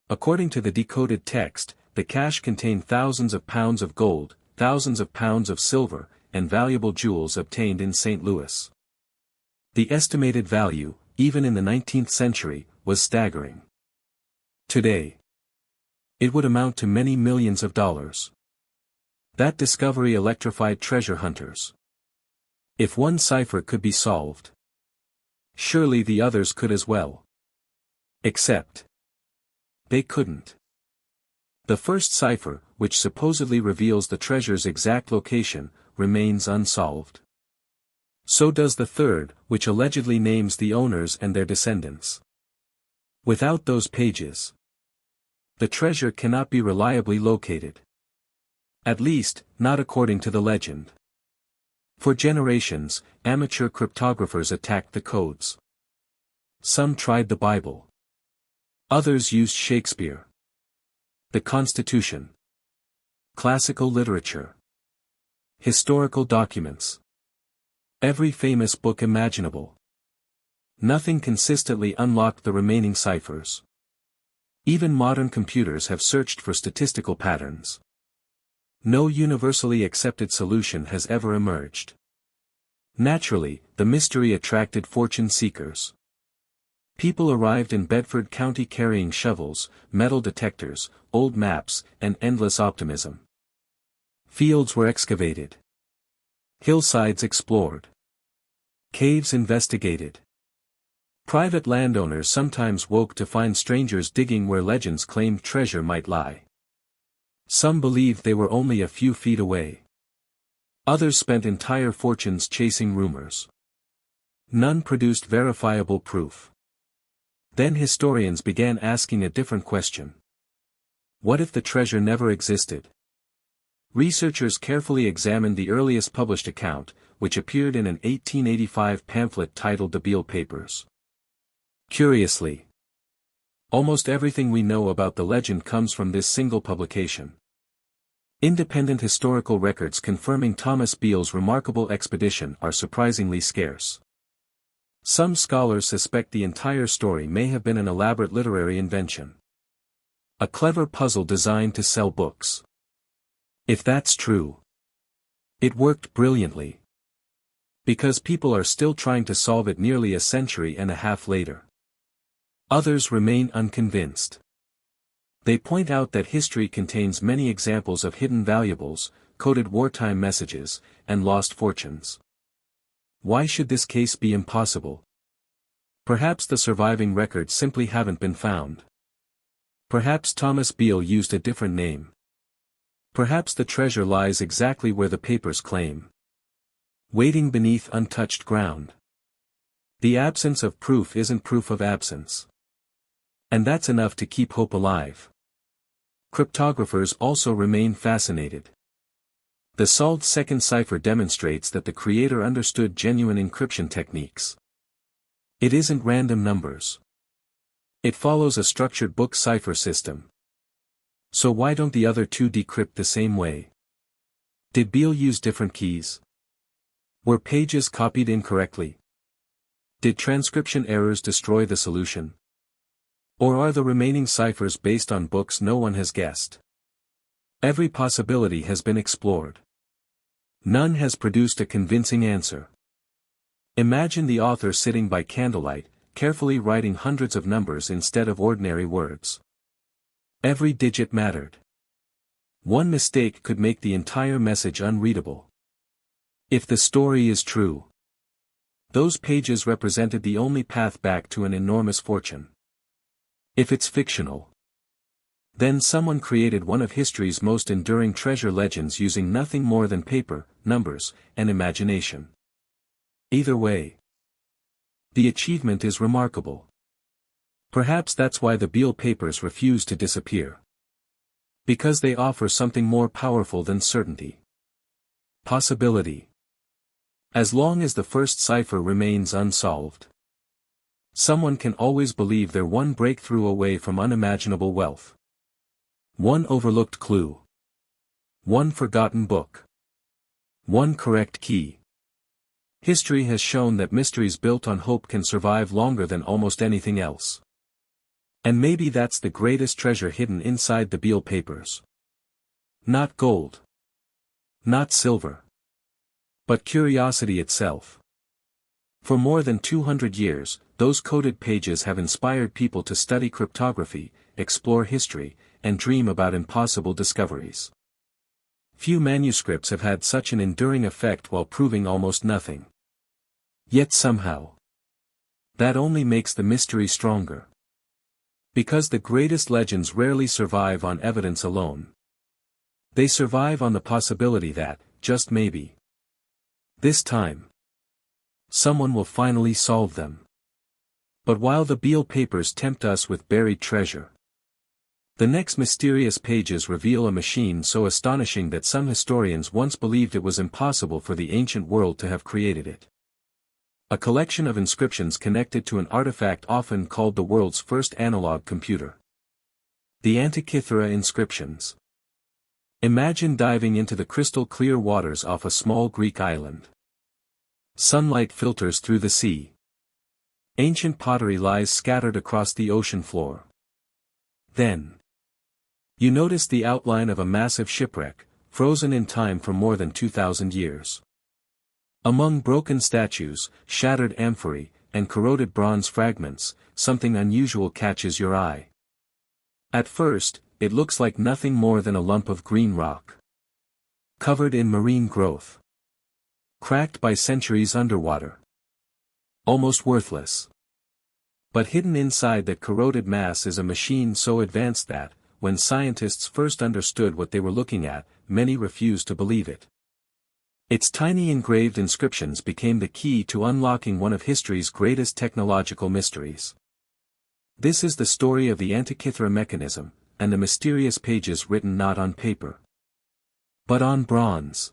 A: According to the decoded text, the cache contained thousands of pounds of gold, thousands of pounds of silver, and valuable jewels obtained in St. Louis. The estimated value, even in the 19th century, was staggering. Today, it would amount to many millions of dollars. That discovery electrified treasure hunters. If one cipher could be solved, surely the others could as well. Except they couldn't. The first cipher, which supposedly reveals the treasure's exact location, remains unsolved. So does the third, which allegedly names the owners and their descendants. Without those pages, the treasure cannot be reliably located. At least, not according to the legend. For generations, amateur cryptographers attacked the codes. Some tried the Bible. Others used Shakespeare, the Constitution, classical literature, historical documents, every famous book imaginable. Nothing consistently unlocked the remaining ciphers. Even modern computers have searched for statistical patterns. No universally accepted solution has ever emerged. Naturally, the mystery attracted fortune seekers. People arrived in Bedford County carrying shovels, metal detectors, old maps, and endless optimism. Fields were excavated. Hillsides explored. Caves investigated. Private landowners sometimes woke to find strangers digging where legends claimed treasure might lie. Some believed they were only a few feet away. Others spent entire fortunes chasing rumors. None produced verifiable proof. Then historians began asking a different question. What if the treasure never existed? Researchers carefully examined the earliest published account, which appeared in an 1885 pamphlet titled The Beale Papers. Curiously, almost everything we know about the legend comes from this single publication. Independent historical records confirming Thomas Beale's remarkable expedition are surprisingly scarce. Some scholars suspect the entire story may have been an elaborate literary invention. A clever puzzle designed to sell books. If that's true, it worked brilliantly. Because people are still trying to solve it nearly a century and a half later. Others remain unconvinced. They point out that history contains many examples of hidden valuables, coded wartime messages, and lost fortunes. Why should this case be impossible? Perhaps the surviving records simply haven't been found. Perhaps Thomas Beale used a different name. Perhaps the treasure lies exactly where the papers claim. Waiting beneath untouched ground. The absence of proof isn't proof of absence. And that's enough to keep hope alive. Cryptographers also remain fascinated. The solved second cipher demonstrates that the creator understood genuine encryption techniques. It isn't random numbers. It follows a structured book cipher system. So why don't the other two decrypt the same way? Did Beale use different keys? Were pages copied incorrectly? Did transcription errors destroy the solution? Or are the remaining ciphers based on books no one has guessed? Every possibility has been explored. None has produced a convincing answer. Imagine the author sitting by candlelight, carefully writing hundreds of numbers instead of ordinary words. Every digit mattered. One mistake could make the entire message unreadable. If the story is true, those pages represented the only path back to an enormous fortune. If it's fictional, then someone created one of history's most enduring treasure legends using nothing more than paper, numbers, and imagination. Either way, the achievement is remarkable. Perhaps that's why the Beale Papers refuse to disappear. Because they offer something more powerful than certainty. Possibility. As long as the first cipher remains unsolved, someone can always believe they're one breakthrough away from unimaginable wealth. One overlooked clue. One forgotten book. One correct key. History has shown that mysteries built on hope can survive longer than almost anything else. And maybe that's the greatest treasure hidden inside the Beale Papers. Not gold. Not silver. But curiosity itself. For more than 200 years, those coded pages have inspired people to study cryptography, explore history, and dream about impossible discoveries. Few manuscripts have had such an enduring effect while proving almost nothing. Yet somehow, that only makes the mystery stronger. Because the greatest legends rarely survive on evidence alone. They survive on the possibility that, just maybe, this time, someone will finally solve them. But while the Beale Papers tempt us with buried treasure, The next mysterious pages reveal a machine so astonishing that some historians once believed it was impossible for the ancient world to have created it. A collection of inscriptions connected to an artifact often called the world's first analog computer. The Antikythera inscriptions. Imagine diving into the crystal-clear waters off a small Greek island. Sunlight filters through the sea. Ancient pottery lies scattered across the ocean floor. Then, you notice the outline of a massive shipwreck, frozen in time for more than 2,000 years. Among broken statues, shattered amphorae, and corroded bronze fragments, something unusual catches your eye. At first, it looks like nothing more than a lump of green rock. Covered in marine growth. Cracked by centuries underwater. Almost worthless. But hidden inside that corroded mass is a machine so advanced that, when scientists first understood what they were looking at, many refused to believe it. Its tiny engraved inscriptions became the key to unlocking one of history's greatest technological mysteries. This is the story of the Antikythera mechanism, and the mysterious pages written not on paper, but on bronze.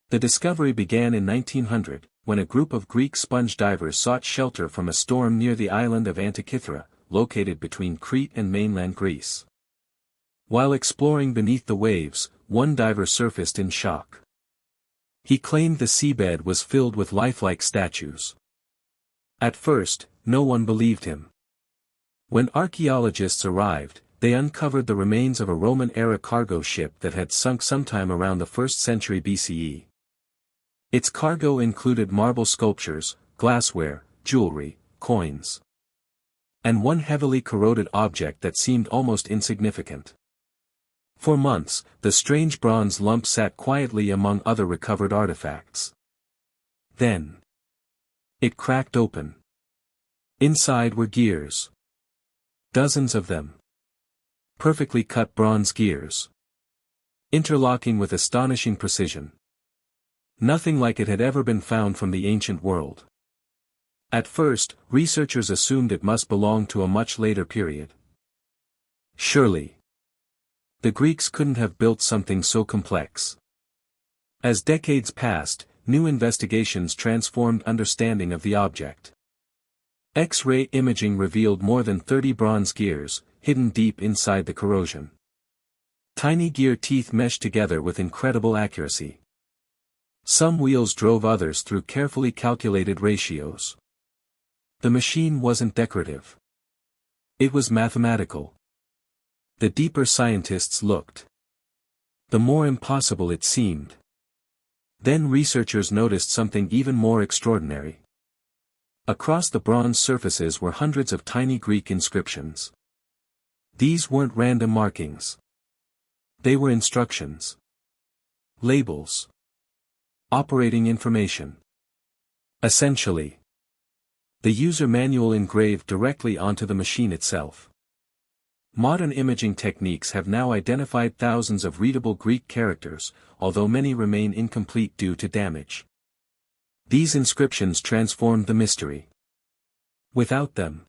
A: The discovery began in 1900, when a group of Greek sponge divers sought shelter from a storm near the island of Antikythera, located between Crete and mainland Greece. While exploring beneath the waves, one diver surfaced in shock. He claimed the seabed was filled with lifelike statues. At first, no one believed him. When archaeologists arrived, they uncovered the remains of a Roman-era cargo ship that had sunk sometime around the 1st century BCE. Its cargo included marble sculptures, glassware, jewelry, coins, and one heavily corroded object that seemed almost insignificant. For months, the strange bronze lump sat quietly among other recovered artifacts. Then, it cracked open. Inside were gears. Dozens of them. Perfectly cut bronze gears. Interlocking with astonishing precision. Nothing like it had ever been found from the ancient world. At first, researchers assumed it must belong to a much later period. Surely, the Greeks couldn't have built something so complex. As decades passed, new investigations transformed understanding of the object. X-ray imaging revealed more than 30 bronze gears, hidden deep inside the corrosion. Tiny gear teeth meshed together with incredible accuracy. Some wheels drove others through carefully calculated ratios. The machine wasn't decorative. It was mathematical. The deeper scientists looked, the more impossible it seemed. Then researchers noticed something even more extraordinary. Across the bronze surfaces were hundreds of tiny Greek inscriptions. These weren't random markings. They were instructions. Labels. Operating information. Essentially, the user manual engraved directly onto the machine itself. Modern imaging techniques have now identified thousands of readable Greek characters, although many remain incomplete due to damage. These inscriptions transformed the mystery. Without them,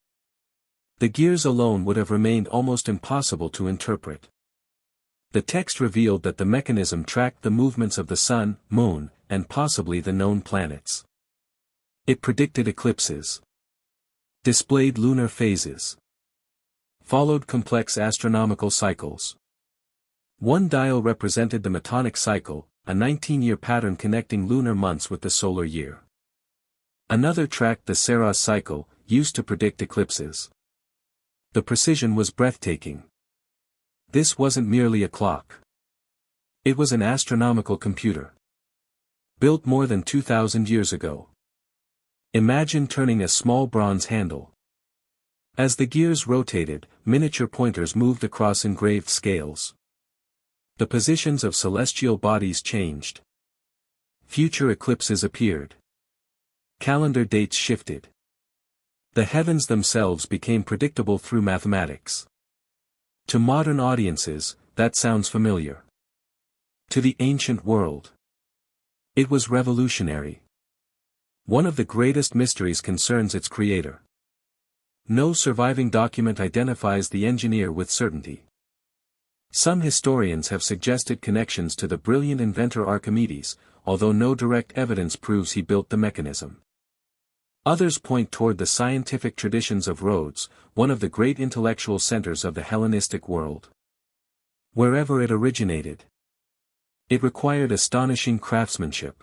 A: the gears alone would have remained almost impossible to interpret. The text revealed that the mechanism tracked the movements of the sun, moon, and possibly the known planets. It predicted eclipses, displayed lunar phases, followed complex astronomical cycles. One dial represented the Metonic cycle, a 19-year pattern connecting lunar months with the solar year. Another tracked the Saros cycle, used to predict eclipses. The precision was breathtaking. This wasn't merely a clock. It was an astronomical computer. Built more than 2,000 years ago. Imagine turning a small bronze handle. As the gears rotated, miniature pointers moved across engraved scales. The positions of celestial bodies changed. Future eclipses appeared. Calendar dates shifted. The heavens themselves became predictable through mathematics. To modern audiences, that sounds familiar. To the ancient world, it was revolutionary. One of the greatest mysteries concerns its creator. No surviving document identifies the engineer with certainty. Some historians have suggested connections to the brilliant inventor Archimedes, although no direct evidence proves he built the mechanism. Others point toward the scientific traditions of Rhodes, one of the great intellectual centers of the Hellenistic world. Wherever it originated, it required astonishing craftsmanship.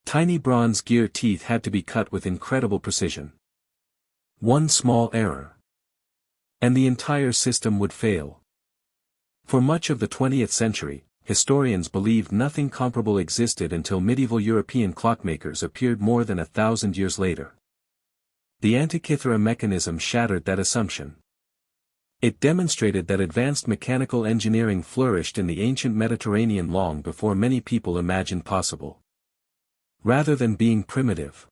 A: Tiny bronze gear teeth had to be cut with incredible precision. One small error, and the entire system would fail. For much of the 20th century, historians believed nothing comparable existed until medieval European clockmakers appeared more than 1,000 years later. The Antikythera mechanism shattered that assumption. It demonstrated that advanced mechanical engineering flourished in the ancient Mediterranean long before many people imagined possible. Rather than being primitive,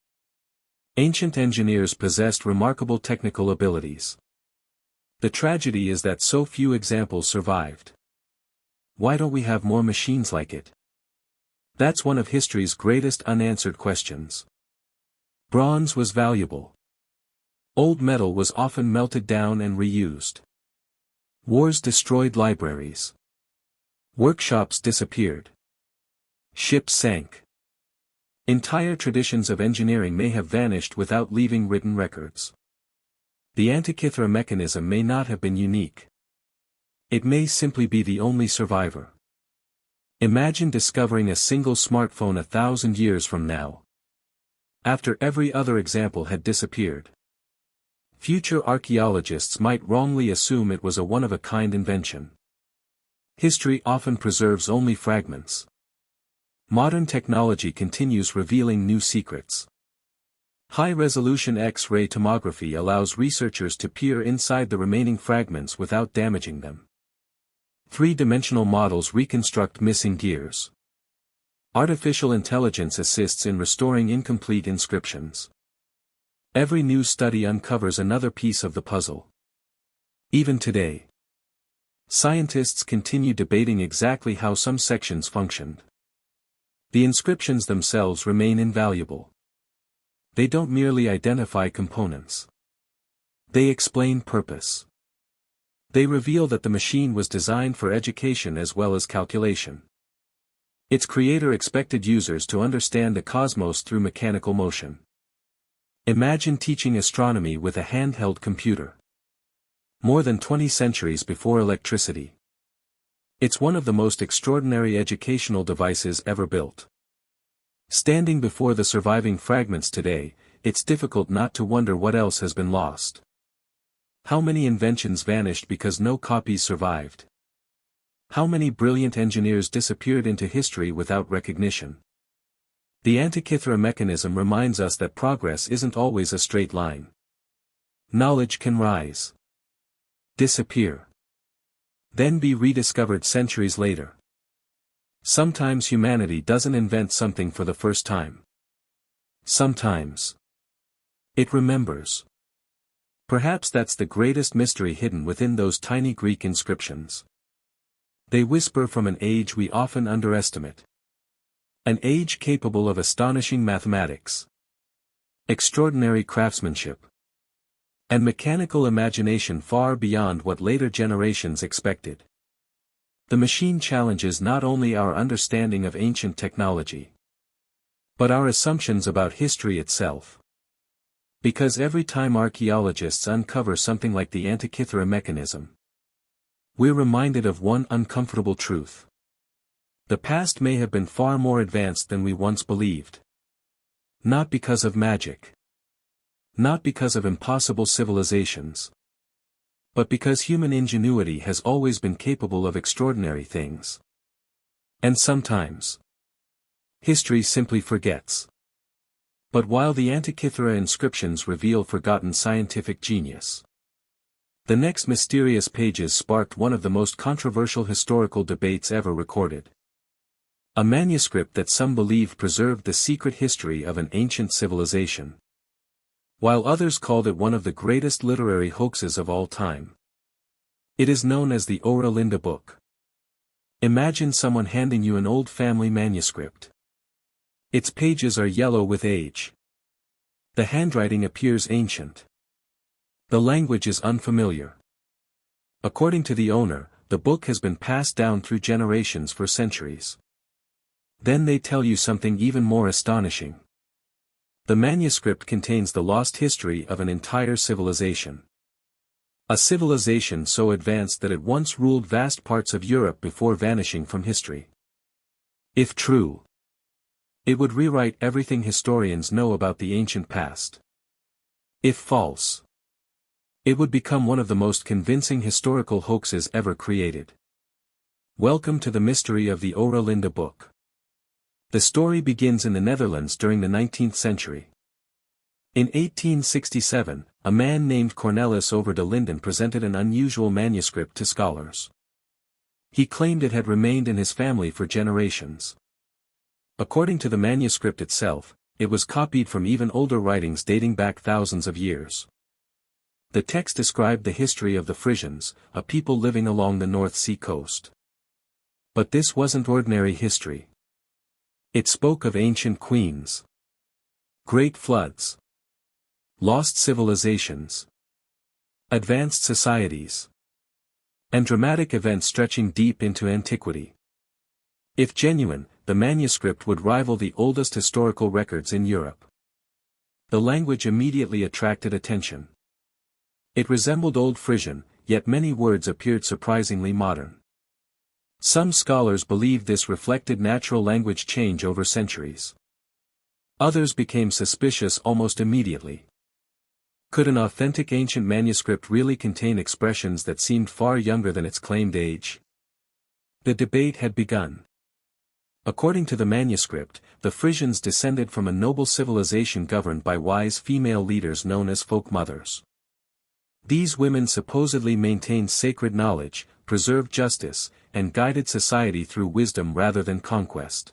A: ancient engineers possessed remarkable technical abilities. The tragedy is that so few examples survived. Why don't we have more machines like it? That's one of history's greatest unanswered questions. Bronze was valuable. Old metal was often melted down and reused. Wars destroyed libraries. Workshops disappeared. Ships sank. Entire traditions of engineering may have vanished without leaving written records. The Antikythera mechanism may not have been unique. It may simply be the only survivor. Imagine discovering a single smartphone 1,000 years from now, after every other example had disappeared. Future archaeologists might wrongly assume it was a one-of-a-kind invention. History often preserves only fragments. Modern technology continues revealing new secrets. High-resolution X-ray tomography allows researchers to peer inside the remaining fragments without damaging them. Three-dimensional models reconstruct missing gears. Artificial intelligence assists in restoring incomplete inscriptions. Every new study uncovers another piece of the puzzle. Even today, scientists continue debating exactly how some sections functioned. The inscriptions themselves remain invaluable. They don't merely identify components. They explain purpose. They reveal that the machine was designed for education as well as calculation. Its creator expected users to understand the cosmos through mechanical motion. Imagine teaching astronomy with a handheld computer. More than 20 centuries before electricity. It's one of the most extraordinary educational devices ever built. Standing before the surviving fragments today, it's difficult not to wonder what else has been lost. How many inventions vanished because no copies survived? How many brilliant engineers disappeared into history without recognition? The Antikythera mechanism reminds us that progress isn't always a straight line. Knowledge can rise, disappear, then be rediscovered centuries later. Sometimes humanity doesn't invent something for the first time. Sometimes it remembers. Perhaps that's the greatest mystery hidden within those tiny Greek inscriptions. They whisper from an age we often underestimate. An age capable of astonishing mathematics, extraordinary craftsmanship, and mechanical imagination far beyond what later generations expected. The machine challenges not only our understanding of ancient technology, but our assumptions about history itself. Because every time archaeologists uncover something like the Antikythera mechanism, we're reminded of one uncomfortable truth. The past may have been far more advanced than we once believed. Not because of magic. Not because of impossible civilizations. But because human ingenuity has always been capable of extraordinary things. And sometimes, history simply forgets. But while the Antikythera inscriptions reveal forgotten scientific genius, the next mysterious pages sparked one of the most controversial historical debates ever recorded. A manuscript that some believe preserved the secret history of an ancient civilization, while others called it one of the greatest literary hoaxes of all time. It is known as the Ora Linda book. Imagine someone handing you an old family manuscript. Its pages are yellow with age. The handwriting appears ancient. The language is unfamiliar. According to the owner, the book has been passed down through generations for centuries. Then they tell you something even more astonishing. The manuscript contains the lost history of an entire civilization. A civilization so advanced that it once ruled vast parts of Europe before vanishing from history. If true, it would rewrite everything historians know about the ancient past. If false, it would become one of the most convincing historical hoaxes ever created. Welcome to the mystery of the Oerlinda book. The story begins in the Netherlands during the 19th century. In 1867, a man named Cornelis over de Linden presented an unusual manuscript to scholars. He claimed it had remained in his family for generations. According to the manuscript itself, it was copied from even older writings dating back thousands of years. The text described the history of the Frisians, a people living along the North Sea coast. But this wasn't ordinary history. It spoke of ancient queens, great floods, lost civilizations, advanced societies, and dramatic events stretching deep into antiquity. If genuine, the manuscript would rival the oldest historical records in Europe. The language immediately attracted attention. It resembled Old Frisian, yet many words appeared surprisingly modern. Some scholars believed this reflected natural language change over centuries. Others became suspicious almost immediately. Could an authentic ancient manuscript really contain expressions that seemed far younger than its claimed age? The debate had begun. According to the manuscript, the Frisians descended from a noble civilization governed by wise female leaders known as folk mothers. These women supposedly maintained sacred knowledge, preserved justice, and guided society through wisdom rather than conquest.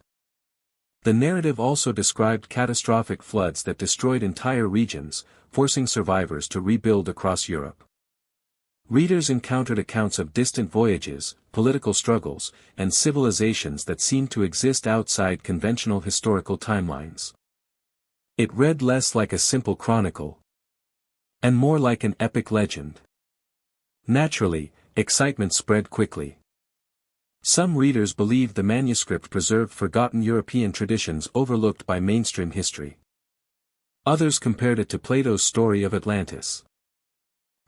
A: The narrative also described catastrophic floods that destroyed entire regions, forcing survivors to rebuild across Europe. Readers encountered accounts of distant voyages, political struggles, and civilizations that seemed to exist outside conventional historical timelines. It read less like a simple chronicle, and more like an epic legend. Naturally, excitement spread quickly. Some readers believed the manuscript preserved forgotten European traditions overlooked by mainstream history. Others compared it to Plato's story of Atlantis.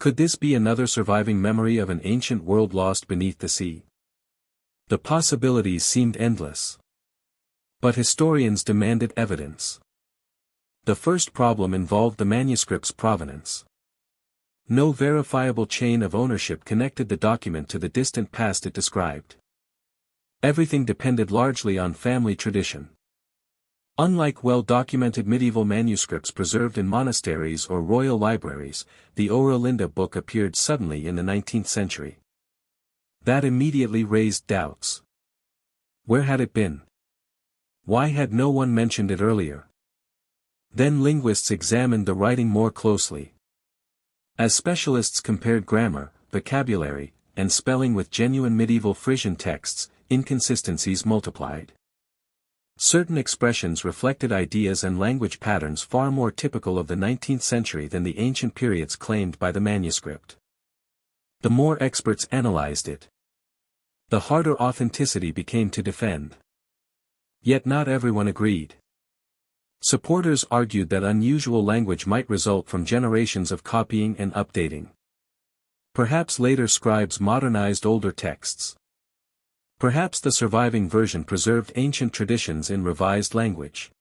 A: Could this be another surviving memory of an ancient world lost beneath the sea? The possibilities seemed endless. But historians demanded evidence. The first problem involved the manuscript's provenance. No verifiable chain of ownership connected the document to the distant past it described. Everything depended largely on family tradition. Unlike well-documented medieval manuscripts preserved in monasteries or royal libraries, the Oerlinda book appeared suddenly in the 19th century. That immediately raised doubts. Where had it been? Why had no one mentioned it earlier? Then linguists examined the writing more closely. As specialists compared grammar, vocabulary, and spelling with genuine medieval Frisian texts, inconsistencies multiplied. Certain expressions reflected ideas and language patterns far more typical of the 19th century than the ancient periods claimed by the manuscript. The more experts analyzed it, the harder authenticity became to defend. Yet not everyone agreed. Supporters argued that unusual language might result from generations of copying and updating. Perhaps later scribes modernized older texts. Perhaps the surviving version preserved ancient traditions in revised language.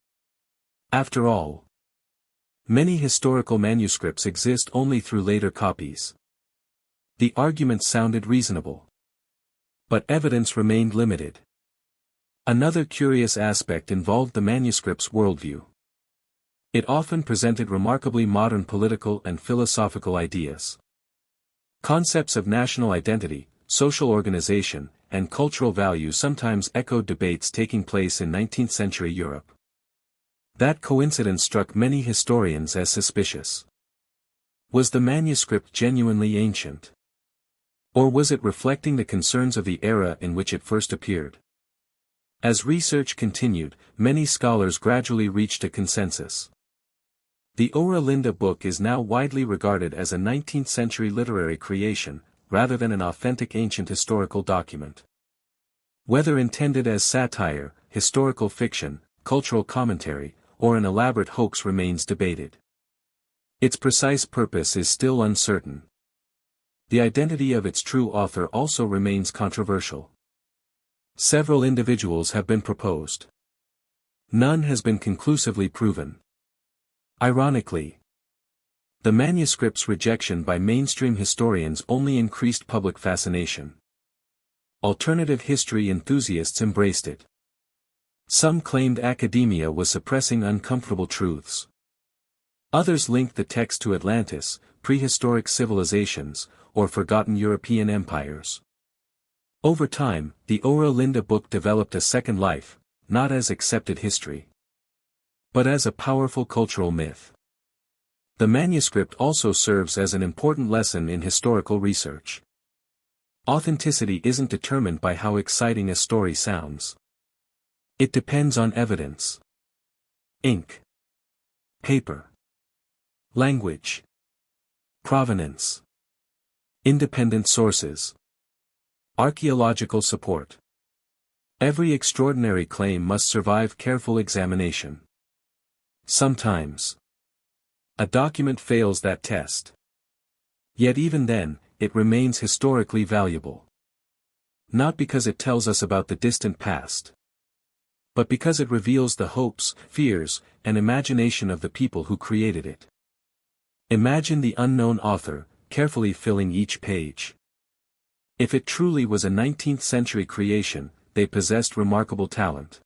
A: After all, many historical manuscripts exist only through later copies. The argument sounded reasonable. But evidence remained limited. Another curious aspect involved the manuscript's worldview. It often presented remarkably modern political and philosophical ideas. Concepts of national identity, social organization, and cultural value sometimes echoed debates taking place in 19th century Europe. That coincidence struck many historians as suspicious. Was the manuscript genuinely ancient? Or was it reflecting the concerns of the era in which it first appeared? As research continued, many scholars gradually reached a consensus. The Oerlinda book is now widely regarded as a 19th century literary creation, rather than an authentic ancient historical document. Whether intended as satire, historical fiction, cultural commentary, or an elaborate hoax remains debated. Its precise purpose is still uncertain. The identity of its true author also remains controversial. Several individuals have been proposed. None has been conclusively proven. Ironically, the manuscript's rejection by mainstream historians only increased public fascination. Alternative history enthusiasts embraced it. Some claimed academia was suppressing uncomfortable truths. Others linked the text to Atlantis, prehistoric civilizations, or forgotten European empires. Over time, the Ora Linda book developed a second life, not as accepted history, but as a powerful cultural myth. The manuscript also serves as an important lesson in historical research. Authenticity isn't determined by how exciting a story sounds. It depends on evidence. Ink. Paper. Language. Provenance. Independent sources. Archaeological support. Every extraordinary claim must survive careful examination. Sometimes, a document fails that test. Yet even then, it remains historically valuable. Not because it tells us about the distant past, but because it reveals the hopes, fears, and imagination of the people who created it. Imagine the unknown author, carefully filling each page. If it truly was a 19th-century creation, they possessed remarkable talent.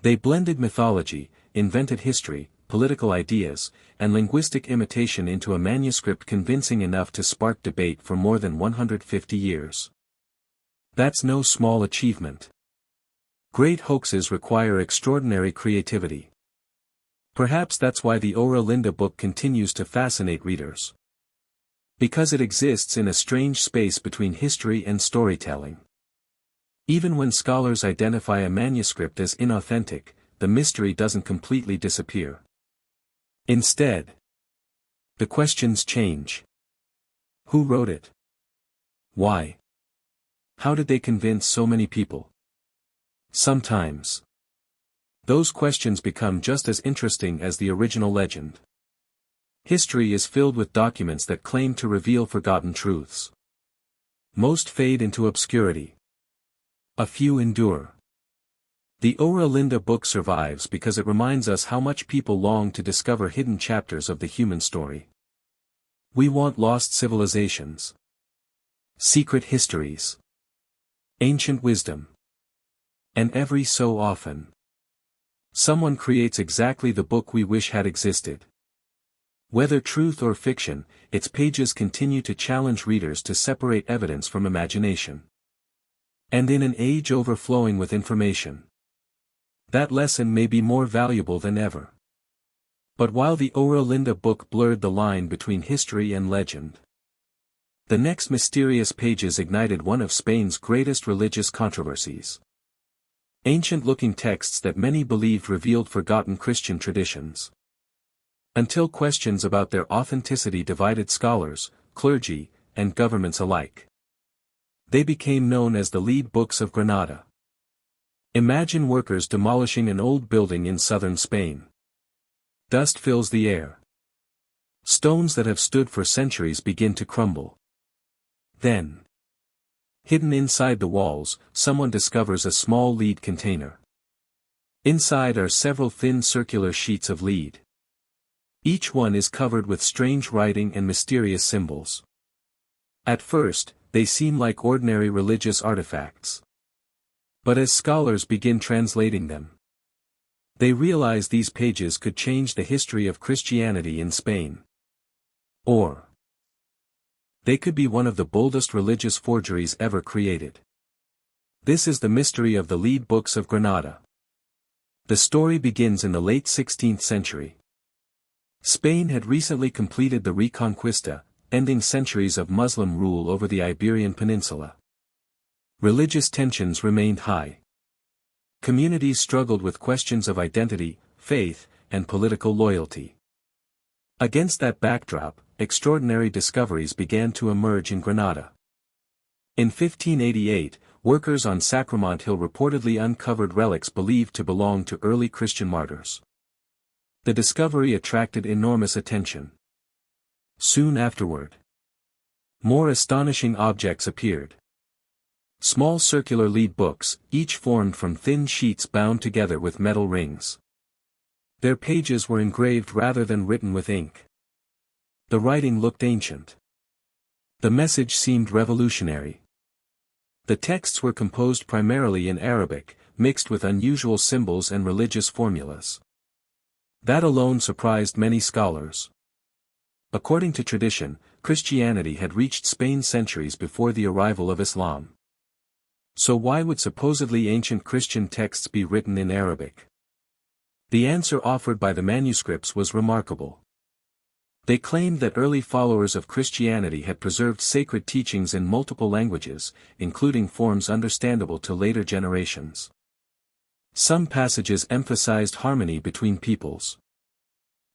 A: They blended mythology, invented history, political ideas, and linguistic imitation into a manuscript convincing enough to spark debate for more than 150 years. That's no small achievement. Great hoaxes require extraordinary creativity. Perhaps that's why the Ora Linda book continues to fascinate readers. Because it exists in a strange space between history and storytelling. Even when scholars identify a manuscript as inauthentic, the mystery doesn't completely disappear. Instead, the questions change. Who wrote it? Why? How did they convince so many people? Sometimes, those questions become just as interesting as the original legend. History is filled with documents that claim to reveal forgotten truths. Most fade into obscurity. A few endure. The Ora Linda book survives because it reminds us how much people long to discover hidden chapters of the human story. We want lost civilizations, secret histories, ancient wisdom. And every so often, someone creates exactly the book we wish had existed. Whether truth or fiction, its pages continue to challenge readers to separate evidence from imagination. And in an age overflowing with information, that lesson may be more valuable than ever. But while the Ora Linda book blurred the line between history and legend, the next mysterious pages ignited one of Spain's greatest religious controversies. Ancient-looking texts that many believed revealed forgotten Christian traditions. Until questions about their authenticity divided scholars, clergy, and governments alike. They became known as the Lead Books of Granada. Imagine workers demolishing an old building in southern Spain. Dust fills the air. Stones that have stood for centuries begin to crumble. Then, hidden inside the walls, someone discovers a small lead container. Inside are several thin circular sheets of lead. Each one is covered with strange writing and mysterious symbols. At first, they seem like ordinary religious artifacts. But as scholars begin translating them, they realize these pages could change the history of Christianity in Spain. Or they could be one of the boldest religious forgeries ever created. This is the mystery of the Lead Books of Granada. The story begins in the late 16th century. Spain had recently completed the Reconquista, ending centuries of Muslim rule over the Iberian Peninsula. Religious tensions remained high. Communities struggled with questions of identity, faith, and political loyalty. Against that backdrop, extraordinary discoveries began to emerge in Granada. In 1588, workers on Sacrement Hill reportedly uncovered relics believed to belong to early Christian martyrs. The discovery attracted enormous attention. Soon afterward, more astonishing objects appeared. Small circular lead books, each formed from thin sheets bound together with metal rings. Their pages were engraved rather than written with ink. The writing looked ancient. The message seemed revolutionary. The texts were composed primarily in Arabic, mixed with unusual symbols and religious formulas. That alone surprised many scholars. According to tradition, Christianity had reached Spain centuries before the arrival of Islam. So why would supposedly ancient Christian texts be written in Arabic? The answer offered by the manuscripts was remarkable. They claimed that early followers of Christianity had preserved sacred teachings in multiple languages, including forms understandable to later generations. Some passages emphasized harmony between peoples.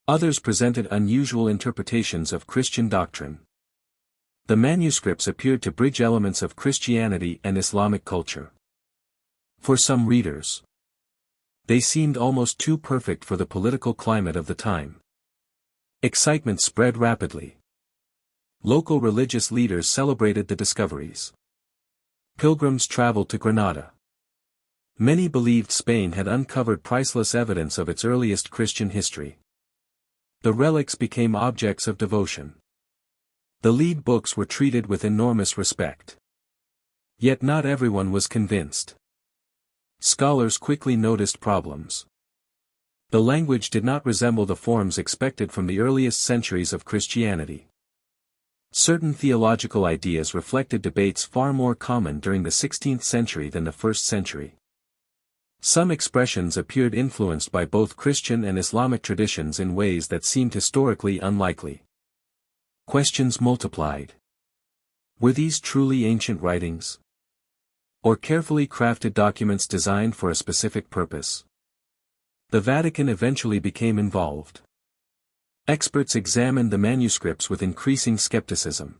A: Others presented unusual interpretations of Christian doctrine. The manuscripts appeared to bridge elements of Christianity and Islamic culture. For some readers, they seemed almost too perfect for the political climate of the time. Excitement spread rapidly. Local religious leaders celebrated the discoveries. Pilgrims traveled to Granada. Many believed Spain had uncovered priceless evidence of its earliest Christian history. The relics became objects of devotion. The lead books were treated with enormous respect. Yet not everyone was convinced. Scholars quickly noticed problems. The language did not resemble the forms expected from the earliest centuries of Christianity. Certain theological ideas reflected debates far more common during the 16th century than the 1st century. Some expressions appeared influenced by both Christian and Islamic traditions in ways that seemed historically unlikely. Questions multiplied. Were these truly ancient writings? Or carefully crafted documents designed for a specific purpose? The Vatican eventually became involved. Experts examined the manuscripts with increasing skepticism.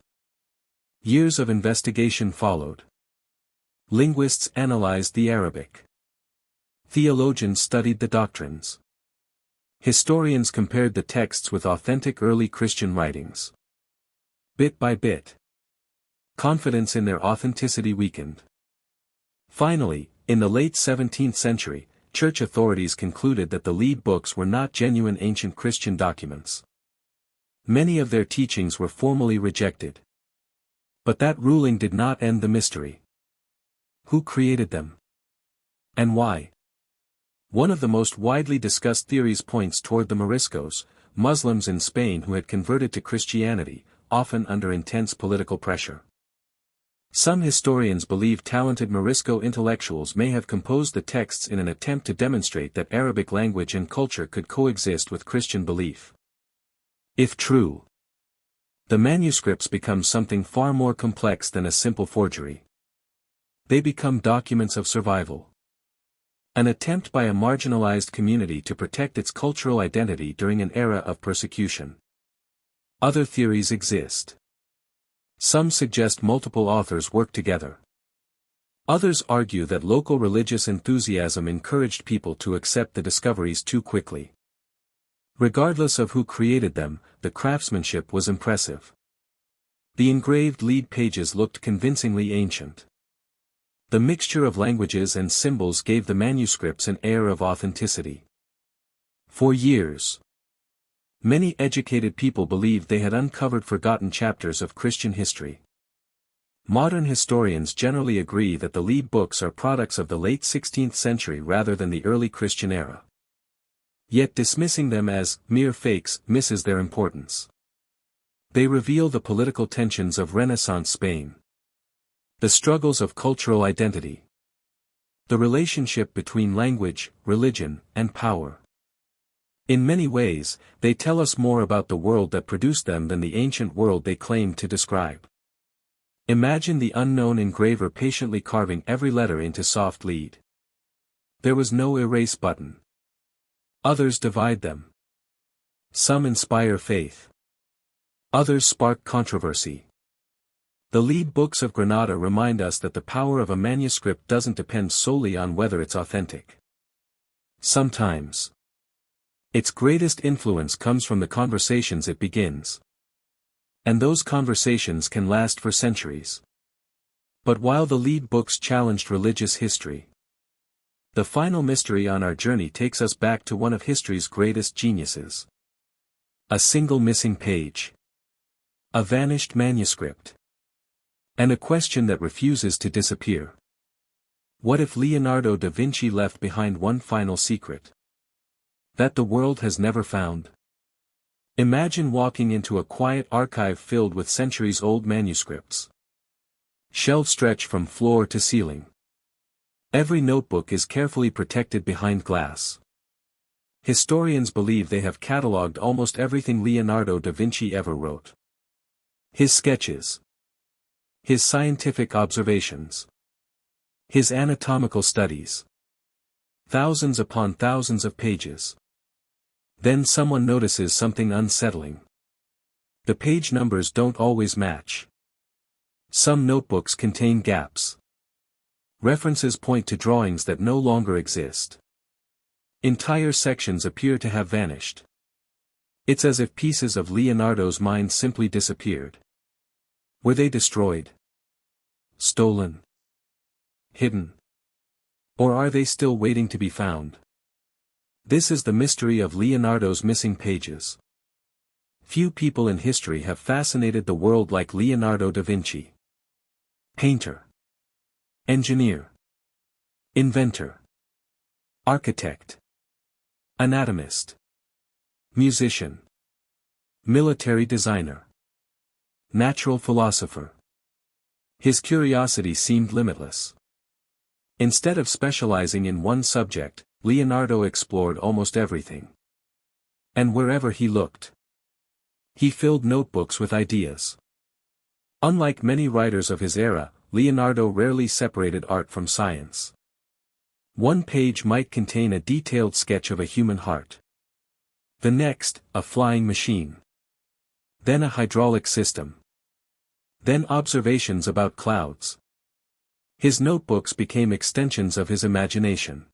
A: Years of investigation followed. Linguists analyzed the Arabic. Theologians studied the doctrines. Historians compared the texts with authentic early Christian writings. Bit by bit, confidence in their authenticity weakened. Finally, in the late 17th century, church authorities concluded that the lead books were not genuine ancient Christian documents. Many of their teachings were formally rejected. But that ruling did not end the mystery. Who created them? And why? One of the most widely discussed theories points toward the Moriscos, Muslims in Spain who had converted to Christianity, often under intense political pressure. Some historians believe talented Morisco intellectuals may have composed the texts in an attempt to demonstrate that Arabic language and culture could coexist with Christian belief. If true, the manuscripts become something far more complex than a simple forgery. They become documents of survival. An attempt by a marginalized community to protect its cultural identity during an era of persecution. Other theories exist. Some suggest multiple authors worked together. Others argue that local religious enthusiasm encouraged people to accept the discoveries too quickly. Regardless of who created them, the craftsmanship was impressive. The engraved lead pages looked convincingly ancient. The mixture of languages and symbols gave the manuscripts an air of authenticity. For years, many educated people believed they had uncovered forgotten chapters of Christian history. Modern historians generally agree that the lead books are products of the late 16th century rather than the early Christian era. Yet dismissing them as mere fakes misses their importance. They reveal the political tensions of Renaissance Spain. The struggles of cultural identity. The relationship between language, religion, and power. In many ways, they tell us more about the world that produced them than the ancient world they claimed to describe. Imagine the unknown engraver patiently carving every letter into soft lead. There was no erase button. Others divide them. Some inspire faith. Others spark controversy. The lead books of Granada remind us that the power of a manuscript doesn't depend solely on whether it's authentic. Sometimes, its greatest influence comes from the conversations it begins. And those conversations can last for centuries. But while the lead books challenged religious history, the final mystery on our journey takes us back to one of history's greatest geniuses. A single missing page. A vanished manuscript. And a question that refuses to disappear. What if Leonardo da Vinci left behind one final secret that the world has never found? Imagine walking into a quiet archive filled with centuries-old manuscripts. Shelves stretch from floor to ceiling. Every notebook is carefully protected behind glass. Historians believe they have catalogued almost everything Leonardo da Vinci ever wrote. His sketches. His scientific observations. His anatomical studies. Thousands upon thousands of pages. Then someone notices something unsettling. The page numbers don't always match. Some notebooks contain gaps. References point to drawings that no longer exist. Entire sections appear to have vanished. It's as if pieces of Leonardo's mind simply disappeared. Were they destroyed? Stolen? Hidden? Or are they still waiting to be found? This is the mystery of Leonardo's missing pages. Few people in history have fascinated the world like Leonardo da Vinci. Painter. Engineer. Inventor. Architect. Anatomist. Musician. Military designer. Natural philosopher. His curiosity seemed limitless. Instead of specializing in one subject, Leonardo explored almost everything. And wherever he looked, he filled notebooks with ideas. Unlike many writers of his era, Leonardo rarely separated art from science. One page might contain a detailed sketch of a human heart. The next, a flying machine. Then a hydraulic system. Then observations about clouds. His notebooks became extensions of his imagination.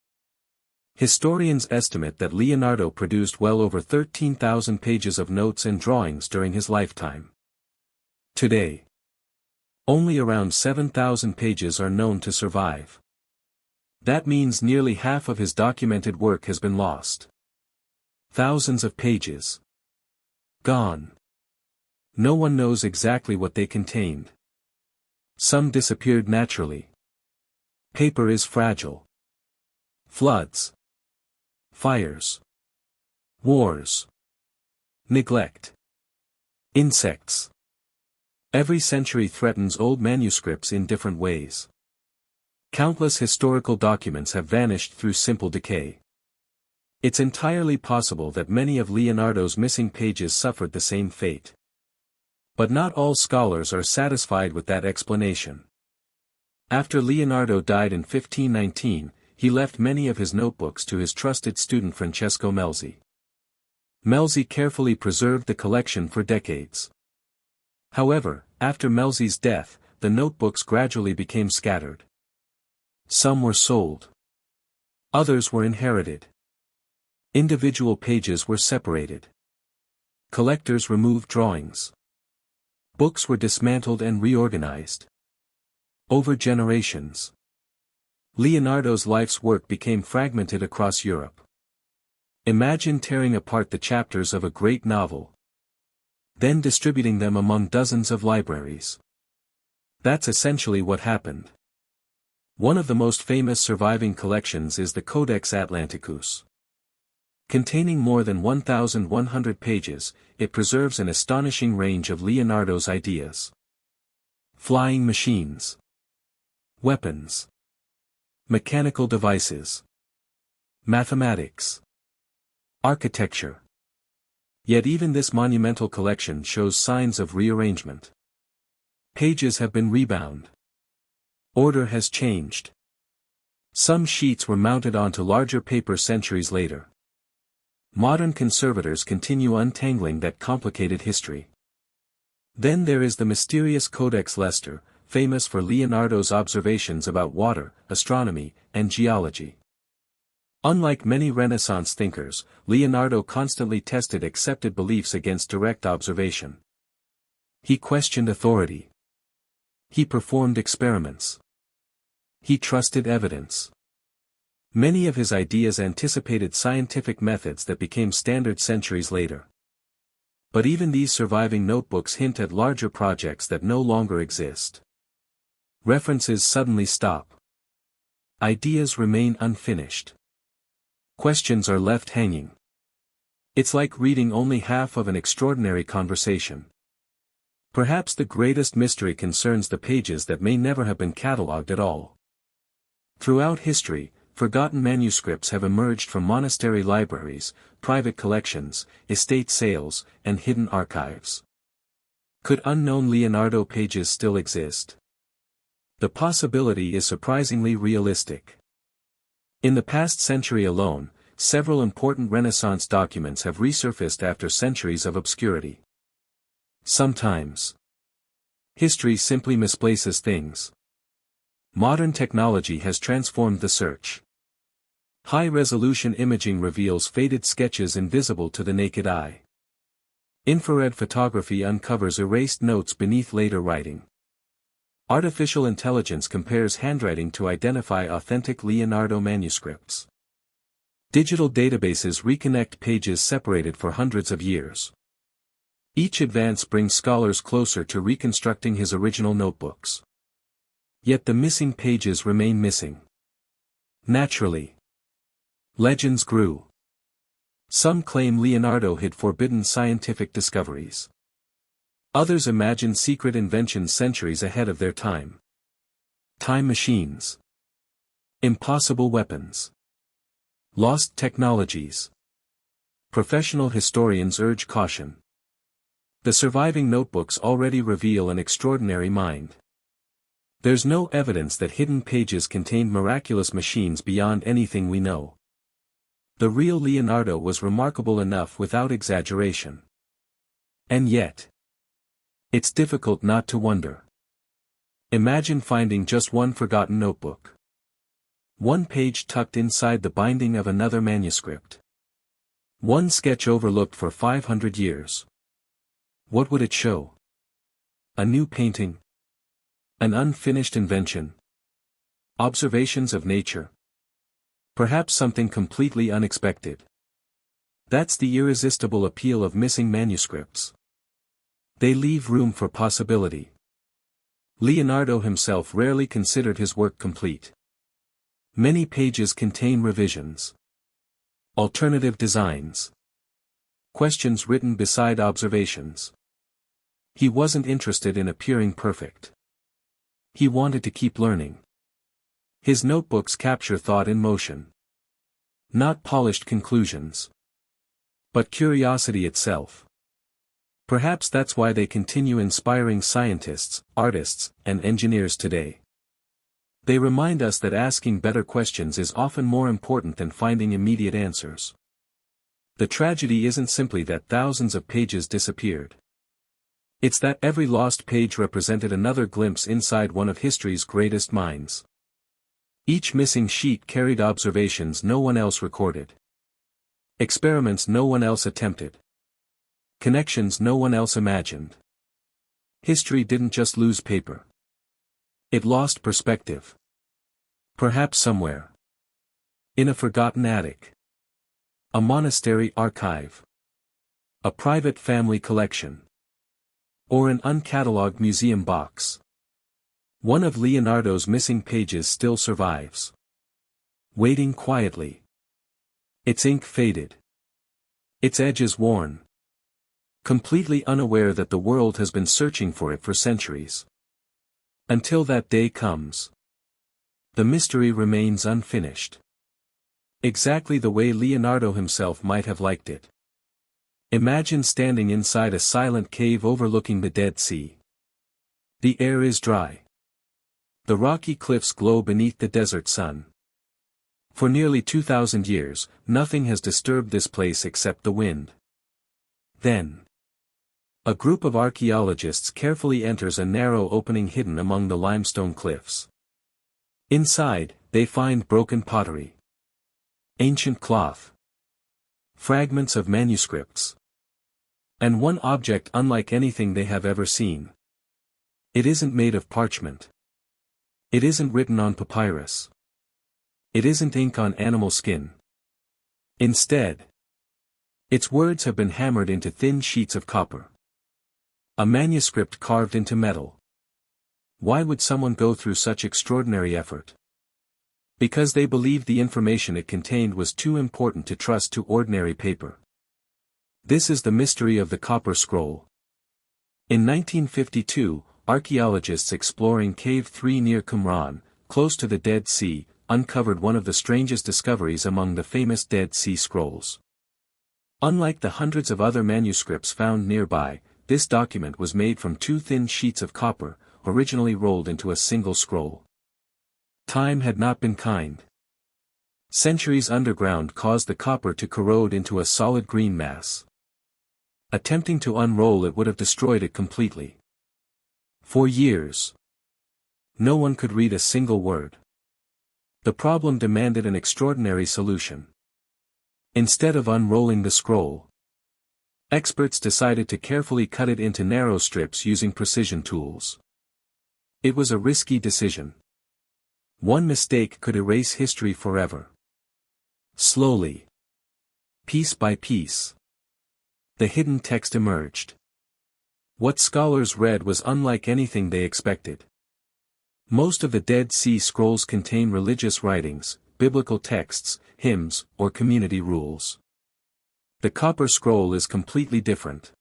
A: Historians estimate that Leonardo produced well over 13,000 pages of notes and drawings during his lifetime. Today, only around 7,000 pages are known to survive. That means nearly half of his documented work has been lost. Thousands of pages. Gone. No one knows exactly what they contained. Some disappeared naturally. Paper is fragile. Floods. Fires. Wars. Neglect. Insects. Every century threatens old manuscripts in different ways. Countless historical documents have vanished through simple decay. It's entirely possible that many of Leonardo's missing pages suffered the same fate. But not all scholars are satisfied with that explanation. After Leonardo died in 1519, he left many of his notebooks to his trusted student Francesco Melzi. Melzi carefully preserved the collection for decades. However, after Melzi's death, the notebooks gradually became scattered. Some were sold. Others were inherited. Individual pages were separated. Collectors removed drawings. Books were dismantled and reorganized. Over generations, Leonardo's life's work became fragmented across Europe. Imagine tearing apart the chapters of a great novel, then distributing them among dozens of libraries. That's essentially what happened. One of the most famous surviving collections is the Codex Atlanticus. Containing more than 1,100 pages, it preserves an astonishing range of Leonardo's ideas. Flying machines. Weapons. Mechanical devices. Mathematics. Architecture. Yet even this monumental collection shows signs of rearrangement. Pages have been rebound. Order has changed. Some sheets were mounted onto larger paper centuries later. Modern conservators continue untangling that complicated history. Then there is the mysterious Codex Leicester, famous for Leonardo's observations about water, astronomy, and geology. Unlike many Renaissance thinkers, Leonardo constantly tested accepted beliefs against direct observation. He questioned authority. He performed experiments. He trusted evidence. Many of his ideas anticipated scientific methods that became standard centuries later. But even these surviving notebooks hint at larger projects that no longer exist. References suddenly stop. Ideas remain unfinished. Questions are left hanging. It's like reading only half of an extraordinary conversation. Perhaps the greatest mystery concerns the pages that may never have been catalogued at all. Throughout history, forgotten manuscripts have emerged from monastery libraries, private collections, estate sales, and hidden archives. Could unknown Leonardo pages still exist? The possibility is surprisingly realistic. In the past century alone, several important Renaissance documents have resurfaced after centuries of obscurity. Sometimes, history simply misplaces things. Modern technology has transformed the search. High-resolution imaging reveals faded sketches invisible to the naked eye. Infrared photography uncovers erased notes beneath later writing. Artificial intelligence compares handwriting to identify authentic Leonardo manuscripts. Digital databases reconnect pages separated for hundreds of years. Each advance brings scholars closer to reconstructing his original notebooks. Yet the missing pages remain missing. Naturally, legends grew. Some claim Leonardo hid forbidden scientific discoveries. Others imagine secret inventions centuries ahead of their time. Time machines. Impossible weapons. Lost technologies. Professional historians urge caution. The surviving notebooks already reveal an extraordinary mind. There's no evidence that hidden pages contained miraculous machines beyond anything we know. The real Leonardo was remarkable enough without exaggeration. And yet, it's difficult not to wonder. Imagine finding just one forgotten notebook. One page tucked inside the binding of another manuscript. One sketch overlooked for 500 years. What would it show? A new painting? An unfinished invention? Observations of nature? Perhaps something completely unexpected. That's the irresistible appeal of missing manuscripts. They leave room for possibility. Leonardo himself rarely considered his work complete. Many pages contain revisions. Alternative designs. Questions written beside observations. He wasn't interested in appearing perfect. He wanted to keep learning. His notebooks capture thought in motion. Not polished conclusions, but curiosity itself. Perhaps that's why they continue inspiring scientists, artists, and engineers today. They remind us that asking better questions is often more important than finding immediate answers. The tragedy isn't simply that thousands of pages disappeared. It's that every lost page represented another glimpse inside one of history's greatest minds. Each missing sheet carried observations no one else recorded. Experiments no one else attempted. Connections no one else imagined. History didn't just lose paper. It lost perspective. Perhaps somewhere. In a forgotten attic. A monastery archive. A private family collection. Or an uncatalogued museum box. One of Leonardo's missing pages still survives. Waiting quietly. Its ink faded. Its edges worn. Completely unaware that the world has been searching for it for centuries. Until that day comes. The mystery remains unfinished. Exactly the way Leonardo himself might have liked it. Imagine standing inside a silent cave overlooking the Dead Sea. The air is dry. The rocky cliffs glow beneath the desert sun. For nearly 2,000 years, nothing has disturbed this place except the wind. Then, a group of archaeologists carefully enters a narrow opening hidden among the limestone cliffs. Inside, they find broken pottery, ancient cloth, fragments of manuscripts, and one object unlike anything they have ever seen. It isn't made of parchment. It isn't written on papyrus. It isn't ink on animal skin. Instead, its words have been hammered into thin sheets of copper. A manuscript carved into metal. Why would someone go through such extraordinary effort? Because they believed the information it contained was too important to trust to ordinary paper. This is the mystery of the Copper Scroll. In 1952, archaeologists exploring Cave 3 near Qumran, close to the Dead Sea, uncovered one of the strangest discoveries among the famous Dead Sea Scrolls. Unlike the hundreds of other manuscripts found nearby, this document was made from two thin sheets of copper, originally rolled into a single scroll. Time had not been kind. Centuries underground caused the copper to corrode into a solid green mass. Attempting to unroll it would have destroyed it completely. For years, no one could read a single word. The problem demanded an extraordinary solution. Instead of unrolling the scroll, experts decided to carefully cut it into narrow strips using precision tools. It was a risky decision. One mistake could erase history forever. Slowly, piece by piece, the hidden text emerged. What scholars read was unlike anything they expected. Most of the Dead Sea Scrolls contain religious writings, biblical texts, hymns, or community rules. The Copper Scroll is completely different.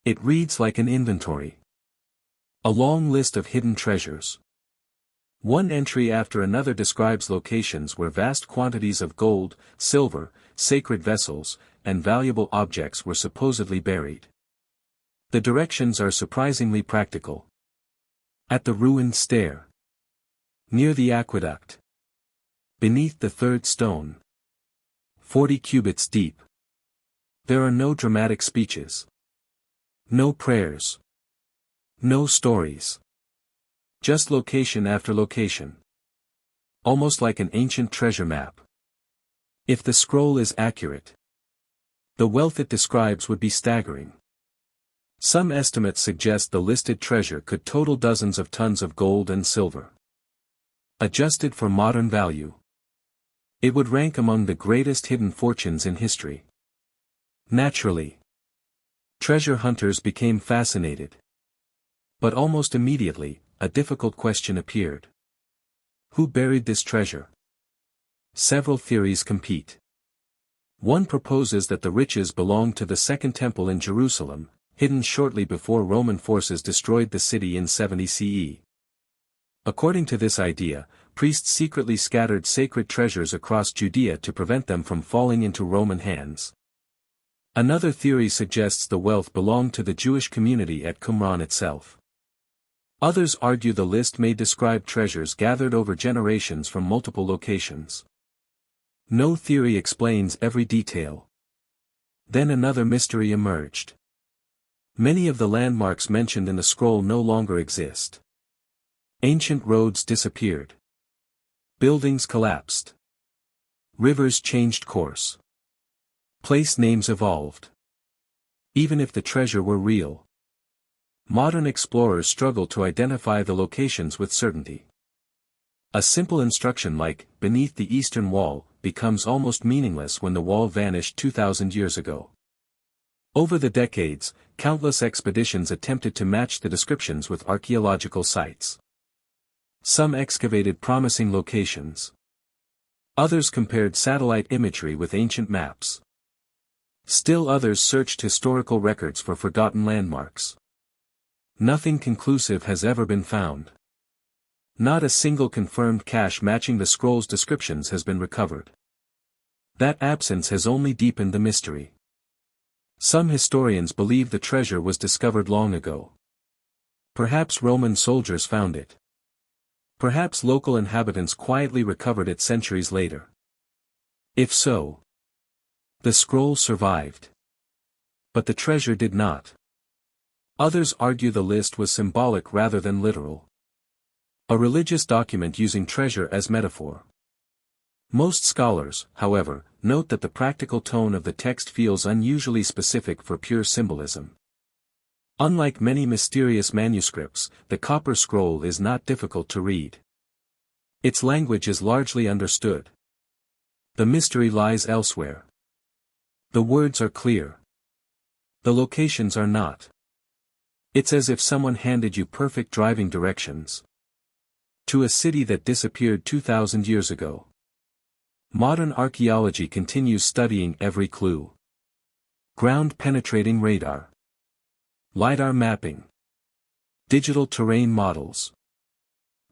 A: It reads like an inventory. A long list of hidden treasures. One entry after another describes locations where vast quantities of gold, silver, sacred vessels, and valuable objects were supposedly buried. The directions are surprisingly practical. At the ruined stair. Near the aqueduct. Beneath the third stone. 40 cubits deep. There are no dramatic speeches. No prayers. No stories. Just location after location. Almost like an ancient treasure map. If the scroll is accurate, the wealth it describes would be staggering. Some estimates suggest the listed treasure could total dozens of tons of gold and silver. Adjusted for modern value, it would rank among the greatest hidden fortunes in history. Naturally, treasure hunters became fascinated. But almost immediately, a difficult question appeared. Who buried this treasure? Several theories compete. One proposes that the riches belonged to the Second Temple in Jerusalem, hidden shortly before Roman forces destroyed the city in 70 CE. According to this idea, priests secretly scattered sacred treasures across Judea to prevent them from falling into Roman hands. Another theory suggests the wealth belonged to the Jewish community at Qumran itself. Others argue the list may describe treasures gathered over generations from multiple locations. No theory explains every detail. Then another mystery emerged. Many of the landmarks mentioned in the scroll no longer exist. Ancient roads disappeared. Buildings collapsed. Rivers changed course. Place names evolved. Even if the treasure were real, modern explorers struggle to identify the locations with certainty. A simple instruction like, beneath the eastern wall, becomes almost meaningless when the wall vanished 2,000 years ago. Over the decades, countless expeditions attempted to match the descriptions with archaeological sites. Some excavated promising locations. Others compared satellite imagery with ancient maps. Still others searched historical records for forgotten landmarks. Nothing conclusive has ever been found. Not a single confirmed cache matching the scroll's descriptions has been recovered. That absence has only deepened the mystery. Some historians believe the treasure was discovered long ago. Perhaps Roman soldiers found it. Perhaps local inhabitants quietly recovered it centuries later. If so, the scroll survived. But the treasure did not. Others argue the list was symbolic rather than literal. A religious document using treasure as metaphor. Most scholars, however, note that the practical tone of the text feels unusually specific for pure symbolism. Unlike many mysterious manuscripts, the copper scroll is not difficult to read. Its language is largely understood. The mystery lies elsewhere. The words are clear. The locations are not. It's as if someone handed you perfect driving directions to a city that disappeared 2,000 years ago. Modern archaeology continues studying every clue. Ground-penetrating radar, LiDAR mapping, digital terrain models,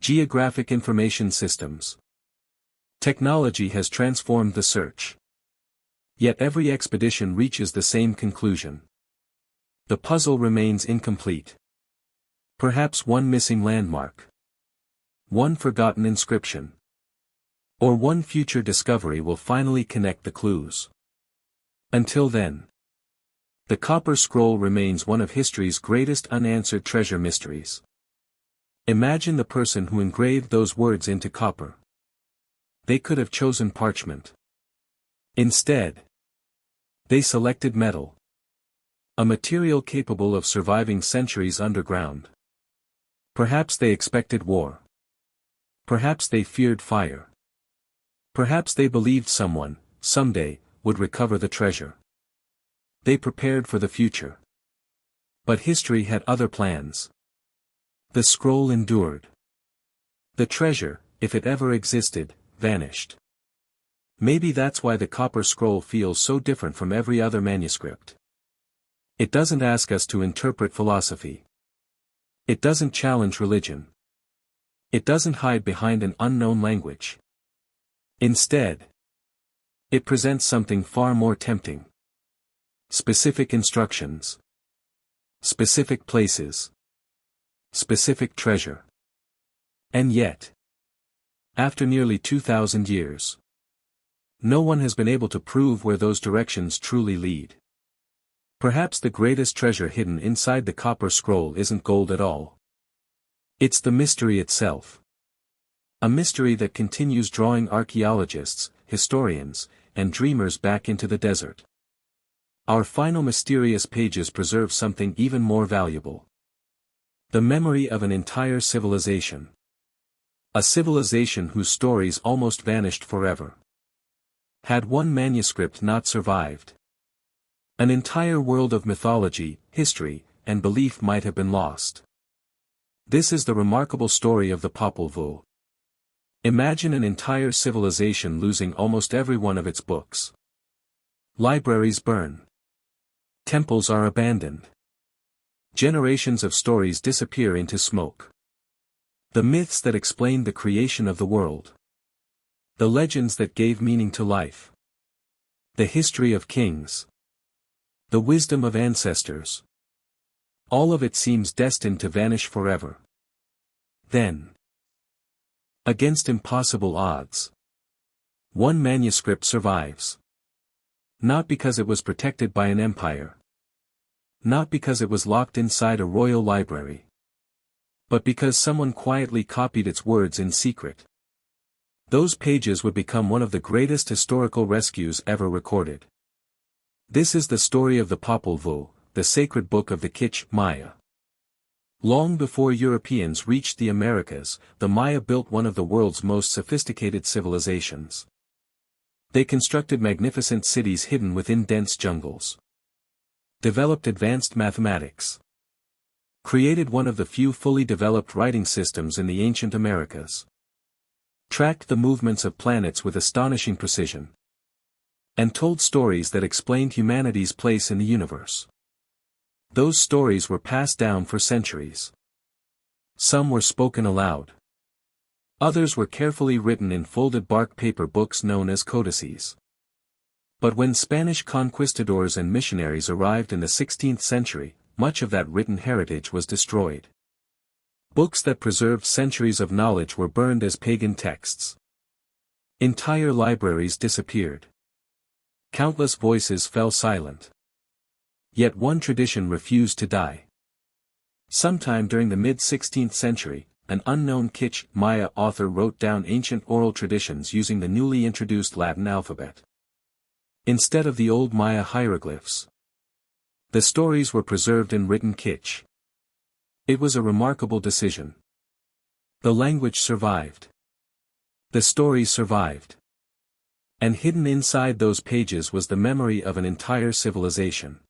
A: geographic information systems. Technology has transformed the search. Yet every expedition reaches the same conclusion. The puzzle remains incomplete. Perhaps one missing landmark, one forgotten inscription, or one future discovery will finally connect the clues. Until then, the copper scroll remains one of history's greatest unanswered treasure mysteries. Imagine the person who engraved those words into copper. They could have chosen parchment. Instead, they selected metal. A material capable of surviving centuries underground. Perhaps they expected war. Perhaps they feared fire. Perhaps they believed someone, someday, would recover the treasure. They prepared for the future. But history had other plans. The scroll endured. The treasure, if it ever existed, vanished. Maybe that's why the copper scroll feels so different from every other manuscript. It doesn't ask us to interpret philosophy. It doesn't challenge religion. It doesn't hide behind an unknown language. Instead, it presents something far more tempting. Specific instructions. Specific places. Specific treasure. And yet, after nearly 2,000 years, no one has been able to prove where those directions truly lead. Perhaps the greatest treasure hidden inside the copper scroll isn't gold at all. It's the mystery itself. A mystery that continues drawing archaeologists, historians, and dreamers back into the desert. Our final mysterious pages preserve something even more valuable. The memory of an entire civilization. A civilization whose stories almost vanished forever. Had one manuscript not survived, an entire world of mythology, history, and belief might have been lost. This is the remarkable story of the Popol Vuh. Imagine an entire civilization losing almost every one of its books. Libraries burn. Temples are abandoned. Generations of stories disappear into smoke. The myths that explained the creation of the world. The legends that gave meaning to life. The history of kings. The wisdom of ancestors. All of it seems destined to vanish forever. Then, against impossible odds, one manuscript survives. Not because it was protected by an empire. Not because it was locked inside a royal library. But because someone quietly copied its words in secret. Those pages would become one of the greatest historical rescues ever recorded. This is the story of the Popol Vuh, the sacred book of the Kitch Maya. Long before Europeans reached the Americas, the Maya built one of the world's most sophisticated civilizations. They constructed magnificent cities hidden within dense jungles. Developed advanced mathematics. Created one of the few fully developed writing systems in the ancient Americas. Tracked the movements of planets with astonishing precision. And told stories that explained humanity's place in the universe. Those stories were passed down for centuries. Some were spoken aloud. Others were carefully written in folded bark paper books known as codices. But when Spanish conquistadors and missionaries arrived in the 16th century, much of that written heritage was destroyed. Books that preserved centuries of knowledge were burned as pagan texts. Entire libraries disappeared. Countless voices fell silent. Yet one tradition refused to die. Sometime during the mid-16th century, an unknown Kitsch Maya author wrote down ancient oral traditions using the newly introduced Latin alphabet. Instead of the old Maya hieroglyphs, the stories were preserved in written Kitsch. It was a remarkable decision. The language survived. The stories survived. And hidden inside those pages was the memory of an entire civilization.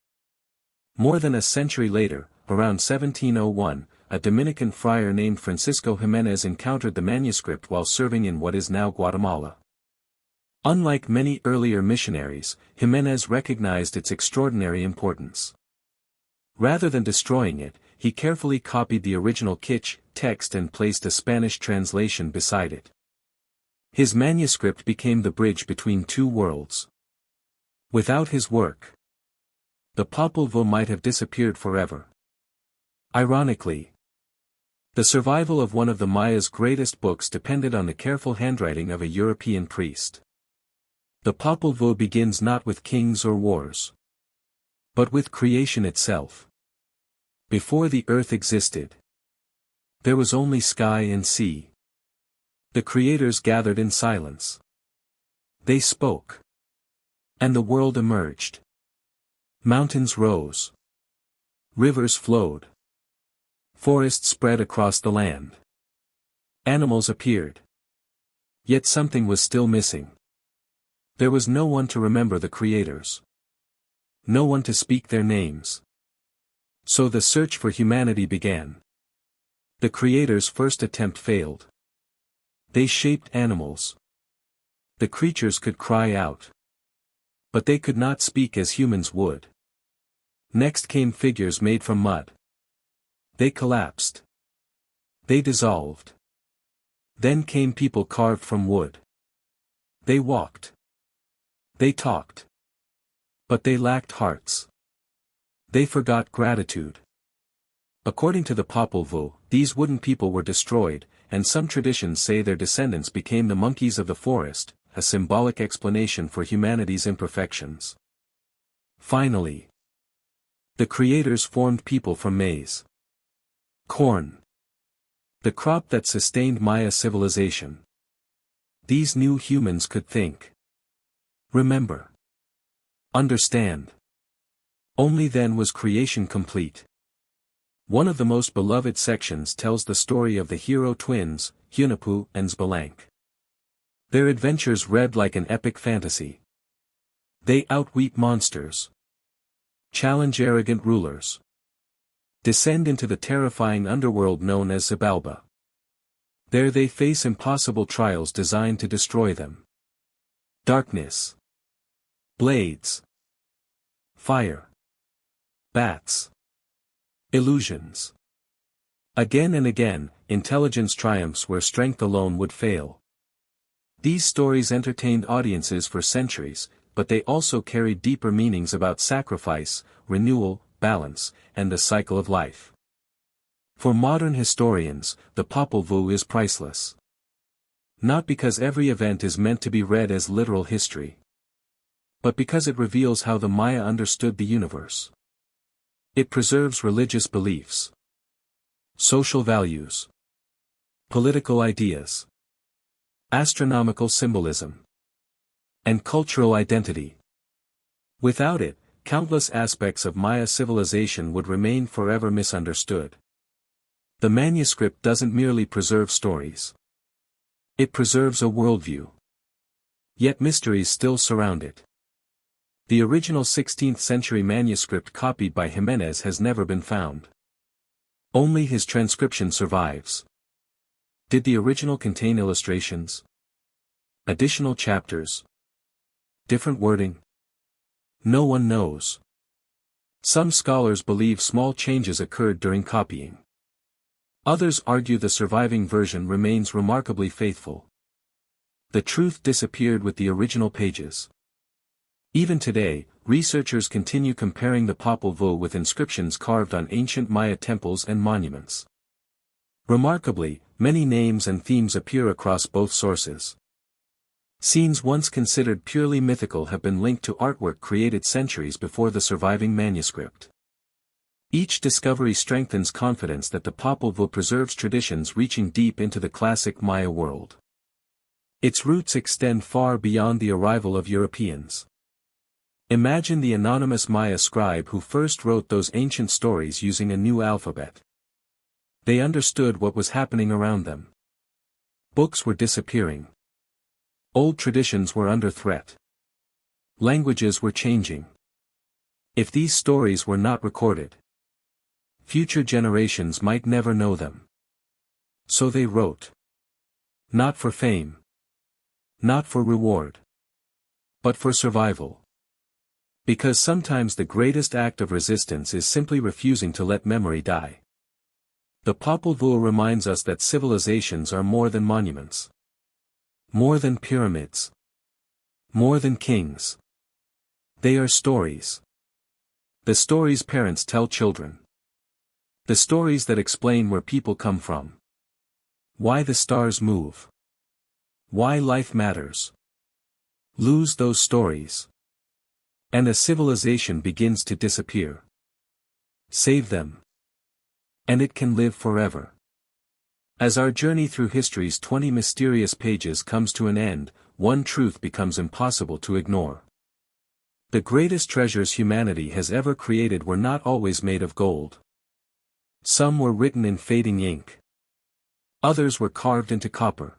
A: More than a century later, around 1701, a Dominican friar named Francisco Jimenez encountered the manuscript while serving in what is now Guatemala. Unlike many earlier missionaries, Jimenez recognized its extraordinary importance. Rather than destroying it, he carefully copied the original Kitsch text and placed a Spanish translation beside it. His manuscript became the bridge between two worlds. Without his work, the Popol Vuh might have disappeared forever. Ironically, the survival of one of the Maya's greatest books depended on the careful handwriting of a European priest. The Popol Vuh begins not with kings or wars, but with creation itself. Before the earth existed, there was only sky and sea. The creators gathered in silence. They spoke. And the world emerged. Mountains rose. Rivers flowed. Forests spread across the land. Animals appeared. Yet something was still missing. There was no one to remember the creators. No one to speak their names. So the search for humanity began. The creators' first attempt failed. They shaped animals. The creatures could cry out. But they could not speak as humans would. Next came figures made from mud. They collapsed. They dissolved. Then came people carved from wood. They walked. They talked. But they lacked hearts. They forgot gratitude. According to the Popol Vuh, these wooden people were destroyed, and some traditions say their descendants became the monkeys of the forest, a symbolic explanation for humanity's imperfections. Finally, the creators formed people from maize. Corn. The crop that sustained Maya civilization. These new humans could think. Remember. Understand. Only then was creation complete. One of the most beloved sections tells the story of the hero twins, Hunahpu and Xbalanque. Their adventures read like an epic fantasy. They outwit monsters. Challenge arrogant rulers. Descend into the terrifying underworld known as Xibalba. There they face impossible trials designed to destroy them. Darkness. Blades. Fire. Bats. Illusions. Again and again, intelligence triumphs where strength alone would fail. These stories entertained audiences for centuries, but they also carried deeper meanings about sacrifice, renewal, balance, and the cycle of life. For modern historians, the Popol Vuh is priceless. Not because every event is meant to be read as literal history, but because it reveals how the Maya understood the universe. It preserves religious beliefs, social values, political ideas, astronomical symbolism, and cultural identity. Without it, countless aspects of Maya civilization would remain forever misunderstood. The manuscript doesn't merely preserve stories. It preserves a worldview. Yet mysteries still surround it. The original 16th century manuscript copied by Jimenez has never been found. Only his transcription survives. Did the original contain illustrations? Additional chapters? Different wording? No one knows. Some scholars believe small changes occurred during copying. Others argue the surviving version remains remarkably faithful. The truth disappeared with the original pages. Even today, researchers continue comparing the Popol Vuh with inscriptions carved on ancient Maya temples and monuments. Remarkably, many names and themes appear across both sources. Scenes once considered purely mythical have been linked to artwork created centuries before the surviving manuscript. Each discovery strengthens confidence that the Popol Vuh preserves traditions reaching deep into the classic Maya world. Its roots extend far beyond the arrival of Europeans. Imagine the anonymous Maya scribe who first wrote those ancient stories using a new alphabet. They understood what was happening around them. Books were disappearing. Old traditions were under threat. Languages were changing. If these stories were not recorded, future generations might never know them. So they wrote. Not for fame. Not for reward. But for survival. Because sometimes the greatest act of resistance is simply refusing to let memory die. The Popol Vuh reminds us that civilizations are more than monuments. More than pyramids. More than kings. They are stories. The stories parents tell children. The stories that explain where people come from. Why the stars move. Why life matters. Lose those stories. And a civilization begins to disappear. Save them. And it can live forever. As our journey through history's 20 mysterious pages comes to an end, one truth becomes impossible to ignore. The greatest treasures humanity has ever created were not always made of gold. Some were written in fading ink. Others were carved into copper.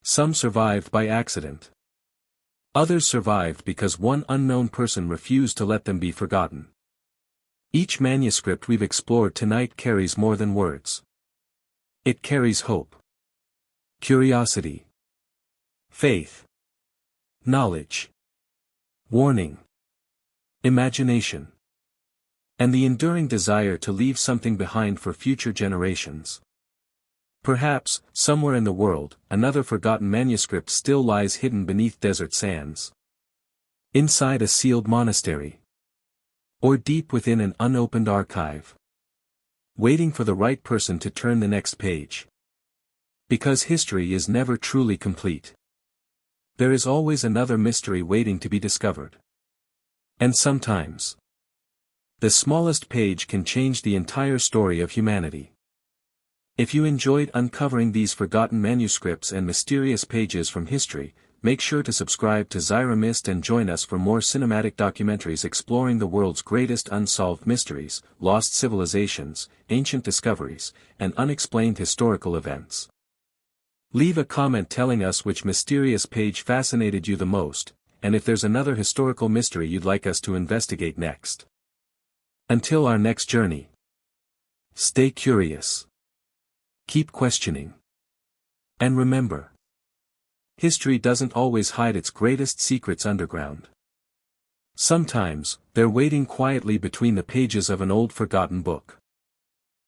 A: Some survived by accident. Others survived because one unknown person refused to let them be forgotten. Each manuscript we've explored tonight carries more than words. It carries hope. Curiosity. Faith. Knowledge. Warning. Imagination. And the enduring desire to leave something behind for future generations. Perhaps, somewhere in the world, another forgotten manuscript still lies hidden beneath desert sands. Inside a sealed monastery. Or deep within an unopened archive. Waiting for the right person to turn the next page. Because history is never truly complete. There is always another mystery waiting to be discovered. And sometimes, the smallest page can change the entire story of humanity. If you enjoyed uncovering these forgotten manuscripts and mysterious pages from history, make sure to subscribe to Zyra Mist and join us for more cinematic documentaries exploring the world's greatest unsolved mysteries, lost civilizations, ancient discoveries, and unexplained historical events. Leave a comment telling us which mysterious page fascinated you the most, and if there's another historical mystery you'd like us to investigate next. Until our next journey. Stay curious. Keep questioning. And remember, history doesn't always hide its greatest secrets underground. Sometimes, they're waiting quietly between the pages of an old forgotten book.